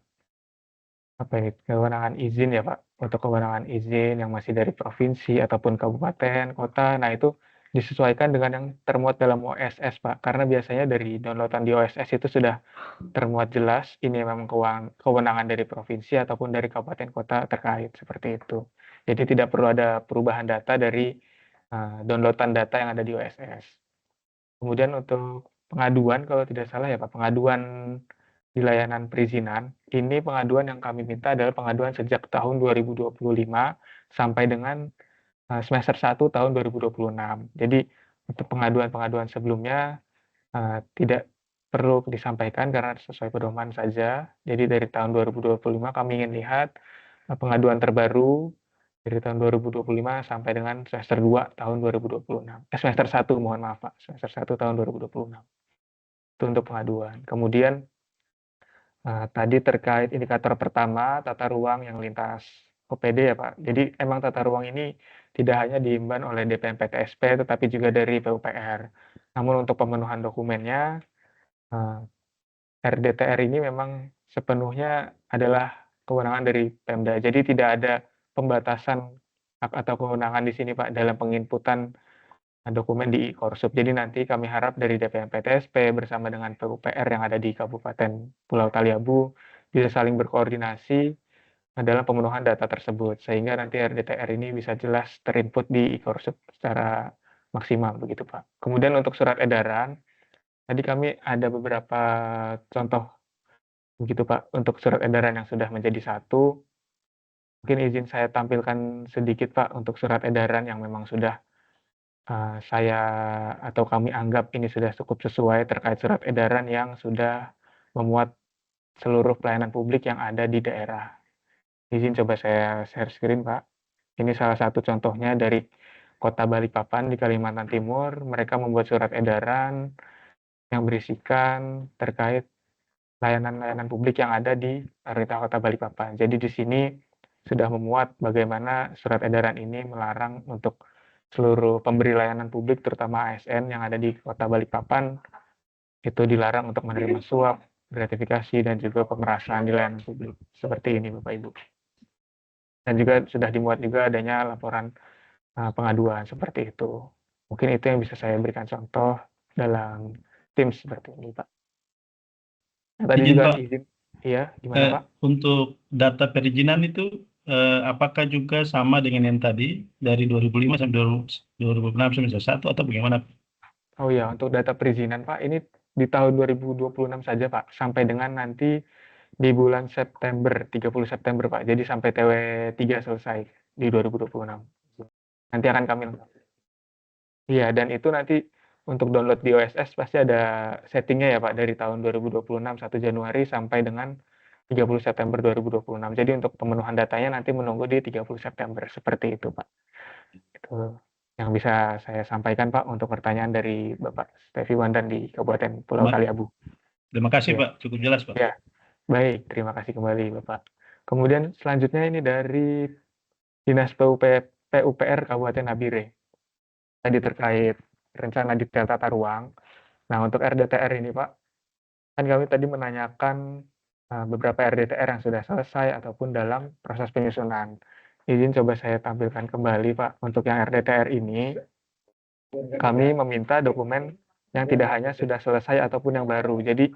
izin ya Pak. Untuk kewenangan izin yang masih dari provinsi ataupun kabupaten, kota, nah itu disesuaikan dengan yang termuat dalam OSS Pak. Karena biasanya dari downloadan di OSS itu sudah termuat jelas ini memang kewenangan dari provinsi ataupun dari kabupaten kota terkait seperti itu. Jadi tidak perlu ada perubahan data dari downloadan data yang ada di OSS. Kemudian untuk pengaduan kalau tidak salah ya Pak, pengaduan di layanan perizinan, ini pengaduan yang kami minta adalah pengaduan sejak tahun 2025 sampai dengan semester 1 tahun 2026. Jadi untuk pengaduan-pengaduan sebelumnya tidak perlu disampaikan karena sesuai pedoman saja. Jadi dari tahun 2025 kami ingin lihat pengaduan terbaru dari tahun 2025 sampai dengan semester 2 tahun 2026. Semester 1 mohon maaf Pak, semester 1 tahun 2026. Itu untuk pengaduan. Kemudian tadi terkait indikator pertama tata ruang yang lintas OPD ya Pak. Jadi emang tata ruang ini tidak hanya diemban oleh DPMPTSP tetapi juga dari PUPR. Namun untuk pemenuhan dokumennya RDTR ini memang sepenuhnya adalah kewenangan dari Pemda. Jadi tidak ada pembatasan hak atau kewenangan di sini Pak dalam penginputan dokumen di Korsup. Jadi nanti kami harap dari DPM PTSP bersama dengan PUPR yang ada di Kabupaten Pulau Taliabu bisa saling berkoordinasi dalam pemenuhan data tersebut sehingga nanti RDTR ini bisa jelas terinput di Korsup secara maksimal begitu Pak. Kemudian untuk surat edaran, tadi kami ada beberapa contoh begitu Pak untuk surat edaran yang sudah menjadi satu. Mungkin izin saya tampilkan sedikit Pak untuk surat edaran yang memang sudah saya atau kami anggap ini sudah cukup sesuai terkait surat edaran yang sudah memuat seluruh pelayanan publik yang ada di daerah. Izin coba saya share screen Pak. Ini salah satu contohnya dari Kota Balikpapan di Kalimantan Timur. Mereka membuat surat edaran yang berisikan terkait layanan-layanan publik yang ada di Pemerintah Kota Balikpapan. Jadi di sini sudah memuat bagaimana surat edaran ini melarang untuk seluruh pemberi layanan publik, terutama ASN yang ada di Kota Balikpapan, itu dilarang untuk menerima suap, gratifikasi, dan juga pemerasan di layanan publik. Seperti ini Bapak Ibu. Dan juga sudah dimuat juga adanya laporan pengaduan seperti itu. Mungkin itu yang bisa saya berikan contoh dalam tim seperti ini Pak. Nah, tadi Izin, juga Pak. izin, iya gimana Pak? Untuk data perizinan itu apakah juga sama dengan yang tadi dari 2005 sampai 2006 sampai 2021 atau bagaimana? Oh ya, untuk data perizinan Pak, ini di tahun 2026 saja Pak, sampai dengan nanti di bulan September, 30 September Pak. Jadi sampai TW3 selesai di 2026. Nanti akan kami lengkapi. Iya, dan itu nanti untuk download di OSS pasti ada settingnya ya Pak, dari tahun 2026 1 Januari sampai dengan 30 September 2026. Jadi untuk pemenuhan datanya nanti menunggu di 30 September. Seperti itu Pak. Itu yang bisa saya sampaikan Pak untuk pertanyaan dari Bapak Stevi Wandan di Kabupaten Pulau Taliabu. Terima kasih Ya. Pak, cukup jelas Pak. Ya, baik. Terima kasih kembali Bapak. Kemudian selanjutnya ini dari Dinas PUPR Kabupaten Nabire. Tadi terkait rencana detail tata ruang. Nah, untuk RDTR ini Pak, kan kami tadi menanyakan beberapa RDTR yang sudah selesai ataupun dalam proses penyusunan. Izin coba saya tampilkan kembali Pak, untuk yang RDTR ini, kami meminta dokumen yang tidak hanya sudah selesai ataupun yang baru. Jadi,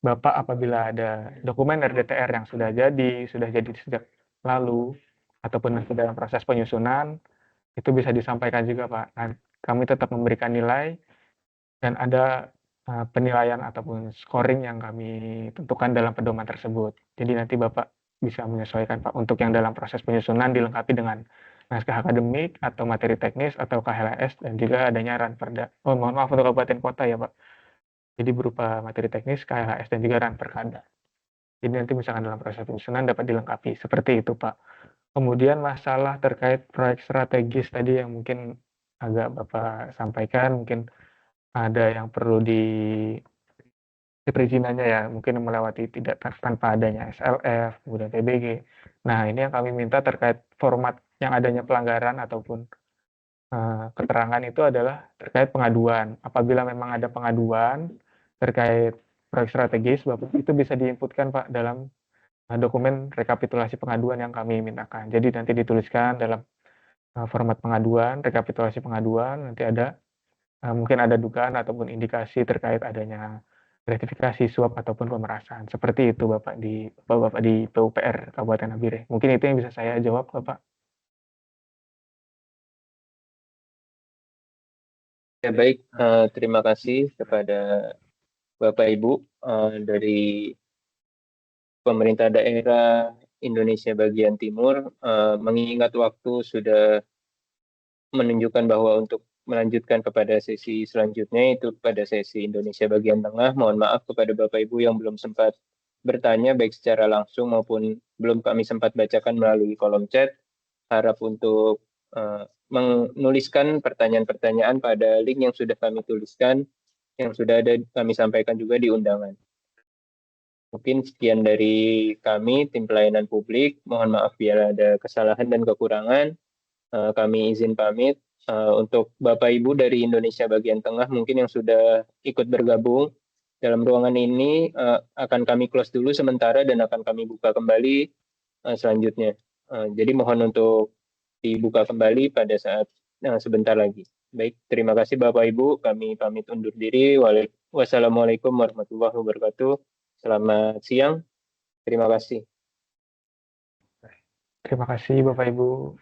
Bapak apabila ada dokumen RDTR yang sudah jadi sejak lalu, ataupun masih dalam proses penyusunan, itu bisa disampaikan juga Pak. Nah, kami tetap memberikan nilai, dan ada penilaian ataupun scoring yang kami tentukan dalam pedoman tersebut. Jadi nanti Bapak bisa menyesuaikan Pak untuk yang dalam proses penyusunan dilengkapi dengan naskah akademik atau materi teknis atau KHLS dan juga adanya ranperda. Oh mohon maaf untuk kabupaten kota ya Pak. Jadi berupa materi teknis, KHLS dan juga ranperda. Jadi nanti misalkan dalam proses penyusunan dapat dilengkapi seperti itu Pak. Kemudian masalah terkait proyek strategis tadi yang mungkin agak Bapak sampaikan, mungkin ada yang perlu di perizinannya ya, mungkin melewati tidak tanpa adanya SLF, kemudian PBG. Nah, ini yang kami minta terkait format yang adanya pelanggaran ataupun keterangan itu adalah terkait pengaduan. Apabila memang ada pengaduan terkait proyek strategis, Bapak itu bisa diinputkan Pak dalam dokumen rekapitulasi pengaduan yang kami mintakan. Jadi nanti dituliskan dalam format pengaduan, rekapitulasi pengaduan, nanti ada mungkin ada dugaan ataupun indikasi terkait adanya gratifikasi, suap ataupun pemerasan. Seperti itu Bapak di PUPR Kabupaten Nabire. Mungkin itu yang bisa saya jawab Bapak. Ya baik, terima kasih kepada Bapak Ibu dari pemerintah daerah Indonesia bagian timur. Mengingat waktu sudah menunjukkan bahwa untuk melanjutkan kepada sesi selanjutnya itu pada sesi Indonesia bagian tengah. Mohon maaf kepada Bapak Ibu yang belum sempat bertanya baik secara langsung maupun belum kami sempat bacakan melalui kolom chat. Harap untuk menuliskan pertanyaan-pertanyaan pada link yang sudah kami tuliskan, yang sudah ada kami sampaikan juga di undangan. Mungkin sekian dari kami, tim pelayanan publik. Mohon maaf bila ada kesalahan dan kekurangan. Kami izin pamit. Untuk Bapak Ibu dari Indonesia bagian tengah mungkin yang sudah ikut bergabung dalam ruangan ini akan kami close dulu sementara dan akan kami buka kembali selanjutnya. Jadi mohon untuk dibuka kembali pada saat sebentar lagi. Baik, terima kasih Bapak Ibu. Kami pamit undur diri. Wassalamualaikum warahmatullahi wabarakatuh. Selamat siang. Terima kasih. Terima kasih Bapak Ibu.